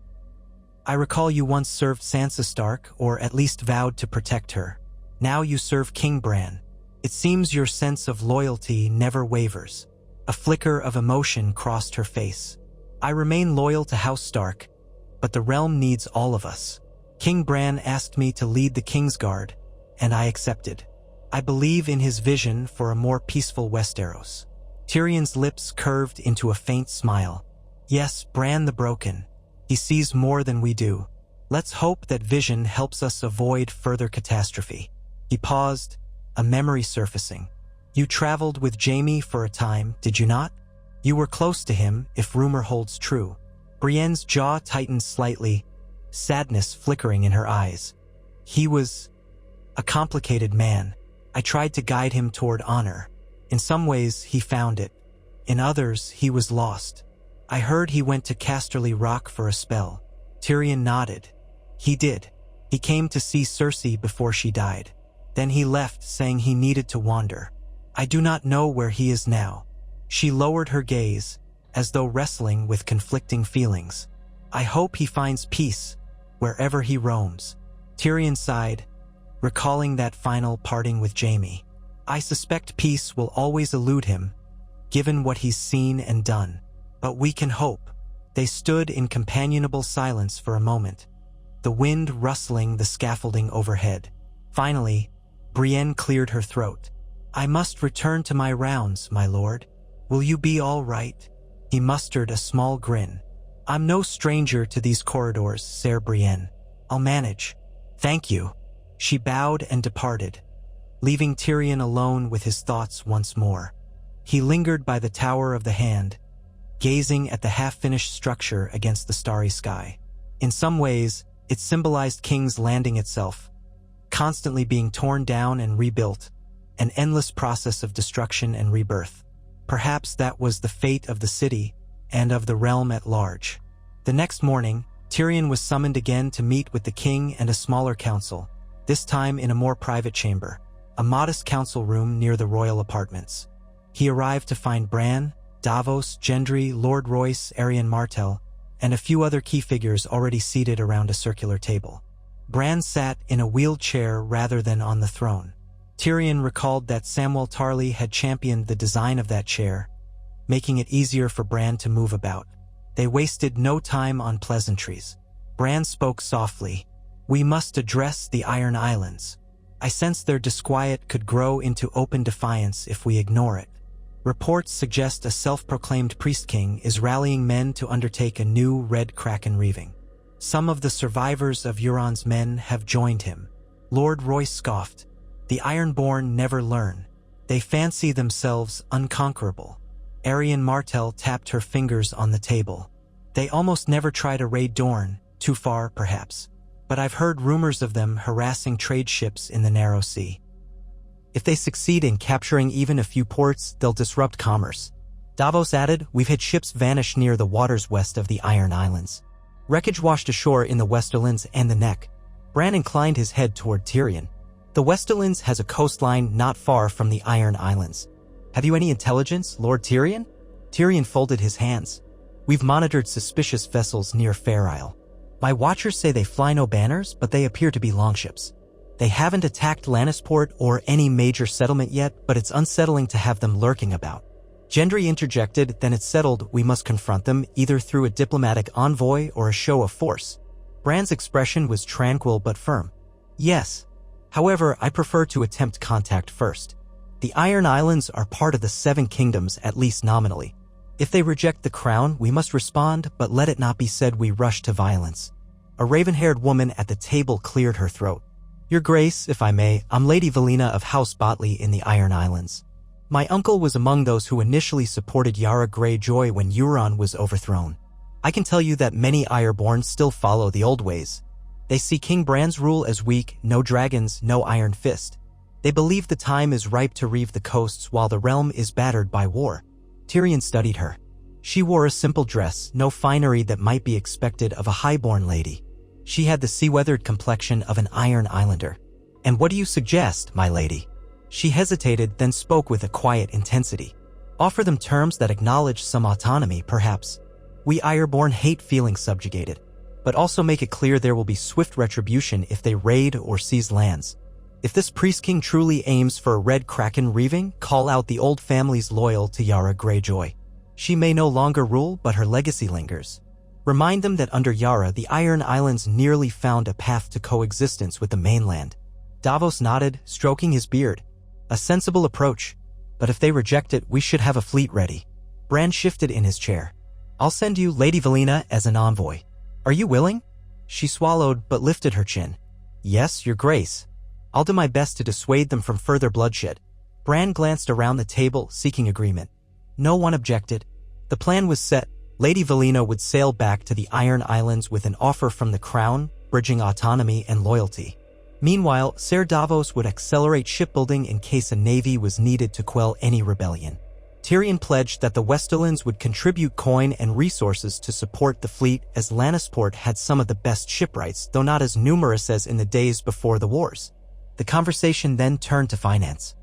"I recall you once served Sansa Stark, or at least vowed to protect her. Now you serve King Bran. It seems your sense of loyalty never wavers." A flicker of emotion crossed her face. "I remain loyal to House Stark, but the realm needs all of us. King Bran asked me to lead the Kingsguard, and I accepted. I believe in his vision for a more peaceful Westeros." Tyrion's lips curved into a faint smile. "Yes, Bran the Broken. He sees more than we do. Let's hope that vision helps us avoid further catastrophe." He paused, a memory surfacing. "You traveled with Jaime for a time, did you not? You were close to him, if rumor holds true." Brienne's jaw tightened slightly, sadness flickering in her eyes. "He was a complicated man. I tried to guide him toward honor. In some ways, he found it. In others, he was lost. I heard he went to Casterly Rock for a spell." Tyrion nodded. "He did. He came to see Cersei before she died. Then he left, saying he needed to wander. I do not know where he is now." She lowered her gaze, as though wrestling with conflicting feelings. "I hope he finds peace, wherever he roams." Tyrion sighed, recalling that final parting with Jaime. "I suspect peace will always elude him, given what he's seen and done. But we can hope." They stood in companionable silence for a moment, the wind rustling the scaffolding overhead. Finally, Brienne cleared her throat. "I must return to my rounds, my lord. Will you be all right?" He mustered a small grin. "I'm no stranger to these corridors, Sir Brienne. I'll manage." "Thank you." She bowed and departed, leaving Tyrion alone with his thoughts once more. He lingered by the Tower of the Hand, gazing at the half-finished structure against the starry sky. In some ways, it symbolized King's Landing itself, constantly being torn down and rebuilt, an endless process of destruction and rebirth. Perhaps that was the fate of the city and of the realm at large. The next morning, Tyrion was summoned again to meet with the king and a smaller council, this time in a more private chamber, a modest council room near the royal apartments. He arrived to find Bran, Davos, Gendry, Lord Royce, Arion Martell, and a few other key figures already seated around a circular table. Bran sat in a wheeled chair rather than on the throne. Tyrion recalled that Samwell Tarly had championed the design of that chair, making it easier for Bran to move about. They wasted no time on pleasantries. Bran spoke softly. "We must address the Iron Islands. I sense their disquiet could grow into open defiance if we ignore it. Reports suggest a self-proclaimed priest king is rallying men to undertake a new Red Kraken reaving. Some of the survivors of Euron's men have joined him. Lord Royce scoffed. The Ironborn never learn. They fancy themselves unconquerable. Arianne Martell tapped her fingers on the table. They almost never try to raid Dorne, too far perhaps. But I've heard rumors of them harassing trade ships in the Narrow Sea. If they succeed in capturing even a few ports, they'll disrupt commerce. Davos added, we've had ships vanish near the waters west of the Iron Islands. Wreckage washed ashore in the Westerlands and the Neck. Bran inclined his head toward Tyrion. The Westerlands has a coastline not far from the Iron Islands. Have you any intelligence, Lord Tyrion? Tyrion folded his hands. We've monitored suspicious vessels near Fair Isle. My watchers say they fly no banners, but they appear to be longships. They haven't attacked Lannisport or any major settlement yet, but it's unsettling to have them lurking about. Gendry interjected, then it's settled, we must confront them either through a diplomatic envoy or a show of force. Bran's expression was tranquil but firm. Yes. However, I prefer to attempt contact first. The Iron Islands are part of the Seven Kingdoms, at least nominally. If they reject the crown, we must respond, but let it not be said we rush to violence. A raven-haired woman at the table cleared her throat. Your Grace, if I may, I'm Lady Valina of House Botley in the Iron Islands. My uncle was among those who initially supported Yara Greyjoy when Euron was overthrown. I can tell you that many Ironborn still follow the old ways. They see King Bran's rule as weak, no dragons, no iron fist. They believe the time is ripe to reave the coasts while the realm is battered by war. Tyrion studied her. She wore a simple dress, no finery that might be expected of a highborn lady. She had the sea-weathered complexion of an Iron Islander. And what do you suggest, my lady? She hesitated, then spoke with a quiet intensity. Offer them terms that acknowledge some autonomy, perhaps. We Ironborn hate feeling subjugated, but also make it clear there will be swift retribution if they raid or seize lands. If this priest-king truly aims for a red kraken reaving, call out the old families loyal to Yara Greyjoy. She may no longer rule, but her legacy lingers. Remind them that under Yara, the Iron Islands nearly found a path to coexistence with the mainland. Davos nodded, stroking his beard. A sensible approach. But if they reject it, we should have a fleet ready. Bran shifted in his chair. I'll send you Lady Valina as an envoy. Are you willing? She swallowed, but lifted her chin. Yes, Your Grace. I'll do my best to dissuade them from further bloodshed. Bran glanced around the table, seeking agreement. No one objected. The plan was set. Lady Valina would sail back to the Iron Islands with an offer from the crown, bridging autonomy and loyalty. Meanwhile, Ser Davos would accelerate shipbuilding in case a navy was needed to quell any rebellion. Tyrion pledged that the Westerlands would contribute coin and resources to support the fleet, as Lannisport had some of the best shipwrights, though not as numerous as in the days before the wars. The conversation then turned to finance.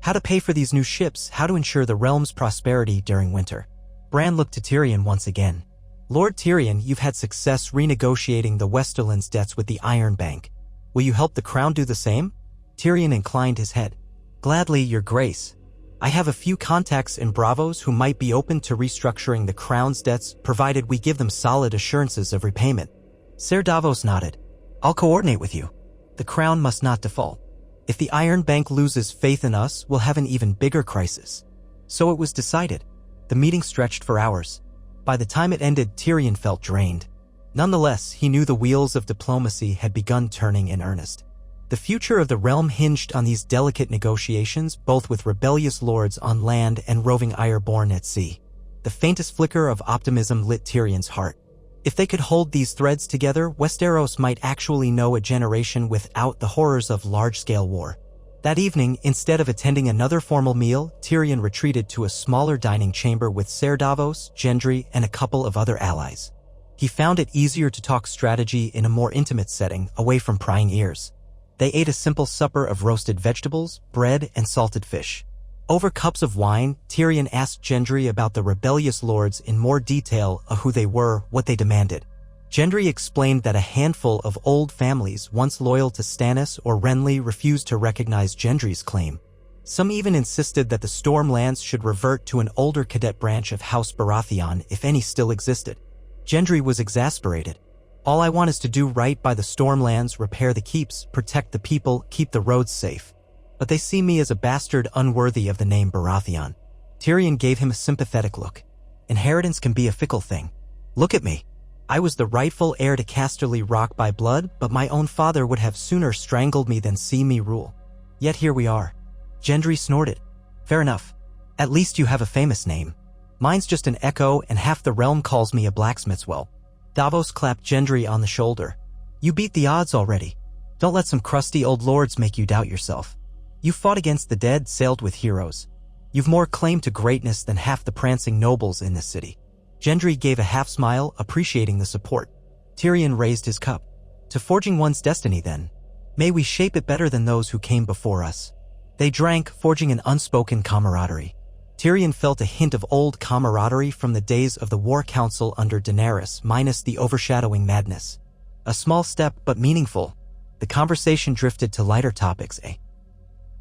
How to pay for these new ships, how to ensure the realm's prosperity during winter. Bran looked to Tyrion once again. Lord Tyrion, you've had success renegotiating the Westerlands' debts with the Iron Bank. Will you help the crown do the same? Tyrion inclined his head. Gladly, Your Grace. I have a few contacts in Bravos who might be open to restructuring the crown's debts, provided we give them solid assurances of repayment. Ser Davos nodded. I'll coordinate with you. The crown must not default. If the Iron Bank loses faith in us, we'll have an even bigger crisis. So it was decided. The meeting stretched for hours. By the time it ended, Tyrion felt drained. Nonetheless, he knew the wheels of diplomacy had begun turning in earnest. The future of the realm hinged on these delicate negotiations, both with rebellious lords on land and roving Ironborn at sea. The faintest flicker of optimism lit Tyrion's heart. If they could hold these threads together, Westeros might actually know a generation without the horrors of large-scale war. That evening, instead of attending another formal meal, Tyrion retreated to a smaller dining chamber with Ser Davos, Gendry, and a couple of other allies. He found it easier to talk strategy in a more intimate setting, away from prying ears. They ate a simple supper of roasted vegetables, bread, and salted fish. Over cups of wine, Tyrion asked Gendry about the rebellious lords in more detail of who they were, what they demanded. Gendry explained that a handful of old families once loyal to Stannis or Renly refused to recognize Gendry's claim. Some even insisted that the Stormlands should revert to an older cadet branch of House Baratheon, if any still existed. Gendry was exasperated. All I want is to do right by the Stormlands, repair the keeps, protect the people, keep the roads safe. But they see me as a bastard unworthy of the name Baratheon. Tyrion gave him a sympathetic look. Inheritance can be a fickle thing. Look at me. I was the rightful heir to Casterly Rock by blood, but my own father would have sooner strangled me than see me rule. Yet here we are." Gendry snorted. "Fair enough. At least you have a famous name. Mine's just an echo, and half the realm calls me a blacksmith's whelp." Davos clapped Gendry on the shoulder. "You beat the odds already. Don't let some crusty old lords make you doubt yourself. You fought against the dead, sailed with heroes. You've more claim to greatness than half the prancing nobles in this city." Gendry gave a half-smile, appreciating the support. Tyrion raised his cup. "To forging one's destiny, then. May we shape it better than those who came before us." They drank, forging an unspoken camaraderie. Tyrion felt a hint of old camaraderie from the days of the War Council under Daenerys, minus the overshadowing madness. A small step, but meaningful. The conversation drifted to lighter topics,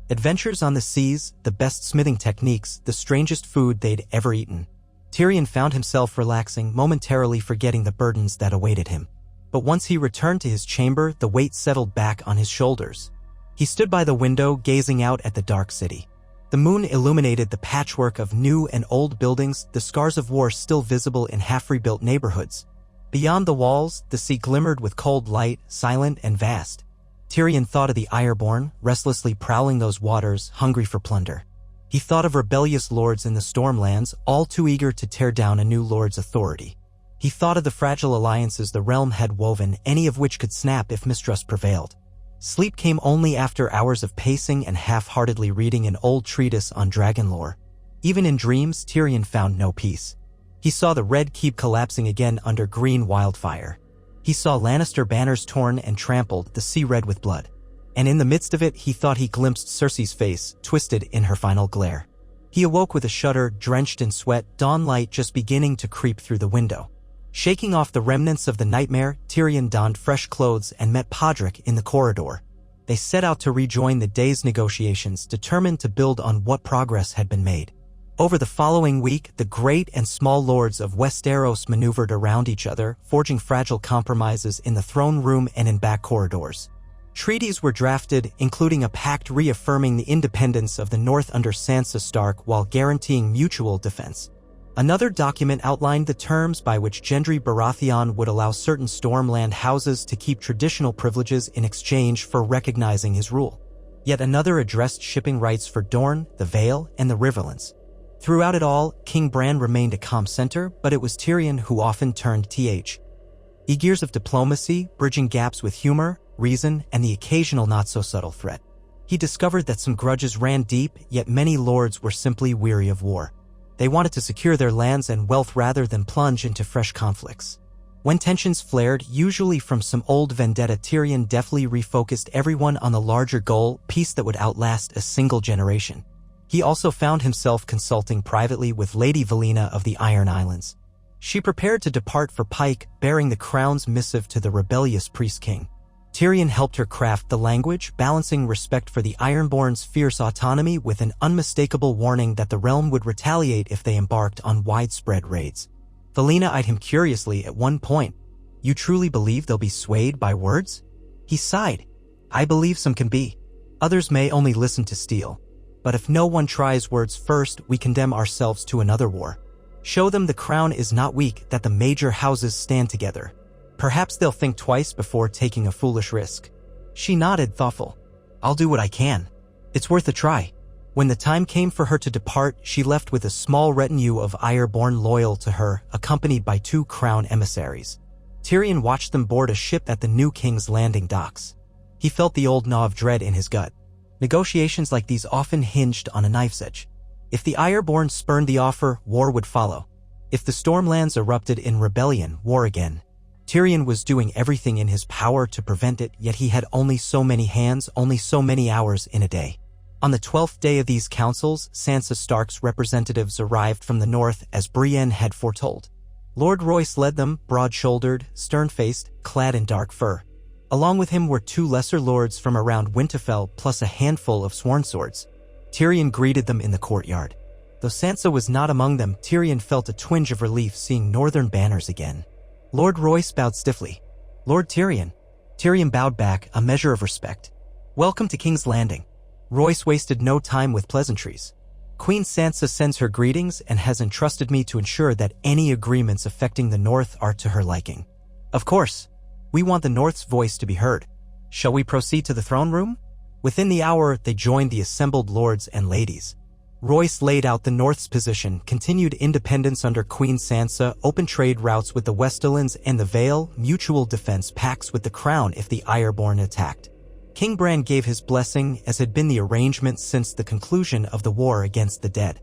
adventures on the seas, the best smithing techniques, the strangest food they'd ever eaten. Tyrion found himself relaxing, momentarily forgetting the burdens that awaited him. But once he returned to his chamber, the weight settled back on his shoulders. He stood by the window, gazing out at the dark city. The moon illuminated the patchwork of new and old buildings, the scars of war still visible in half-rebuilt neighborhoods. Beyond the walls, the sea glimmered with cold light, silent and vast. Tyrion thought of the Ironborn, restlessly prowling those waters, hungry for plunder. He thought of rebellious lords in the Stormlands, all too eager to tear down a new lord's authority. He thought of the fragile alliances the realm had woven, any of which could snap if mistrust prevailed. Sleep came only after hours of pacing and half-heartedly reading an old treatise on dragon lore. Even in dreams, Tyrion found no peace. He saw the Red Keep collapsing again under green wildfire. He saw Lannister banners torn and trampled, the sea red with blood. And in the midst of it, he thought he glimpsed Cersei's face, twisted in her final glare. He awoke with a shudder, drenched in sweat, dawn light just beginning to creep through the window. Shaking off the remnants of the nightmare, Tyrion donned fresh clothes and met Podrick in the corridor. They set out to rejoin the day's negotiations, determined to build on what progress had been made. Over the following week, the great and small lords of Westeros maneuvered around each other, forging fragile compromises in the throne room and in back corridors. Treaties were drafted, including a pact reaffirming the independence of the North under Sansa Stark while guaranteeing mutual defense. Another document outlined the terms by which Gendry Baratheon would allow certain Stormland houses to keep traditional privileges in exchange for recognizing his rule. Yet another addressed shipping rights for Dorne, the Vale, and the Riverlands. Throughout it all, King Bran remained a calm center, but it was Tyrion who often turned gears of diplomacy, bridging gaps with humor, reason, and the occasional not-so-subtle threat. He discovered that some grudges ran deep, yet many lords were simply weary of war. They wanted to secure their lands and wealth rather than plunge into fresh conflicts. When tensions flared, usually from some old vendetta, Tyrion deftly refocused everyone on the larger goal, peace that would outlast a single generation. He also found himself consulting privately with Lady Valina of the Iron Islands. She prepared to depart for Pike, bearing the crown's missive to the rebellious priest-king. Tyrion helped her craft the language, balancing respect for the Ironborn's fierce autonomy with an unmistakable warning that the realm would retaliate if they embarked on widespread raids. Valina eyed him curiously at one point. "You truly believe they'll be swayed by words?" He sighed. "I believe some can be. Others may only listen to steel. But if no one tries words first, we condemn ourselves to another war. Show them the crown is not weak, that the major houses stand together. Perhaps they'll think twice before taking a foolish risk." She nodded, thoughtful. "I'll do what I can. It's worth a try." When the time came for her to depart, she left with a small retinue of Ironborn loyal to her, accompanied by 2 crown emissaries. Tyrion watched them board a ship at the new King's Landing docks. He felt the old gnaw of dread in his gut. Negotiations like these often hinged on a knife's edge. If the Ironborn spurned the offer, war would follow. If the Stormlands erupted in rebellion, war again. Tyrion was doing everything in his power to prevent it, yet he had only so many hands, only so many hours in a day. On the 12th day of these councils, Sansa Stark's representatives arrived from the north as Brienne had foretold. Lord Royce led them, broad-shouldered, stern-faced, clad in dark fur. Along with him were 2 lesser lords from around Winterfell plus a handful of sworn swords. Tyrion greeted them in the courtyard. Though Sansa was not among them, Tyrion felt a twinge of relief seeing northern banners again. Lord Royce bowed stiffly. "Lord Tyrion." Tyrion bowed back, a measure of respect. "Welcome to King's Landing." Royce wasted no time with pleasantries. "Queen Sansa sends her greetings and has entrusted me to ensure that any agreements affecting the North are to her liking." Of course, we want the North's voice to be heard. Shall we proceed to the throne room? Within the hour, they joined the assembled lords and ladies. Royce laid out the North's position, continued independence under Queen Sansa, open trade routes with the Westerlands and the Vale, mutual defense pacts with the Crown if the Ironborn attacked. King Bran gave his blessing, as had been the arrangement since the conclusion of the war against the dead.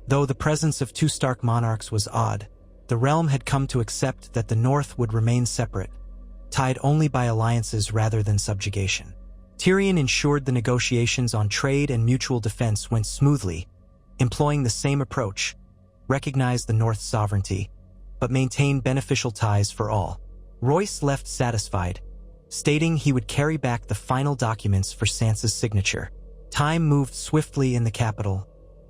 Though the presence of two Stark monarchs was odd, the realm had come to accept that the North would remain separate, tied only by alliances rather than subjugation. Tyrion ensured the negotiations on trade and mutual defense went smoothly, employing the same approach, recognized the North's sovereignty, but maintained beneficial ties for all. Royce left satisfied, stating he would carry back the final documents for Sansa's signature. Time moved swiftly in the capital,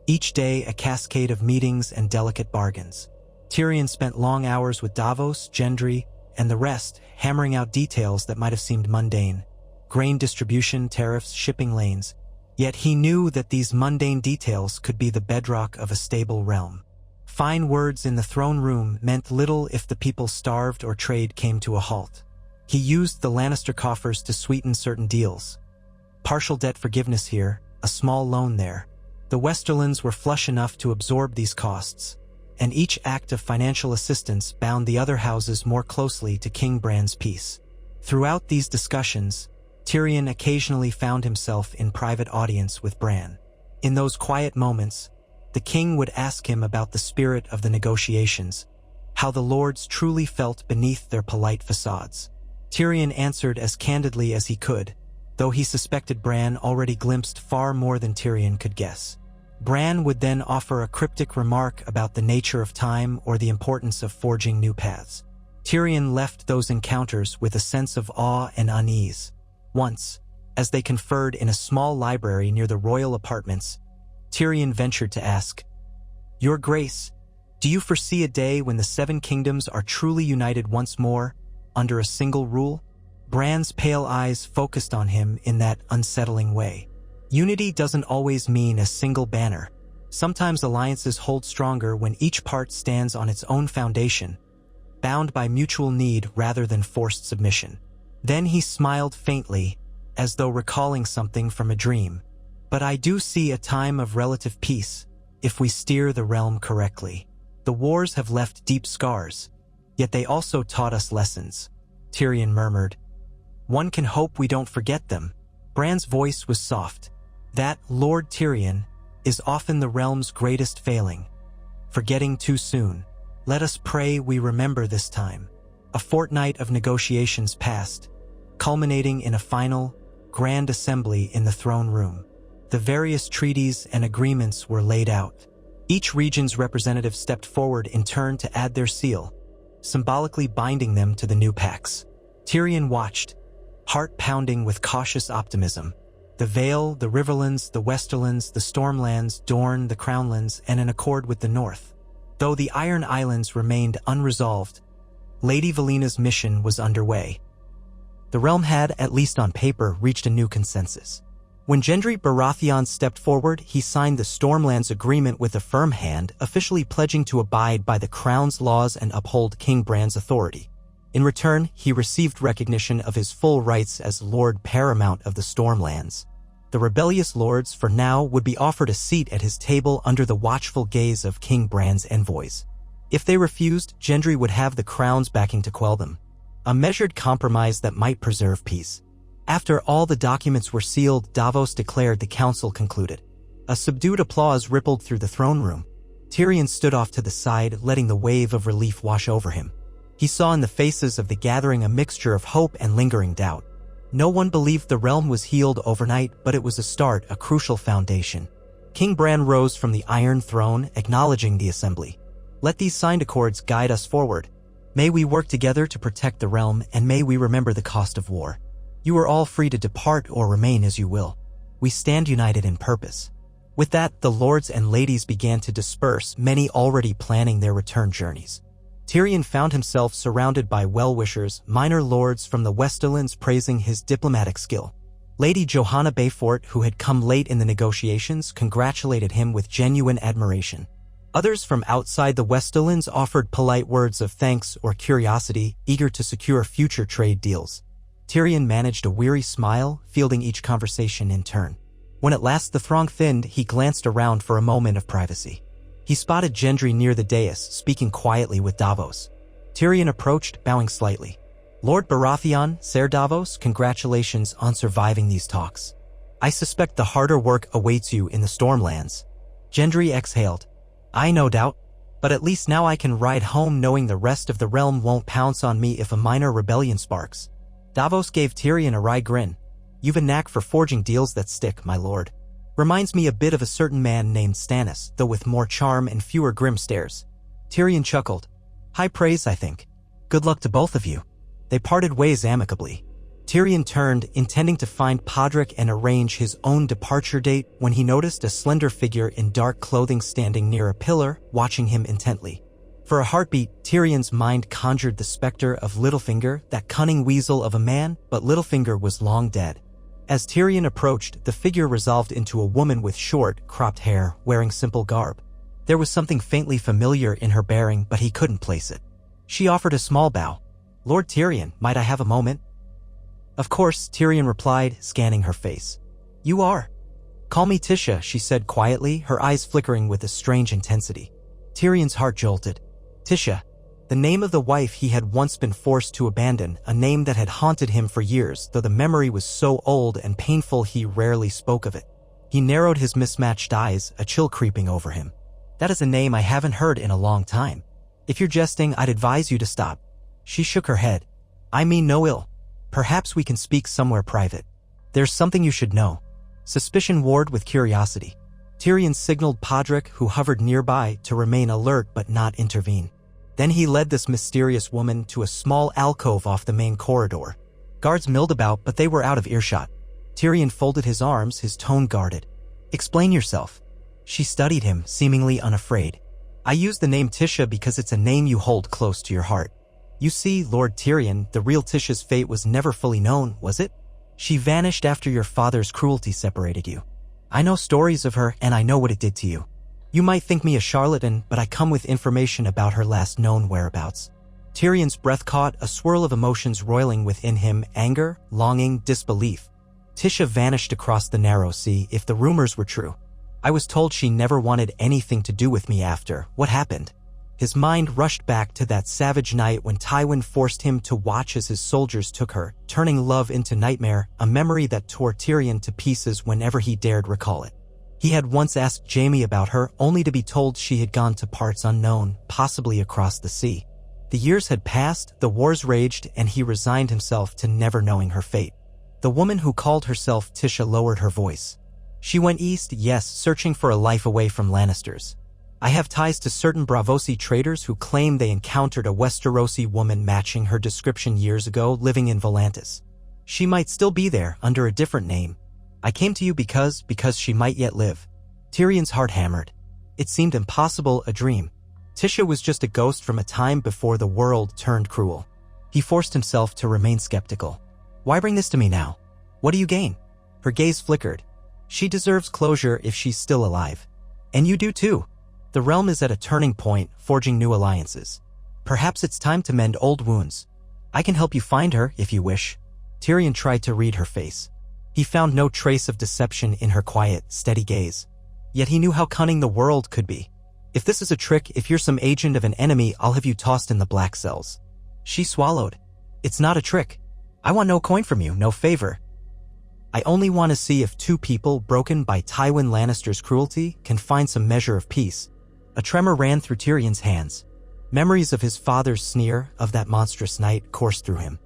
each day a cascade of meetings and delicate bargains. Tyrion spent long hours with Davos, Gendry, and the rest, hammering out details that might have seemed mundane. Grain distribution, tariffs, shipping lanes. Yet he knew that these mundane details could be the bedrock of a stable realm. Fine words in the throne room meant little if the people starved or trade came to a halt. He used the Lannister coffers to sweeten certain deals. Partial debt forgiveness here, a small loan there. The Westerlands were flush enough to absorb these costs, and each act of financial assistance bound the other houses more closely to King Bran's peace. Throughout these discussions, Tyrion occasionally found himself in private audience with Bran. In those quiet moments, the king would ask him about the spirit of the negotiations, how the lords truly felt beneath their polite facades. Tyrion answered as candidly as he could, though he suspected Bran already glimpsed far more than Tyrion could guess. Bran would then offer a cryptic remark about the nature of time or the importance of forging new paths. Tyrion left those encounters with a sense of awe and unease. Once, as they conferred in a small library near the royal apartments, Tyrion ventured to ask, "Your Grace, do you foresee a day when the Seven Kingdoms are truly united once more, under a single rule?" Bran's pale eyes focused on him in that unsettling way. Unity doesn't always mean a single banner. Sometimes alliances hold stronger when each part stands on its own foundation, bound by mutual need rather than forced submission. Then he smiled faintly, as though recalling something from a dream. "But I do see a time of relative peace, if we steer the realm correctly. The wars have left deep scars, yet they also taught us lessons," Tyrion murmured. "One can hope we don't forget them." Bran's voice was soft. "That, Lord Tyrion, is often the realm's greatest failing. Forgetting too soon. Let us pray we remember this time." A fortnight of negotiations passed, culminating in a final, grand assembly in the throne room. The various treaties and agreements were laid out. Each region's representative stepped forward in turn to add their seal, symbolically binding them to the new pacts. Tyrion watched, heart pounding with cautious optimism. The Vale, the Riverlands, the Westerlands, the Stormlands, Dorne, the Crownlands, and an accord with the North. Though the Iron Islands remained unresolved, Lady Valina's mission was underway. The realm had, at least on paper, reached a new consensus. When Gendry Baratheon stepped forward, he signed the Stormlands agreement with a firm hand, officially pledging to abide by the Crown's laws and uphold King Bran's authority. In return, he received recognition of his full rights as Lord Paramount of the Stormlands. The rebellious lords, for now, would be offered a seat at his table under the watchful gaze of King Bran's envoys. If they refused, Gendry would have the Crown's backing to quell them. A measured compromise that might preserve peace. After all the documents were sealed, Davos declared the council concluded. A subdued applause rippled through the throne room. Tyrion stood off to the side, letting the wave of relief wash over him. He saw in the faces of the gathering a mixture of hope and lingering doubt. No one believed the realm was healed overnight, but it was a start, a crucial foundation. King Bran rose from the Iron Throne, acknowledging the assembly. "Let these signed accords guide us forward. May we work together to protect the realm, and may we remember the cost of war. You are all free to depart or remain as you will. We stand united in purpose." With that, the lords and ladies began to disperse, many already planning their return journeys. Tyrion found himself surrounded by well-wishers, minor lords from the Westerlands praising his diplomatic skill. Lady Johanna Bayfort, who had come late in the negotiations, congratulated him with genuine admiration. Others from outside the Westerlands offered polite words of thanks or curiosity, eager to secure future trade deals. Tyrion managed a weary smile, fielding each conversation in turn. When at last the throng thinned, he glanced around for a moment of privacy. He spotted Gendry near the dais, speaking quietly with Davos. Tyrion approached, bowing slightly. Lord Baratheon, Ser Davos, congratulations on surviving these talks. I suspect the harder work awaits you in the Stormlands. Gendry exhaled. I no doubt, but at least now I can ride home knowing the rest of the realm won't pounce on me if a minor rebellion sparks. Davos gave Tyrion a wry grin. You've a knack for forging deals that stick, my lord. Reminds me a bit of a certain man named Stannis, though with more charm and fewer grim stares. Tyrion chuckled. High praise, I think. Good luck to both of you. They parted ways amicably. Tyrion turned, intending to find Podrick and arrange his own departure date when he noticed a slender figure in dark clothing standing near a pillar, watching him intently. For a heartbeat, Tyrion's mind conjured the specter of Littlefinger, that cunning weasel of a man, but Littlefinger was long dead. As Tyrion approached, the figure resolved into a woman with short, cropped hair, wearing simple garb. There was something faintly familiar in her bearing, but he couldn't place it. She offered a small bow. Lord Tyrion, might I have a moment? Of course, Tyrion replied, scanning her face. You are. Call me Tisha, she said quietly, her eyes flickering with a strange intensity. Tyrion's heart jolted. Tisha, the name of the wife he had once been forced to abandon, a name that had haunted him for years, though the memory was so old and painful he rarely spoke of it. He narrowed his mismatched eyes, a chill creeping over him. That is a name I haven't heard in a long time. If you're jesting, I'd advise you to stop. She shook her head. I mean no ill. Perhaps we can speak somewhere private. There's something you should know. Suspicion warred with curiosity. Tyrion signaled Podrick, who hovered nearby, to remain alert but not intervene. Then he led this mysterious woman to a small alcove off the main corridor. Guards milled about, but they were out of earshot. Tyrion folded his arms, his tone guarded. Explain yourself. She studied him, seemingly unafraid. I use the name Tisha because it's a name you hold close to your heart. You see, Lord Tyrion, the real Tisha's fate was never fully known, was it? She vanished after your father's cruelty separated you. I know stories of her, and I know what it did to you. You might think me a charlatan, but I come with information about her last known whereabouts. Tyrion's breath caught, a swirl of emotions roiling within him, anger, longing, disbelief. Tisha vanished across the narrow sea, if the rumors were true. I was told she never wanted anything to do with me after. What happened? His mind rushed back to that savage night when Tywin forced him to watch as his soldiers took her, turning love into nightmare, a memory that tore Tyrion to pieces whenever he dared recall it. He had once asked Jaime about her, only to be told she had gone to parts unknown, possibly across the sea. The years had passed, the wars raged, and he resigned himself to never knowing her fate. The woman who called herself Tisha lowered her voice. She went east, yes, searching for a life away from Lannisters. I have ties to certain Braavosi traders who claim they encountered a Westerosi woman matching her description years ago living in Volantis. She might still be there, under a different name. I came to you because she might yet live. Tyrion's heart hammered. It seemed impossible, a dream. Tisha was just a ghost from a time before the world turned cruel. He forced himself to remain skeptical. Why bring this to me now? What do you gain? Her gaze flickered. She deserves closure if she's still alive. And you do too. The realm is at a turning point, forging new alliances. Perhaps it's time to mend old wounds. I can help you find her, if you wish. Tyrion tried to read her face. He found no trace of deception in her quiet, steady gaze. Yet he knew how cunning the world could be. If this is a trick, if you're some agent of an enemy, I'll have you tossed in the black cells. She swallowed. It's not a trick. I want no coin from you, no favor. I only want to see if two people broken by Tywin Lannister's cruelty can find some measure of peace. A tremor ran through Tyrion's hands. Memories of his father's sneer, of that monstrous night, coursed through him.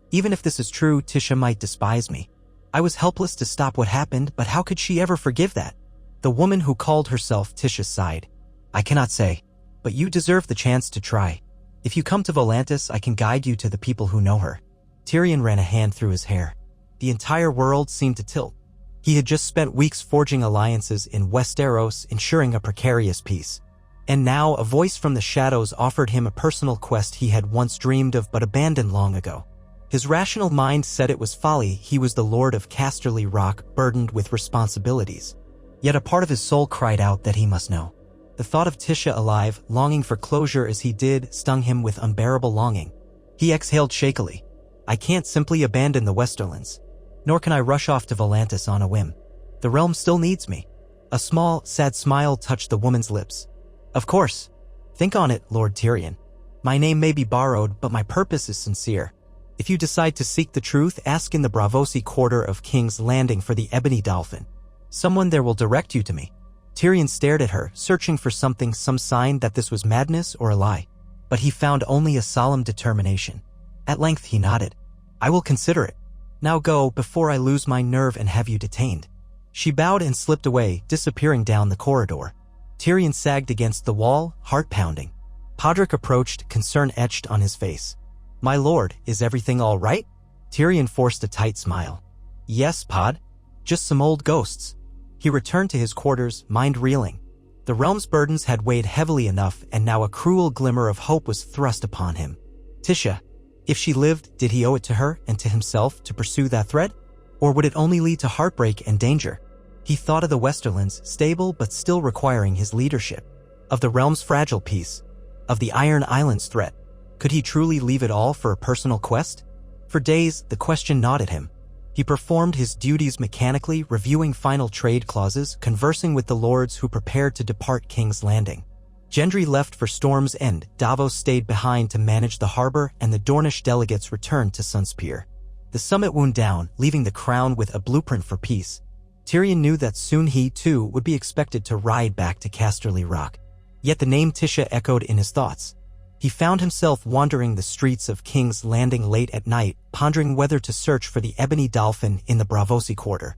Even if this is true, Tisha might despise me. I was helpless to stop what happened, but how could she ever forgive that? The woman who called herself Tisha sighed. I cannot say, but you deserve the chance to try. If you come to Volantis, I can guide you to the people who know her. Tyrion ran a hand through his hair. The entire world seemed to tilt. He had just spent weeks forging alliances in Westeros, ensuring a precarious peace. And now a voice from the shadows offered him a personal quest he had once dreamed of but abandoned long ago. His rational mind said it was folly. He was the lord of Casterly Rock, burdened with responsibilities. Yet a part of his soul cried out that he must know. The thought of Tisha alive, longing for closure as he did, stung him with unbearable longing. He exhaled shakily. I can't simply abandon the Westerlands. Nor can I rush off to Volantis on a whim. The realm still needs me. A small, sad smile touched the woman's lips. Of course. Think on it, Lord Tyrion. My name may be borrowed, but my purpose is sincere. If you decide to seek the truth, ask in the Braavosi quarter of King's Landing for the Ebony Dolphin. Someone there will direct you to me. Tyrion stared at her, searching for something, some sign that this was madness or a lie. But he found only a solemn determination. At length he nodded. I will consider it. Now go, before I lose my nerve and have you detained. She bowed and slipped away, disappearing down the corridor. Tyrion sagged against the wall, heart pounding. Podrick approached, concern etched on his face. My lord, is everything all right? Tyrion forced a tight smile. Yes, Pod. Just some old ghosts. He returned to his quarters, mind reeling. The realm's burdens had weighed heavily enough, and now a cruel glimmer of hope was thrust upon him. Tisha. If she lived, did he owe it to her and to himself to pursue that thread? Or would it only lead to heartbreak and danger? He thought of the Westerlands, stable but still requiring his leadership. Of the realm's fragile peace. Of the Iron Islands threat. Could he truly leave it all for a personal quest? For days, the question gnawed at him. He performed his duties mechanically, reviewing final trade clauses, conversing with the lords who prepared to depart King's Landing. Gendry left for Storm's End, Davos stayed behind to manage the harbor, and the Dornish delegates returned to Sunspear. The summit wound down, leaving the crown with a blueprint for peace. Tyrion knew that soon he, too, would be expected to ride back to Casterly Rock. Yet the name Tisha echoed in his thoughts. He found himself wandering the streets of King's Landing late at night, pondering whether to search for the Ebony Dolphin in the Braavosi quarter.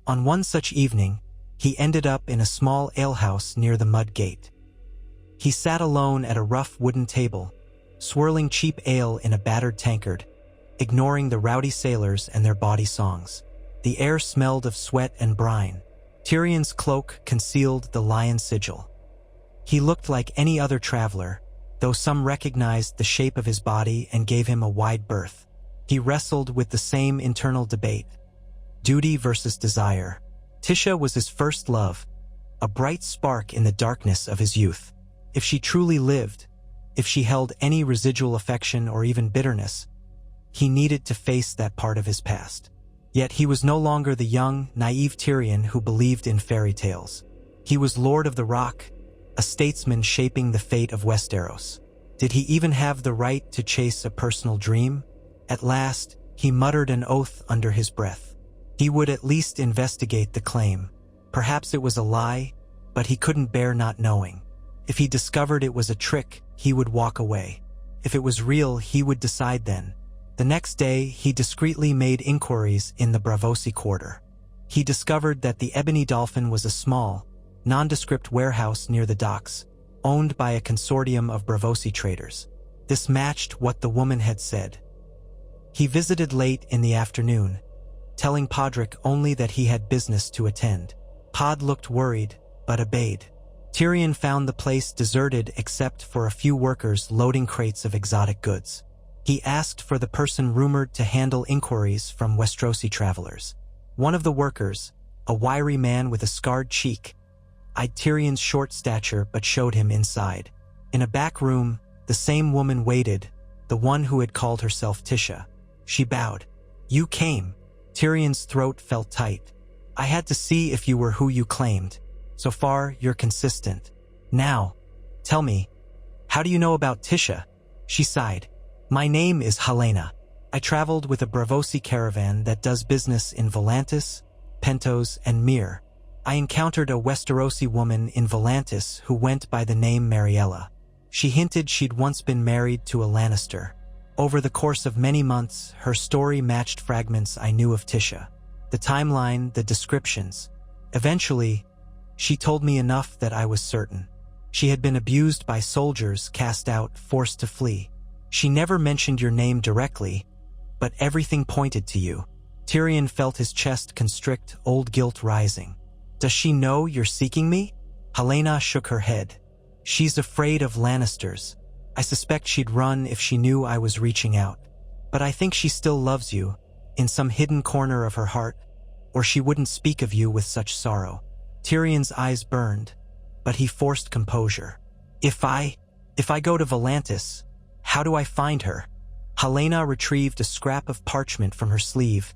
On one such evening, he ended up in a small alehouse near the Mud Gate. He sat alone at a rough wooden table, swirling cheap ale in a battered tankard, ignoring the rowdy sailors and their bawdy songs. The air smelled of sweat and brine. Tyrion's cloak concealed the lion sigil. He looked like any other traveler, though some recognized the shape of his body and gave him a wide berth. He wrestled with the same internal debate. Duty versus desire. Tisha was his first love, a bright spark in the darkness of his youth. If she truly lived, if she held any residual affection or even bitterness, he needed to face that part of his past. Yet he was no longer the young, naive Tyrion who believed in fairy tales. He was Lord of the Rock, a statesman shaping the fate of Westeros. Did he even have the right to chase a personal dream? At last, he muttered an oath under his breath. He would at least investigate the claim. Perhaps it was a lie, but he couldn't bear not knowing. If he discovered it was a trick, he would walk away. If it was real, he would decide then. The next day, he discreetly made inquiries in the Braavosi quarter. He discovered that the Ebony Dolphin was a small, nondescript warehouse near the docks, owned by a consortium of Braavosi traders. This matched what the woman had said. He visited late in the afternoon, telling Podrick only that he had business to attend. Pod looked worried, but obeyed. Tyrion found the place deserted except for a few workers loading crates of exotic goods. He asked for the person rumored to handle inquiries from Westerosi travelers. One of the workers, a wiry man with a scarred cheek, eyed Tyrion's short stature but showed him inside. In a back room, the same woman waited, the one who had called herself Tisha. She bowed. You came. Tyrion's throat felt tight. I had to see if you were who you claimed. So far, you're consistent. Now, tell me, how do you know about Tisha? She sighed. My name is Helena. I traveled with a Braavosi caravan that does business in Volantis, Pentos, and Myr. I encountered a Westerosi woman in Volantis who went by the name Mariella. She hinted she'd once been married to a Lannister. Over the course of many months, her story matched fragments I knew of Tisha. The timeline, the descriptions. Eventually, she told me enough that I was certain. She had been abused by soldiers, cast out, forced to flee. She never mentioned your name directly, but everything pointed to you. Tyrion felt his chest constrict, old guilt rising. Does she know you're seeking me? Helena shook her head. She's afraid of Lannisters. I suspect she'd run if she knew I was reaching out. But I think she still loves you, in some hidden corner of her heart, or she wouldn't speak of you with such sorrow. Tyrion's eyes burned. but he forced composure. If I go to Volantis, how do I find her? Helena retrieved a scrap of parchment from her sleeve,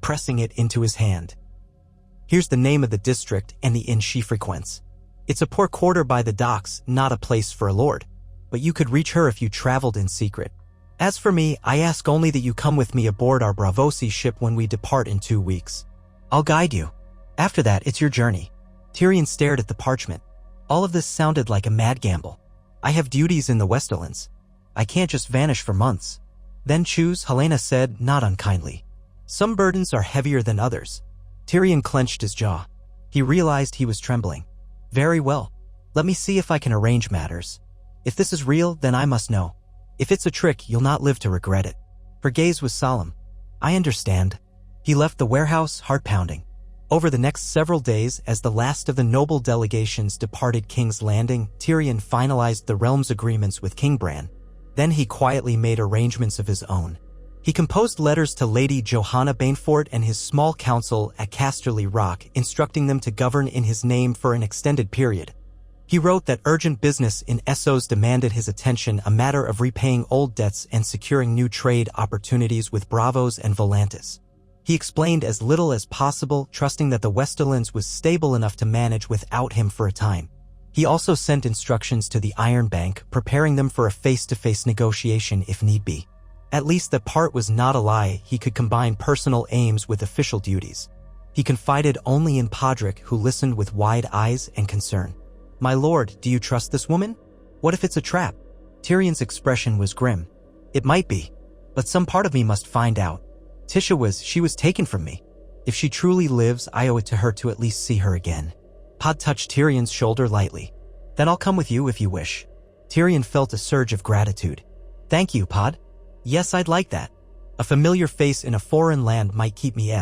pressing it into his hand. Here's the name of the district and the inn she frequents. It's a poor quarter by the docks, not a place for a lord, but you could reach her if you traveled in secret. As for me, I ask only that you come with me aboard our Bravosi ship when we depart in 2 weeks. I'll guide you. After that, it's your journey. Tyrion stared at the parchment. All of this sounded like a mad gamble. I have duties in the Westerlands. I can't just vanish for months. Then choose, Helena said, not unkindly. Some burdens are heavier than others. Tyrion clenched his jaw. He realized he was trembling. Very well. Let me see if I can arrange matters. If this is real, then I must know. If it's a trick, you'll not live to regret it. Her gaze was solemn. I understand. He left the warehouse, heart pounding. Over the next several days, as the last of the noble delegations departed King's Landing, Tyrion finalized the realm's agreements with King Bran. Then he quietly made arrangements of his own. He composed letters to Lady Johanna Bainfort and his small council at Casterly Rock, instructing them to govern in his name for an extended period. He wrote that urgent business in Essos demanded his attention, a matter of repaying old debts and securing new trade opportunities with Bravos and Volantis. He explained as little as possible, trusting that the Westerlands was stable enough to manage without him for a time. He also sent instructions to the Iron Bank, preparing them for a face-to-face negotiation if need be. At least that part was not a lie. He could combine personal aims with official duties. He confided only in Podrick, who listened with wide eyes and concern. My lord, do you trust this woman? What if it's a trap? Tyrion's expression was grim. It might be, but some part of me must find out. She was taken from me. If she truly lives, I owe it to her to at least see her again. Pod touched Tyrion's shoulder lightly. Then I'll come with you if you wish. Tyrion felt a surge of gratitude. Thank you, Pod. Yes, I'd like that. A familiar face in a foreign land might keep me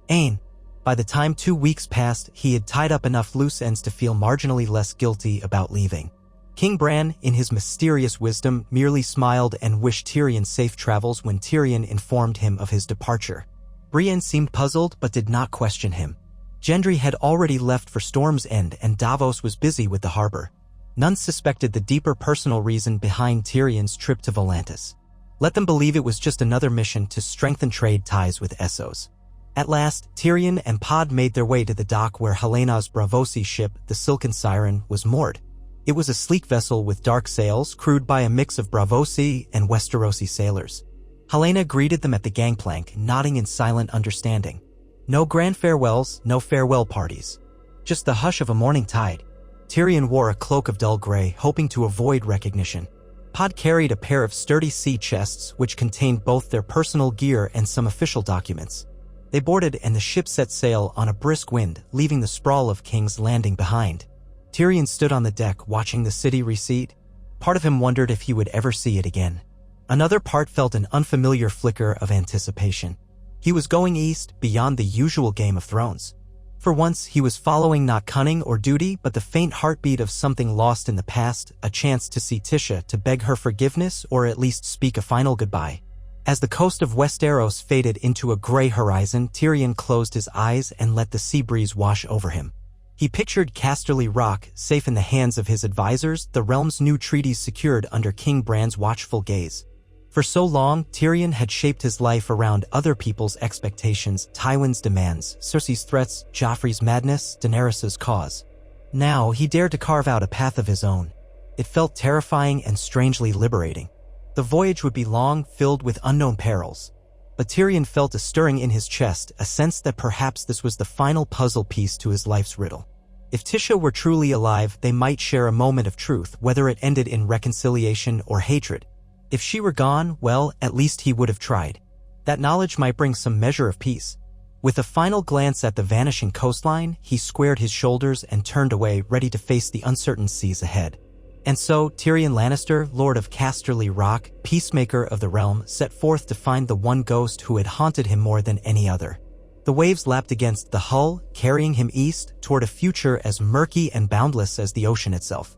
Ain. By the time 2 weeks passed, he had tied up enough loose ends to feel marginally less guilty about leaving. King Bran, in his mysterious wisdom, merely smiled and wished Tyrion safe travels when Tyrion informed him of his departure. Brienne seemed puzzled but did not question him. Gendry had already left for Storm's End and Davos was busy with the harbor. None suspected the deeper personal reason behind Tyrion's trip to Volantis. Let them believe it was just another mission to strengthen trade ties with Essos. At last, Tyrion and Pod made their way to the dock where Helena's Bravosi ship, the Silken Siren, was moored. It was a sleek vessel with dark sails, crewed by a mix of Bravosi and Westerosi sailors. Helena greeted them at the gangplank, nodding in silent understanding. No grand farewells, no farewell parties. Just the hush of a morning tide. Tyrion wore a cloak of dull gray, hoping to avoid recognition. Pod carried a pair of sturdy sea chests which contained both their personal gear and some official documents. They boarded and the ship set sail on a brisk wind, leaving the sprawl of King's Landing behind. Tyrion stood on the deck watching the city recede. Part of him wondered if he would ever see it again. Another part felt an unfamiliar flicker of anticipation. He was going east, beyond the usual Game of Thrones. For once, he was following not cunning or duty, but the faint heartbeat of something lost in the past, a chance to see Tisha, to beg her forgiveness or at least speak a final goodbye. As the coast of Westeros faded into a gray horizon, Tyrion closed his eyes and let the sea breeze wash over him. He pictured Casterly Rock, safe in the hands of his advisors, the realm's new treaties secured under King Bran's watchful gaze. For so long, Tyrion had shaped his life around other people's expectations, Tywin's demands, Cersei's threats, Joffrey's madness, Daenerys' cause. Now, he dared to carve out a path of his own. It felt terrifying and strangely liberating. The voyage would be long, filled with unknown perils. But Tyrion felt a stirring in his chest, a sense that perhaps this was the final puzzle piece to his life's riddle. If Tisha were truly alive, they might share a moment of truth, whether it ended in reconciliation or hatred. If she were gone, well, at least he would have tried. That knowledge might bring some measure of peace. With a final glance at the vanishing coastline, he squared his shoulders and turned away, ready to face the uncertain seas ahead. And so, Tyrion Lannister, Lord of Casterly Rock, peacemaker of the realm, set forth to find the one ghost who had haunted him more than any other. The waves lapped against the hull, carrying him east toward a future as murky and boundless as the ocean itself.